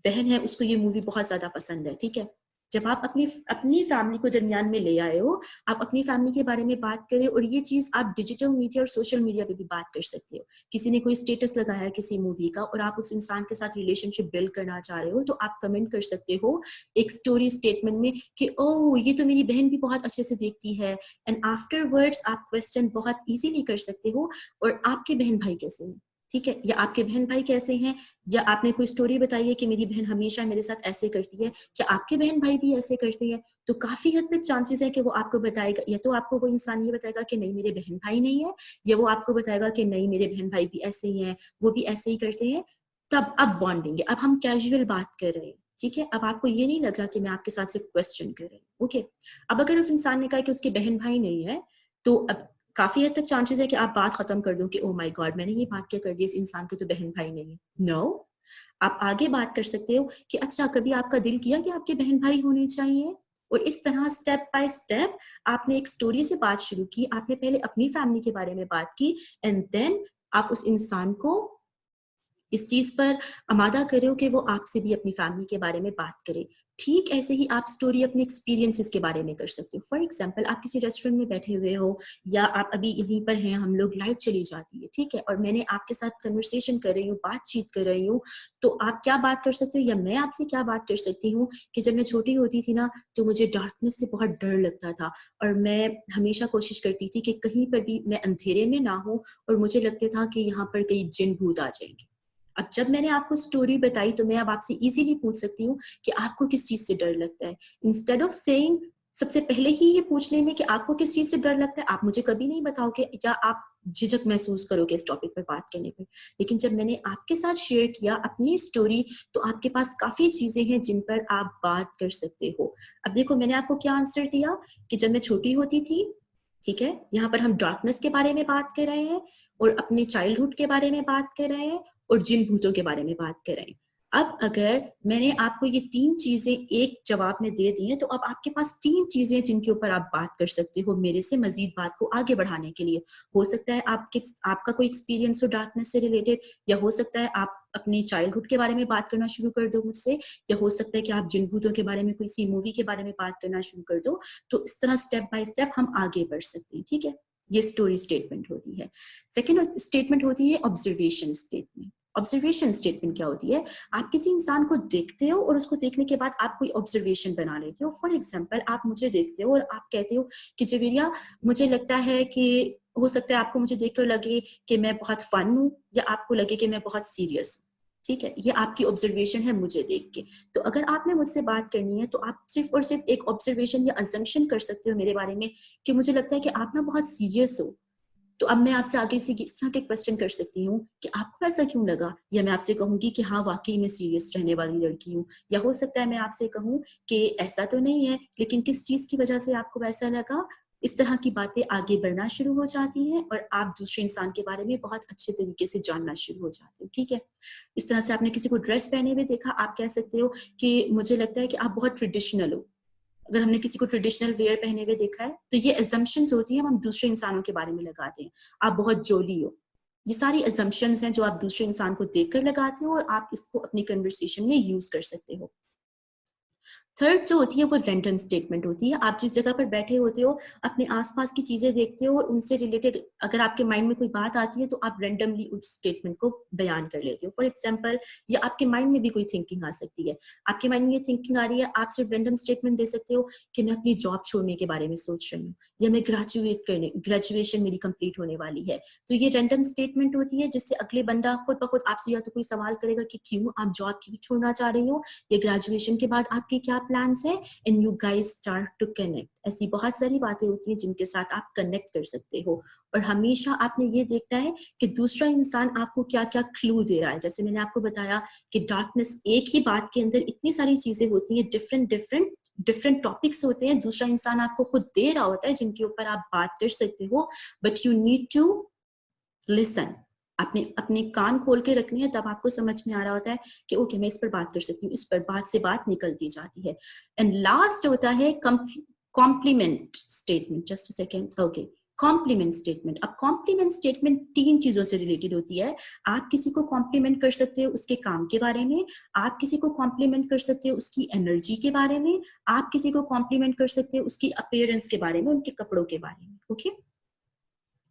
बहन है उसको ये मूवी बहुत ज्यादा पसंद है, ठीक है? जब आप अपनी अपनी फैमिली को दरमियान में ले आए हो, आप अपनी फैमिली के बारे में बात करें, और ये चीज आप डिजिटल मीडिया और सोशल मीडिया पे भी बात कर सकते हो। किसी ने कोई स्टेटस लगाया है किसी मूवी का और आप उस इंसान के साथ रिलेशनशिप बिल्ड करना चाह रहे हो, तो आप कमेंट कर सकते हो एक स्टोरी स्टेटमेंट में कि ओह, ये तो मेरी बहन भी बहुत अच्छे से देखती है, एंड आफ्टरवर्ड्स आप क्वेश्चन बहुत इजीली कर सकते हो, और आपके बहन भाई कैसे हैं, ठीक है, या आपके बहन भाई कैसे हैं, या आपने कोई स्टोरी बताई है कि मेरी बहन हमेशा मेरे साथ ऐसे करती है, क्या आपके बहन भाई भी ऐसे करते हैं? तो काफी हद तक चांसेस है कि वो आपको बताएगा, या तो आपको वो इंसान ये बताएगा कि नहीं मेरे बहन भाई नहीं है, या वो आपको बताएगा कि नहीं मेरे बहन भाई भी ऐसे ही हैं, वो भी ऐसे ही करते हैं। तब अब बॉन्डिंग है, अब हम कैजुअल बात कर रहे हैं, ठीक है? अब आपको ये नहीं लग रहा कि मैं आपके साथ सिर्फ क्वेश्चन कर रही हूँ, ओके? अब अगर उस इंसान ने कहा कि उसके बहन भाई नहीं है, तो अब काफी हद तक चांसेस है कि आप बात खत्म कर दो कि ओ माय गॉड, मैंने ये बात क्या कर दी, इस इंसान के तो बहन भाई नहीं है। नो, आप आगे बात कर सकते हो कि अच्छा, कभी आपका दिल किया कि आपके बहन भाई होने चाहिए? और इस तरह स्टेप बाय स्टेप आपने एक स्टोरी से बात शुरू की, आपने पहले अपनी फैमिली के बारे में बात की, एंड देन आप उस इंसान को इस चीज पर आमादा करे हो कि वो आपसे भी अपनी फैमिली के बारे में बात करे। ठीक ऐसे ही आप स्टोरी अपने एक्सपीरियंसेस के बारे में कर सकते हो। फॉर एग्जाम्पल, आप किसी रेस्टोरेंट में बैठे हुए हो, या आप अभी यहीं पर हैं, हम लोग, लाइव चली जाती है, ठीक है, और मैंने आपके साथ कन्वर्सेशन कर रही हूँ, बातचीत कर रही हूँ, तो आप क्या बात कर सकते हो, या मैं आपसे क्या बात कर सकती हूँ कि जब मैं छोटी होती थी ना, तो मुझे डार्कनेस से बहुत डर लगता था, और मैं हमेशा कोशिश करती थी कि कहीं पर भी मैं अंधेरे में ना हो, और मुझे लगता था कि यहाँ पर कई जिन भूत आ जाएंगे। अब जब मैंने आपको स्टोरी बताई, तो मैं अब आपसे इजीली पूछ सकती हूँ कि आपको किस चीज से डर लगता है। इंस्टेड ऑफ सेइंग, सबसे पहले ही ये पूछने में कि आपको किस चीज से डर लगता है, आप मुझे कभी नहीं बताओगे, या आप झिझक महसूस करोगे इस टॉपिक पर बात करने पर। लेकिन जब मैंने आपके साथ शेयर किया अपनी स्टोरी, तो आपके पास काफी चीजें हैं जिन पर आप बात कर सकते हो। अब देखो, मैंने आपको क्या आंसर दिया कि जब मैं छोटी होती थी, ठीक है, यहाँ पर हम डार्कनेस के बारे में बात कर रहे हैं, और अपने चाइल्डहुड के बारे में बात कर रहे हैं, और जिन भूतों के बारे में बात कर रहे हैं। अब अगर मैंने आपको ये 3 चीजें एक जवाब में दे दी हैं, तो अब आपके पास 3 चीजें जिनके ऊपर आप बात कर सकते हो मेरे से मजीद बात को आगे बढ़ाने के लिए। हो सकता है आपका कोई एक्सपीरियंस हो डार्कनेस से रिलेटेड, या हो सकता है आप अपनी चाइल्डहुड के बारे में बात करना शुरू कर दो मुझसे, या हो सकता है कि आप जिन भूतों के बारे में कोई सी मूवी के बारे में बात करना शुरू कर दो। तो इस तरह स्टेप बाय स्टेप हम आगे बढ़ सकते हैं, ठीक है? ये स्टोरी स्टेटमेंट होती है। सेकेंड स्टेटमेंट होती है ऑब्जर्वेशन स्टेटमेंट। ऑब्जर्वेशन स्टेटमेंट क्या होती है? आप किसी इंसान को देखते हो, और उसको देखने के बाद आप कोई ऑब्जर्वेशन बना लेते हो। फॉर एग्जाम्पल, आप मुझे देखते हो और आप कहते हो कि जवेरिया, मुझे लगता है कि हो सकता है आपको मुझे देखकर लगे कि मैं बहुत फन हूँ, या आपको लगे कि मैं बहुत सीरियस हूँ, ठीक है? ये आपकी ऑब्जर्वेशन है मुझे देख के। तो अगर आपने मुझसे बात करनी है, तो आप सिर्फ और सिर्फ एक ऑब्जर्वेशन या अजम्पशन कर सकते हो मेरे बारे में कि मुझे लगता है कि आप ना बहुत सीरियस हो, तो अब मैं आपसे आगे से इस तरह के क्वेश्चन कर सकती हूँ कि आपको ऐसा क्यों लगा, या मैं आपसे कहूंगी कि हाँ वाकई में सीरियस रहने वाली लड़की हूँ, या हो सकता है मैं आपसे कहूँ कि ऐसा तो नहीं है लेकिन किस चीज की वजह से आपको वैसा लगा। इस तरह की बातें आगे बढ़ना शुरू हो जाती हैं और आप दूसरे इंसान के बारे में बहुत अच्छे तरीके से जानना शुरू हो जाते हो, ठीक है। इस तरह से आपने किसी को ड्रेस पहने हुए देखा, आप कह सकते हो कि मुझे लगता है कि आप बहुत ट्रेडिशनल हो। अगर हमने किसी को ट्रेडिशनल वेयर पहने हुए देखा है तो ये assumptions होती हैं, हम दूसरे इंसानों के बारे में लगाते हैं। आप बहुत जोली हो, ये सारी assumptions हैं जो आप दूसरे इंसान को देखकर लगाते हो और आप इसको अपनी कन्वर्सेशन में यूज कर सकते हो। थर्ड जो होती है वो रैंडम स्टेटमेंट होती है। आप जिस जगह पर बैठे होते हो, अपने आसपास की चीजें देखते हो और उनसे रिलेटेड अगर आपके माइंड में कोई बात आती है तो आप रैंडमली उस स्टेटमेंट को बयान कर लेते हो। फॉर एग्जांपल, या आपके माइंड में भी कोई थिंकिंग आ सकती है, आपके माइंड में ये थिंकिंग आ रही है, आप सिर्फ रैंडम स्टेटमेंट दे सकते हो कि मैं अपनी जॉब छोड़ने के बारे में सोच रही हूँ, या मैं ग्रेजुएशन मेरी कंप्लीट होने वाली है। तो ये रैंडम स्टेटमेंट होती है जिससे अगले बंदा खुद ब खुद आपसे या तो कोई सवाल करेगा कि क्यों आप जॉब क्यों छोड़ना चाह रही हो, या ग्रेजुएशन के बाद आपके क्या प्लान्स है, and you guys start to connect. ऐसी बहुत सारी बातें होती हैं जिनके साथ आप कनेक्ट कर सकते हो। और हमेशा आपने ये देखना है कि दूसरा इंसान आपको क्या क्या क्लू दे रहा है। जैसे मैंने आपको बताया कि डार्कनेस, एक ही बात के अंदर इतनी सारी चीजें होती हैं, डिफरेंट टॉपिक्स होते हैं, दूसरा इंसान आपको खुद दे रहा होता है जिनके ऊपर आप बात कर सकते हो, but you need to listen. आपने अपने कान खोल के रखने हैं, तब आपको समझ में आ रहा होता है कि ओके मैं इस पर बात कर सकती हूँ, इस पर बात से बात निकलती जाती है। एंड लास्ट होता है compliment statement. Just a second, okay, compliment statement. अब कॉम्प्लीमेंट स्टेटमेंट 3 चीजों से रिलेटेड होती है। आप किसी को कॉम्प्लीमेंट कर सकते हो उसके काम के बारे में, आप किसी को कॉम्प्लीमेंट कर सकते हो उसकी एनर्जी के बारे में, आप किसी को कॉम्प्लीमेंट कर सकते हो उसकी अपीयरेंस के बारे में, उनके कपड़ों के बारे में, ओके।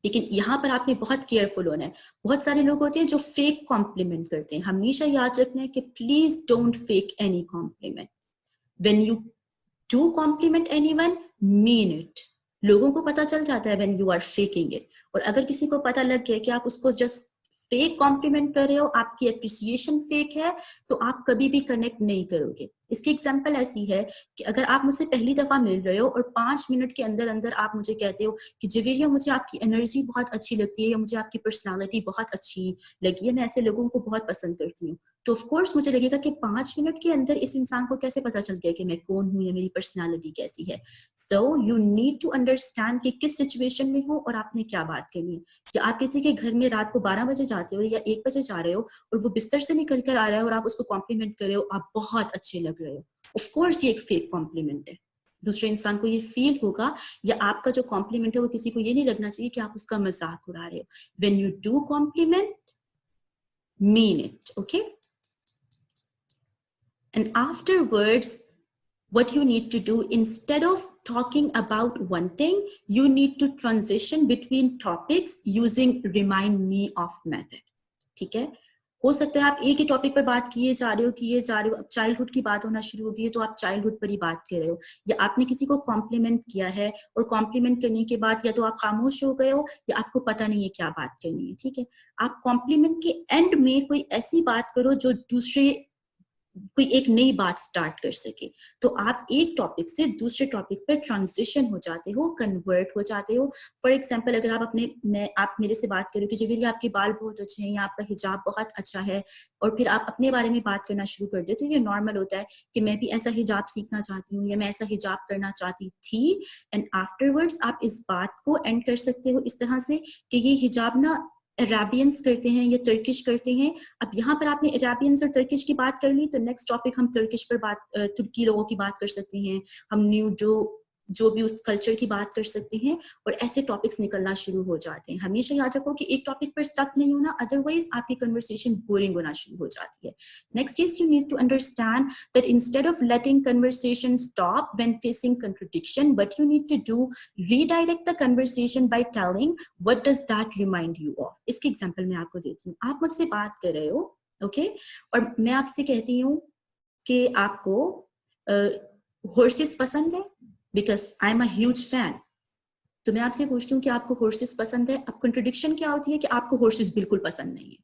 लेकिन यहाँ पर आपने बहुत केयरफुल होना है। बहुत सारे लोग होते हैं जो फेक कॉम्प्लीमेंट करते हैं। हमेशा याद रखना है कि please don't fake any compliment. When you do compliment anyone, mean it. लोगों को पता चल जाता है when you are faking it. और अगर किसी को पता लग गया कि आप उसको जस्ट फेक कॉम्प्लीमेंट कर रहे हो, आपकी एप्रिसिएशन फेक है, तो आप कभी भी कनेक्ट नहीं करोगे। इसकी एग्जांपल ऐसी है कि अगर आप मुझसे पहली दफा मिल रहे हो और 5 मिनट के अंदर अंदर आप मुझे कहते हो कि जवेरिया मुझे आपकी एनर्जी बहुत अच्छी लगती है, या मुझे आपकी पर्सनालिटी बहुत अच्छी लगी है, मैं ऐसे लोगों को बहुत पसंद करती हूँ, तो ऑफ कोर्स मुझे लगेगा कि 5 मिनट के अंदर इस इंसान को कैसे पता चल गया कि मैं कौन हूँ या मेरी पर्सनालिटी कैसी है। So you need to understand कि किस सिचुएशन में हो और आपने क्या बात करनी है। कि आप किसी के घर में रात को 12 बजे जाते हो या 1 बजे जा रहे हो और वो बिस्तर से निकल कर आ रहा है और आप उसको कॉम्प्लीमेंट कर रहे हो, आप बहुत अच्छे लग रहे हो, ऑफ कोर्स ये एक फेक कॉम्प्लीमेंट है। दूसरे इंसान को ये फील होगा, या आपका जो कॉम्प्लीमेंट है वो किसी को ये नहीं लगना चाहिए कि आप उसका मजाक उड़ा रहे हो। When you do compliment, mean it, okay. And afterwards, what you need to do, instead of talking about one thing, you need to transition between topics using remind me of method. ठीक है। हो सकता है आप एक ही टॉपिक पर बात किए जा रहे हो, अब चाइल्डहुड की बात होना शुरू होगी है तो आप चाइल्डहुड पर ही बात कर रहे हो, या आपने किसी को कॉम्प्लीमेंट किया है और कॉम्प्लीमेंट करने के बाद या तो आप खामोश हो गए हो या आपको पता नहीं है क्या बात करनी है, ठीक है। आप कॉम्प्लीमेंट के एंड में कोई ऐसी बात करो जो दूसरे कोई एक नई बात स्टार्ट कर सके, तो आप एक टॉपिक से दूसरे टॉपिक पर ट्रांजिशन हो जाते हो, कन्वर्ट हो जाते हो। फॉर एग्जांपल, अगर आप मेरे से बात करो कि जवेरिया आपके बाल बहुत अच्छे हैं या आपका हिजाब बहुत अच्छा है, और फिर आप अपने बारे में बात करना शुरू कर दे, तो ये नॉर्मल होता है कि मैं भी ऐसा हिजाब सीखना चाहती हूँ या मैं ऐसा हिजाब करना चाहती थी। एंड आफ्टरवर्ड्स आप इस बात को एंड कर सकते हो इस तरह से कि ये हिजाब ना अरेबियंस करते हैं या तुर्किश करते हैं। अब यहाँ पर आपने अरेबियंस और तुर्किश की बात कर ली, तो नेक्स्ट टॉपिक हम तुर्किश पर तुर्की लोगों की बात कर सकते हैं, हम न्यू जो भी उस कल्चर की बात कर सकते हैं, और ऐसे टॉपिक्स निकलना शुरू हो जाते हैं। हमेशा याद रखो कि एक टॉपिक पर स्टक नहीं होना, अदरवाइज आपकी कन्वर्सेशन बोरिंग होना शुरू हो जाती है। Next is you need to understand that instead of letting conversation stop when facing contradiction, what you need to do, redirect the conversation by telling what does that remind you of। इसकी एग्जांपल मैं आपको देती हूँ। आप मुझसे बात कर रहे हो, ओके, और मैं आपसे कहती हूँ कि आपको हॉर्सेस पसंद है, because I am a huge fan. तो मैं आपसे पूछती हूँ कि आपको हॉर्सेस पसंद है। अब कंट्रोडिक्शन क्या होती है कि आपको हॉर्सेस बिल्कुल पसंद नहीं है।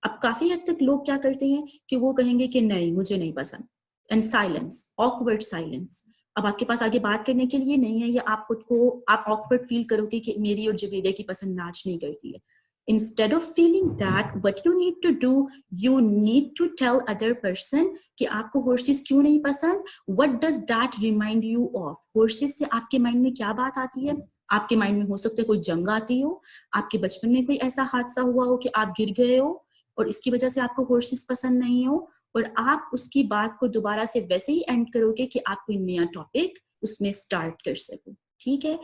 अब काफी हद तक लोग क्या करते हैं कि वो कहेंगे कि नहीं मुझे नहीं पसंद, एंड साइलेंस, ऑकवर्ड साइलेंस। अब आपके पास आगे बात करने के लिए नहीं है, या आप खुद को आप ऑकवर्ड फील करोगे कि मेरी और जवेरिया की पसंद मैच नहीं करती है. Instead of feeling that, what you need to do, you need to tell other person कि आपको horses क्यों नहीं पसंद. What does that remind you of? Horses से आपके माइंड में क्या बात आती है? आपके माइंड में हो सकता है कोई जंग आती हो, आपके बचपन में कोई ऐसा हादसा हुआ हो कि आप गिर गए हो और इसकी वजह से आपको horses पसंद नहीं हो, और आप उसकी बात को दोबारा से वैसे ही एंड करोगे कि आप कोई नया टॉपिक उसमें स्टार्ट कर सको. ठीक है.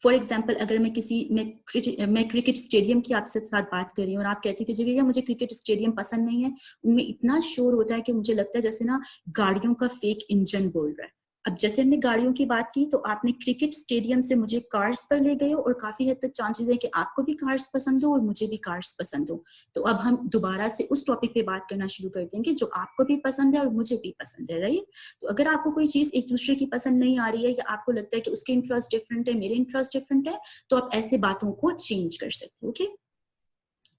फॉर एग्जाम्पल, अगर मैं क्रिकेट स्टेडियम की आपसे साथ बात कर रही हूँ और आप कहती हैं कि जी भैया मुझे क्रिकेट स्टेडियम पसंद नहीं है, उनमें इतना शोर होता है कि मुझे लगता है जैसे ना गाड़ियों का फेक इंजन बोल रहा है. अब जैसे हमने गाड़ियों की बात की, तो आपने क्रिकेट स्टेडियम से मुझे कार्स पर ले गए हो, और काफी हद तक चांसेस है कि आपको भी कार्स पसंद हो और मुझे भी कार्स पसंद हो. तो अब हम दोबारा से उस टॉपिक पे बात करना शुरू कर देंगे जो आपको भी पसंद है और मुझे भी पसंद है, राइट. तो अगर आपको कोई चीज एक दूसरे की पसंद नहीं आ रही है, या आपको लगता है कि उसके इंटरेस्ट डिफरेंट है, मेरे इंटरेस्ट डिफरेंट है, तो आप ऐसे बातों को चेंज कर सकते हो. Okay.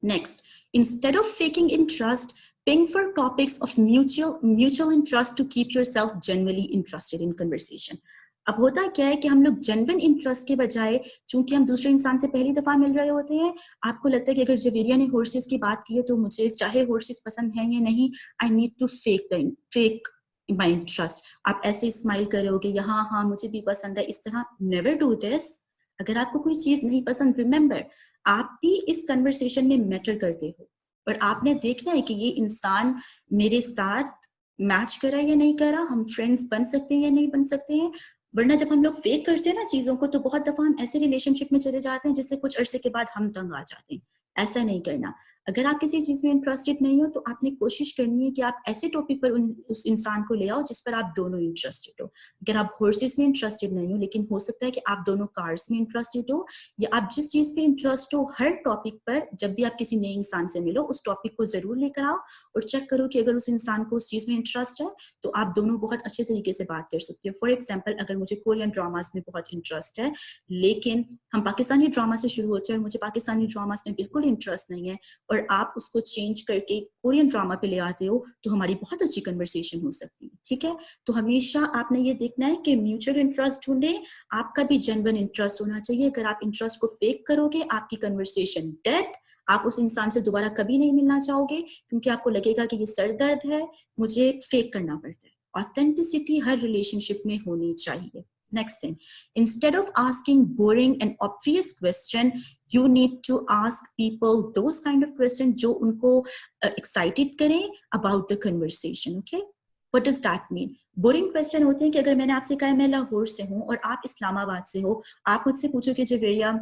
Next, instead of faking interest, ping for topics of mutual interest to keep yourself genuinely interested in conversation. अब होता क्या है कि हम लोग जेन्युइन इंटरेस्ट के बजाय, चूंकि हम दूसरे इंसान से पहली दफा मिल रहे होते हैं, आपको लगता है कि अगर जवेरिया ने हॉर्सेस की बात की है तो मुझे चाहे हॉर्सेस पसंद है या नहीं, I need to fake my interest. आप ऐसे स्माइल कर रहे हो कि हाँ हाँ मुझे भी पसंद है, इस तरह. Never do this. अगर आपको कोई चीज नहीं पसंद, रिमेंबर आप भी इस कन्वर्सेशन में मैटर करते हो, और आपने देखना है कि ये इंसान मेरे साथ मैच कर रहा है या नहीं कर रहा, हम फ्रेंड्स बन सकते हैं या नहीं बन सकते हैं. वरना जब हम लोग फेक करते हैं ना चीजों को, तो बहुत दफा हम ऐसे रिलेशनशिप में चले जाते हैं जिससे कुछ अरसे के बाद हम तंग आ जाते हैं. ऐसा नहीं करना. अगर आप किसी चीज में इंटरेस्टेड नहीं हो, तो आपने कोशिश करनी है कि आप ऐसे टॉपिक पर उस इंसान को ले आओ जिस पर आप दोनों इंटरेस्टेड हो. अगर आप हॉर्सेस में इंटरेस्टेड नहीं हो, लेकिन हो सकता है कि आप दोनों कार्स में इंटरेस्टेड हो, या आप जिस चीज पे इंटरेस्ट हो, हर टॉपिक पर जब भी आप किसी नए इंसान से मिलो, उस टॉपिक को जरूर लेकर आओ और चेक करो कि अगर उस इंसान को उस चीज में इंटरेस्ट है, तो आप दोनों बहुत अच्छे तरीके से बात कर सकते हो. फॉर एग्जाम्पल, अगर मुझे कोरियन ड्रामास में बहुत इंटरेस्ट है, लेकिन हम पाकिस्तानी ड्रामा से शुरू होते हैं और मुझे पाकिस्तानी ड्रामास में बिल्कुल इंटरेस्ट नहीं है, और आप उसको चेंज करके कोरियन ड्रामा पे ले आते हो, तो हमारी बहुत अच्छी कन्वर्सेशन हो सकती है. ठीक है. तो हमेशा आपने ये देखना है कि म्यूचुअल इंटरेस्ट ढूंढे, आपका भी जेन्युइन इंटरेस्ट होना चाहिए. अगर आप इंटरेस्ट को फेक करोगे, आपकी कन्वर्सेशन डेड. आप उस इंसान से दोबारा कभी नहीं मिलना चाहोगे, क्योंकि आपको लगेगा कि ये सर दर्द है, मुझे फेक करना पड़ता है. ऑथेंटिसिटी हर रिलेशनशिप में होनी चाहिए. Next thing, instead of asking boring and obvious question, you need to ask people those kind of questions जो उनको excited करें about the conversation. Okay, what does that mean? Boring question होते हैं कि अगर मैंने आपसे कहा मैं लाहौर से हूँ और आप इस्लामाबाद से हो, आप मुझसे पूछो कि जवेरिया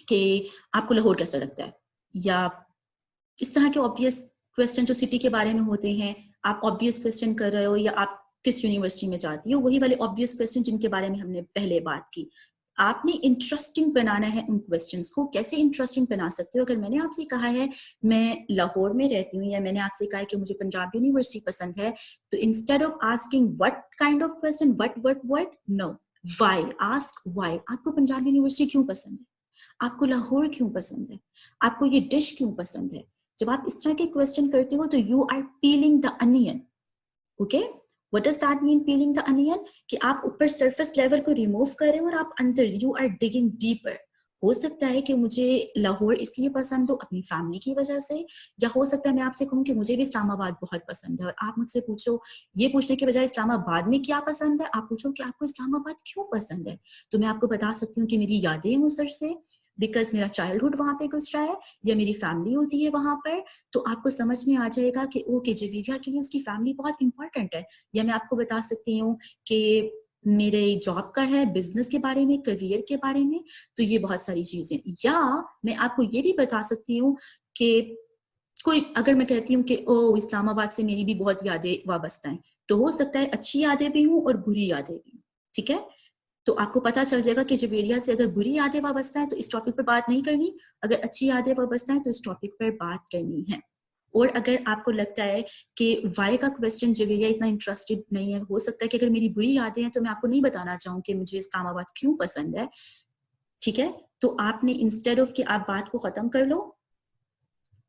कि आपको लाहौर कैसा लगता है, या इस तरह के ऑब्वियस क्वेश्चन जो सिटी के बारे में होते हैं. आप ऑब्वियस क्वेश्चन कर रहे हो, या आप किस यूनिवर्सिटी में जाती हो, वही वाले ऑब्वियस क्वेश्चन जिनके बारे में हमने पहले बात की. आपने इंटरेस्टिंग बनाना है उन क्वेश्चंस को. कैसे इंटरेस्टिंग बना सकते हो? अगर मैंने आपसे कहा है मैं लाहौर में रहती हूँ, या मैंने आपसे कहा है कि मुझे पंजाब यूनिवर्सिटी पसंद है, तो instead of asking what kind of question, what, no, why. Ask why. आपको पंजाब यूनिवर्सिटी क्यों पसंद है? आपको लाहौर क्यों पसंद है? आपको ये डिश क्यों पसंद है? जब आप इस तरह के क्वेश्चन करते हो, तो you are peeling the onion. Okay. What does that mean, peeling the onion? कि आप ऊपर सरफेस लेवल को रिमूव कर रहे हो और आप अंदर, you are digging deeper. हो सकता है कि मुझे लाहौर इसलिए पसंद हो अपनी फैमिली की वजह से, या हो सकता है मैं आपसे कहूँ कि मुझे भी इस्लामाबाद बहुत पसंद है, और आप मुझसे पूछो, ये पूछने के बजाय इस्लामाबाद में क्या पसंद है, आप पूछो कि आपको इस्लामाबाद क्यों पसंद है. तो मैं आपको बता सकती हूँ कि मेरी यादें हैं उस से, बिकॉज मेरा चाइल्डहुड वहां पे गुजरा है, या मेरी फैमिली होती है वहां पर. तो आपको समझ में आ जाएगा कि ओके, जवेरिया के लिए उसकी फैमिली बहुत इंपॉर्टेंट है. या मैं आपको बता सकती हूँ कि मेरे जॉब का है, बिजनेस के बारे में, करियर के बारे में. तो ये बहुत सारी चीजें. या मैं आपको ये भी बता सकती हूँ कि कोई, अगर मैं कहती हूँ कि ओ इस्लामाबाद से मेरी भी बहुत यादें वाबस्ता हैं, तो हो सकता है अच्छी यादें भी हूँ और बुरी यादें भी हूँ. ठीक है. तो आपको पता चल जाएगा कि जवेरिया से अगर बुरी यादें वाबस्ता है तो इस टॉपिक पर बात नहीं करनी, अगर अच्छी यादें वाबस्ता है तो इस टॉपिक पर बात करनी है. और अगर आपको लगता है कि वाई का क्वेश्चन जवेरिया इतना इंटरेस्टेड नहीं है, हो सकता है कि अगर मेरी बुरी यादें हैं तो मैं आपको नहीं बताना चाहूँ कि मुझे इस्लामाबाद क्यों पसंद है. ठीक है. तो आपने इंस्टेड ऑफ कि आप बात को खत्म कर लो,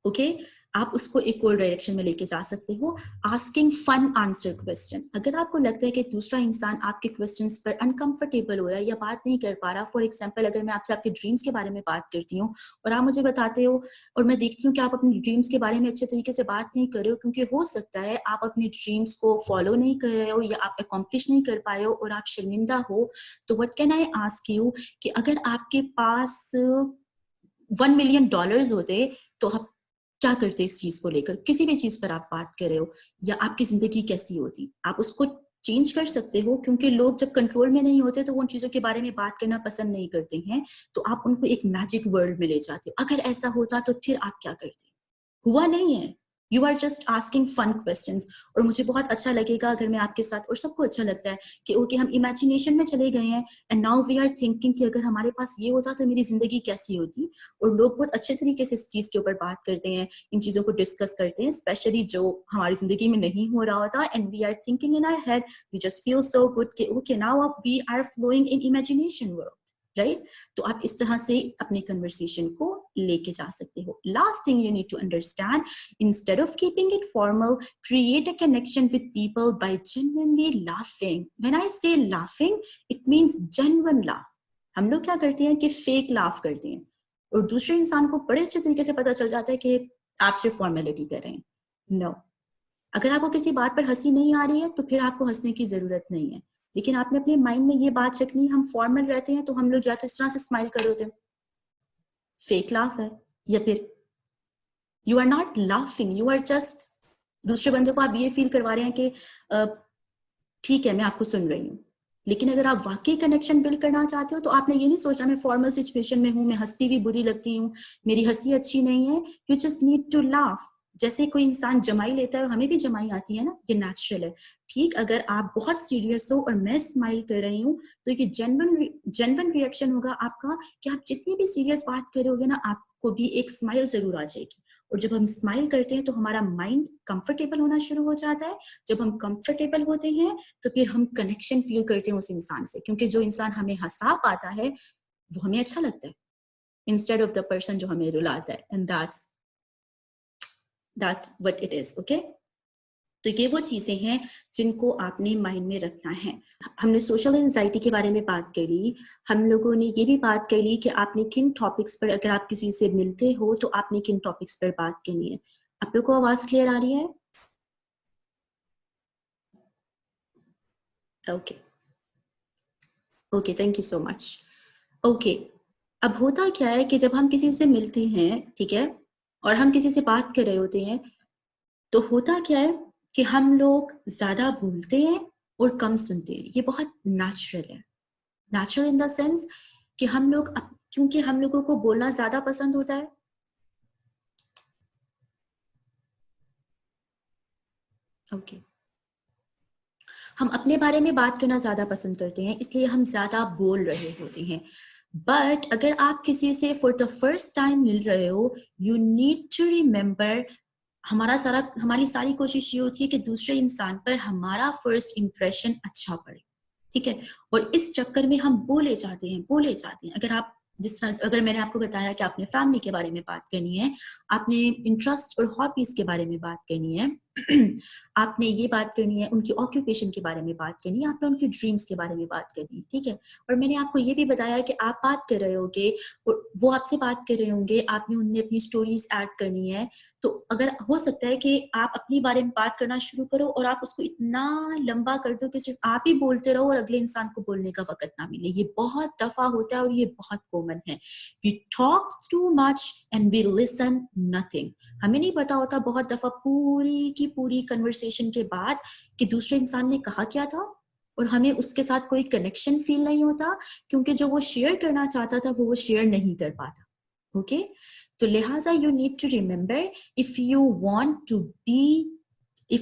ओके, आप उसको एक और डायरेक्शन में लेके जा सकते हो, आस्किंग फन आंसर क्वेश्चन। अगर आपको लगता है कि दूसरा इंसान आपके क्वेश्चंस पर अनकंफर्टेबल हो रहा है या बात नहीं कर पा रहा, फॉर एग्जांपल अगर मैं आपसे आपके ड्रीम्स के बारे में बात करती हूँ और आप मुझे बताते हो और मैं देखती हूँ कि आप अपने ड्रीम्स के बारे में अच्छे तरीके से बात नहीं कर रहे हो, क्योंकि हो सकता है आप अपने ड्रीम्स को फॉलो नहीं कर रहे हो या आप अकॉम्प्लिश नहीं कर पाए हो और आप शर्मिंदा हो, तो what can I ask you कि अगर आपके पास $1 मिलियन होते तो आप क्या करते इस चीज को लेकर? किसी भी चीज पर आप बात कर रहे हो, या आपकी जिंदगी कैसी होती? आप उसको चेंज कर सकते हो, क्योंकि लोग जब कंट्रोल में नहीं होते तो वो उन चीजों के बारे में बात करना पसंद नहीं करते हैं, तो आप उनको एक मैजिक वर्ल्ड में ले जाते हो। अगर ऐसा होता तो फिर आप क्या करते? हुआ नहीं है, you are just asking fun questions. और मुझे बहुत अच्छा लगेगा अगर मैं आपके साथ, और सबको अच्छा लगता है कि ओके हम इमेजिनेशन में चले गए हैं and now we are thinking कि अगर हमारे पास ये होता तो मेरी जिंदगी कैसी होती। और लोग बहुत अच्छे तरीके से इस चीज के ऊपर बात करते हैं, इन चीजों को डिस्कस करते हैं, स्पेशली जो हमारी जिंदगी में नहीं हो रहा होता, and we are thinking in our head, we just feel so good कि okay now we are flowing in imagination world, right? तो आप इस तरह से अपने कन्वर्सेशन को लेके जा सकते हो। Last thing you need to understand, instead of keeping it formal, create a connection with people by genuinely laughing. When I say laughing, it means genuine laugh. हम लोग क्या करते हैं कि फेक लाफ करते हैं और दूसरे इंसान को बड़े अच्छे तरीके से पता चल जाता है कि आप सिर्फ फॉर्मेलिटी कर रहे हैं। नो, अगर आपको किसी बात पर हंसी नहीं आ रही है तो फिर आपको हंसने की जरूरत नहीं है, लेकिन आपने अपने माइंड में ये बात रखनी, हम फॉर्मल रहते हैं तो हम लोग या तो इस तरह से स्माइल कर रहे होते हैं, फेक लाफ है, या फिर you are not laughing, you are just, दूसरे बंदे को आप ये फील करवा रहे हैं कि ठीक है मैं आपको सुन रही हूँ। लेकिन अगर आप वाकई कनेक्शन बिल्ड करना चाहते हो तो आपने ये नहीं सोचना मैं फॉर्मल सिचुएशन में हूँ, मैं हंसती भी बुरी लगती हूँ, मेरी हंसी अच्छी नहीं है। You just need to laugh. जैसे कोई इंसान जमाई लेता है और हमें भी जमाई आती है ना, ये नेचुरल है। ठीक, अगर आप बहुत सीरियस हो और मैं स्माइल कर रही हूँ तो ये जेन्युइन रिएक्शन होगा आपका कि आप जितनी भी सीरियस बात करोगे ना, आपको भी एक स्माइल जरूर आ जाएगी। और जब हम स्माइल करते हैं तो हमारा माइंड कंफर्टेबल होना शुरू हो जाता है। जब हम कंफर्टेबल होते हैं तो फिर हम कनेक्शन फील करते हैं उस इंसान से, क्योंकि जो इंसान हमें हंसा पाता है वो हमें अच्छा लगता है, इंस्टेड ऑफ द पर्सन जो हमें रुलाता है। And that's what it is, okay? तो ये वो चीजें हैं जिनको आपने माइंड में रखना है। हमने सोशल एंजाइटी के बारे में बात करी, हम लोगों ने ये भी बात करी कि आपने किन टॉपिक्स पर, अगर आप किसी से मिलते हो तो आपने किन टॉपिक्स पर बात करनी है। आप लोगों को आवाज क्लियर आ रही है? Okay okay, thank you so much. Okay, अब होता क्या है कि जब हम किसी से मिलते हैं, ठीक है, और हम किसी से बात कर रहे होते हैं, तो होता क्या है कि हम लोग ज्यादा बोलते हैं और कम सुनते हैं। ये बहुत नेचुरल है। नेचुरल इन द सेंस कि हम लोग, क्योंकि हम लोगों को बोलना ज्यादा पसंद होता है। ओके, हम अपने बारे में बात करना ज्यादा पसंद करते हैं, इसलिए हम ज्यादा बोल रहे होते हैं। बट अगर आप किसी से फॉर द फर्स्ट टाइम मिल रहे हो, यू नीड टू रिमेम्बर, हमारी सारी कोशिश ये होती है कि दूसरे इंसान पर हमारा फर्स्ट इंप्रेशन अच्छा पड़े, ठीक है? और इस चक्कर में हम बोले जाते हैं। अगर आप, जिस तरह अगर मैंने आपको बताया कि आपने फैमिली के बारे में बात करनी है, आपने इंटरेस्ट और हॉबीज के बारे में बात करनी है, आपने ये बात करनी है, उनकी ऑक्यूपेशन के बारे में बात करनी है, आपने उनके ड्रीम्स के बारे में बात करनी है, ठीक है? और मैंने आपको ये भी बताया कि आप बात कर रहे होगे, वो आपसे बात कर रहे होंगे, आपने उनमें अपनी स्टोरीज ऐड करनी है। तो अगर हो सकता है कि आप अपने बारे में बात करना शुरू करो और आप उसको इतना लंबा कर दो कि सिर्फ आप ही बोलते रहो और अगले इंसान को बोलने का वक्त ना मिले। ये बहुत दफा होता है और ये बहुत कॉमन है। We talk too much and we listen nothing. हमें नहीं पता होता बहुत दफा पूरी की पूरी कन्वर्सेशन के बाद कि दूसरे इंसान ने कहा क्या था, और हमें उसके साथ कोई कनेक्शन फील नहीं होता, क्योंकि जो वो शेयर करना चाहता था वो शेयर नहीं कर पाता। ओके, तो लिहाजा you need to remember, if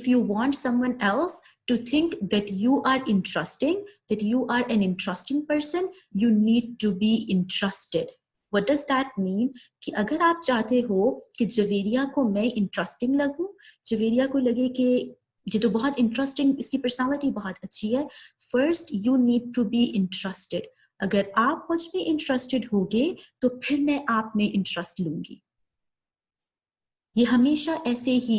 you want someone else to think that you are interesting, that you are an interesting person, you need to be interested. What does that mean? कि अगर आप चाहते हो कि जवेरिया को मैं इंटरेस्टिंग लगूं, जवेरिया को लगे कि ये तो बहुत इंटरेस्टिंग, इसकी पर्सनालिटी बहुत अच्छी है, first you need to be interested. अगर आप मुझ में इंटरेस्टेड होगे तो फिर मैं आप में इंटरेस्ट लूंगी। ये हमेशा ऐसे ही,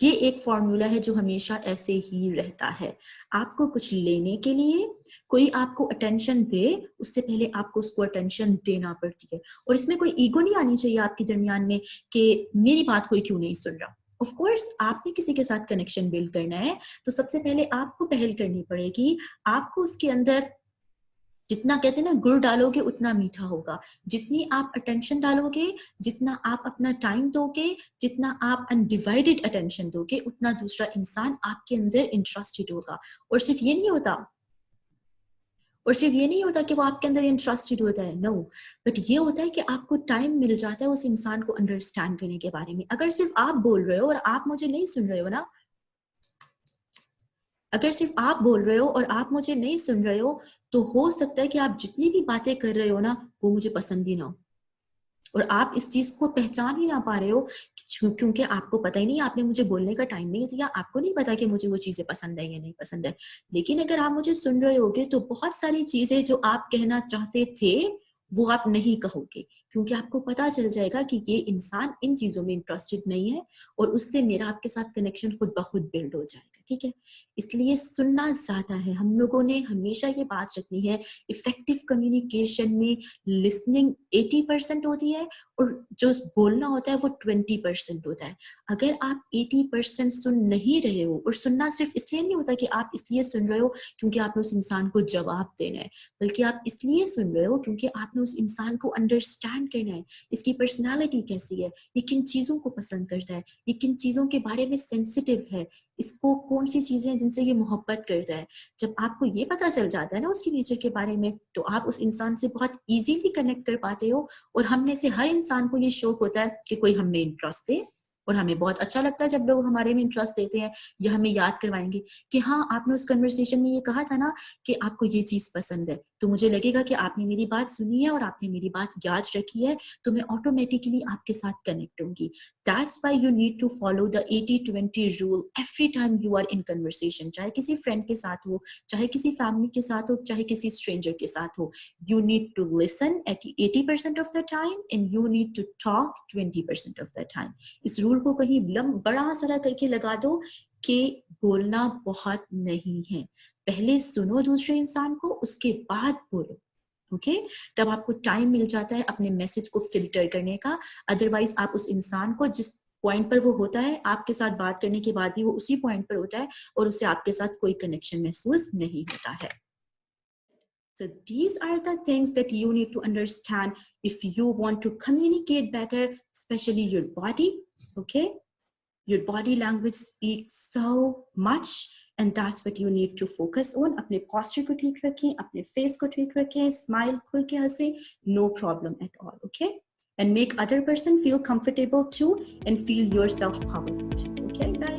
ये एक फॉर्मूला है जो हमेशा ऐसे ही रहता है। आपको कुछ लेने के लिए कोई आपको अटेंशन दे, उससे पहले आपको उसको अटेंशन देना पड़ती है। और इसमें कोई ईगो नहीं आनी चाहिए आपके दरमियान में कि मेरी बात कोई क्यों नहीं सुन रहा। ऑफ कोर्स आपने किसी के साथ कनेक्शन बिल्ड करना है तो सबसे पहले आपको पहल करनी पड़ेगी। आपको उसके अंदर जितना कहते हैं ना गुड़ डालोगे उतना मीठा होगा। जितनी आप अटेंशन डालोगे, जितना आप अपना टाइम दोगे, जितना आप अनडिवाइडेड अटेंशन दोगे, उतना दूसरा इंसान आपके अंदर इंटरेस्टेड होगा। और सिर्फ ये नहीं होता, और सिर्फ ये नहीं होता कि वो आपके अंदर इंटरेस्टेड होता है, नो, बट ये होता है कि आपको टाइम मिल जाता है उस इंसान को अंडरस्टैंड करने के बारे में। अगर सिर्फ आप बोल रहे हो और आप मुझे नहीं सुन रहे हो ना, अगर सिर्फ आप बोल रहे हो और आप मुझे नहीं सुन रहे हो, तो हो सकता है कि आप जितनी भी बातें कर रहे हो ना, वो मुझे पसंद ही ना हो। और आप इस चीज को पहचान ही ना पा रहे हो क्योंकि आपको पता ही नहीं, आपने मुझे बोलने का टाइम नहीं दिया, आपको नहीं पता कि मुझे वो चीजें पसंद है या नहीं पसंद है। लेकिन अगर आप मुझे सुन रहे होगे तो बहुत सारी चीजें जो आप कहना चाहते थे वो आप नहीं कहोगे, क्योंकि आपको पता चल जाएगा कि ये इंसान इन चीजों में इंटरेस्टेड नहीं है और उससे मेरा आपके साथ कनेक्शन खुद ब खुद बिल्ड हो जाएगा। ठीक है, इसलिए सुनना ज्यादा है। हम लोगों ने हमेशा ये बात रखनी है, इफेक्टिव कम्युनिकेशन में लिसनिंग 80% होती है और जो बोलना होता है वो 20% होता है। अगर आप 80% सुन नहीं रहे हो, और सुनना सिर्फ इसलिए नहीं होता कि आप इसलिए सुन रहे हो क्योंकि आपने उस इंसान को जवाब देना है, बल्कि आप इसलिए सुन रहे हो क्योंकि आपने उस इंसान को अंडरस्टैंड करना है। इसकी पर्सनालिटी कैसी है, ये किन चीजों को पसंद करता है, ये किन चीजों के बारे में सेंसिटिव है, इसको कौन सी चीजें हैं जिनसे ये मोहब्बत करता है। जब आपको ये पता चल जाता है ना उसकी नेचर के बारे में, तो आप उस इंसान से बहुत इजीली कनेक्ट कर पाते हो। और हम में से हर इंसान को ये शौक होता है कि कोई हमें इंटरेस्ट दे, और हमें बहुत अच्छा लगता है जब लोग हमारे में इंटरेस्ट देते हैं या हमें याद करवाएंगे कि हाँ आपने उस कन्वर्सेशन में ये कहा था ना कि आपको ये चीज पसंद है, तो मुझे लगेगा कि आपने मेरी बात सुनी है और आपने मेरी बात याद रखी है, तो मैं ऑटोमेटिकली आपके साथ कनेक्ट होंगी। That's why you need to follow the 80-20 rule every time you are in conversation, चाहे किसी फ्रेंड के साथ हो, चाहे किसी फैमिली के साथ हो, चाहे किसी स्ट्रेंजर के साथ हो। You need to listen at 80% of the time and you need to talk 20% of the time. इस रूल को कहीं बड़ा सारा करके लगा दो कि बोलना बहुत नहीं है, पहले सुनो दूसरे इंसान को, उसके बाद बोलो। ओके, तब आपको टाइम मिल जाता है अपने मैसेज को फिल्टर करने का। अदरवाइज आप उस इंसान को जिस पॉइंट पर वो होता है, आपके साथ बात करने के बाद भी वो उसी पॉइंट पर होता है और उससे आपके साथ कोई कनेक्शन महसूस नहीं होता है। So these are the things that you need to understand if you want to communicate better, especially your body. Okay, your body language speaks so much and that's what you need to focus on. अपने posture को ठीक रखें, अपने face को ठीक रखें, smile खुल के हंसे, no problem at all. Okay, and make other person feel comfortable too and feel yourself powerful too. Okay guys.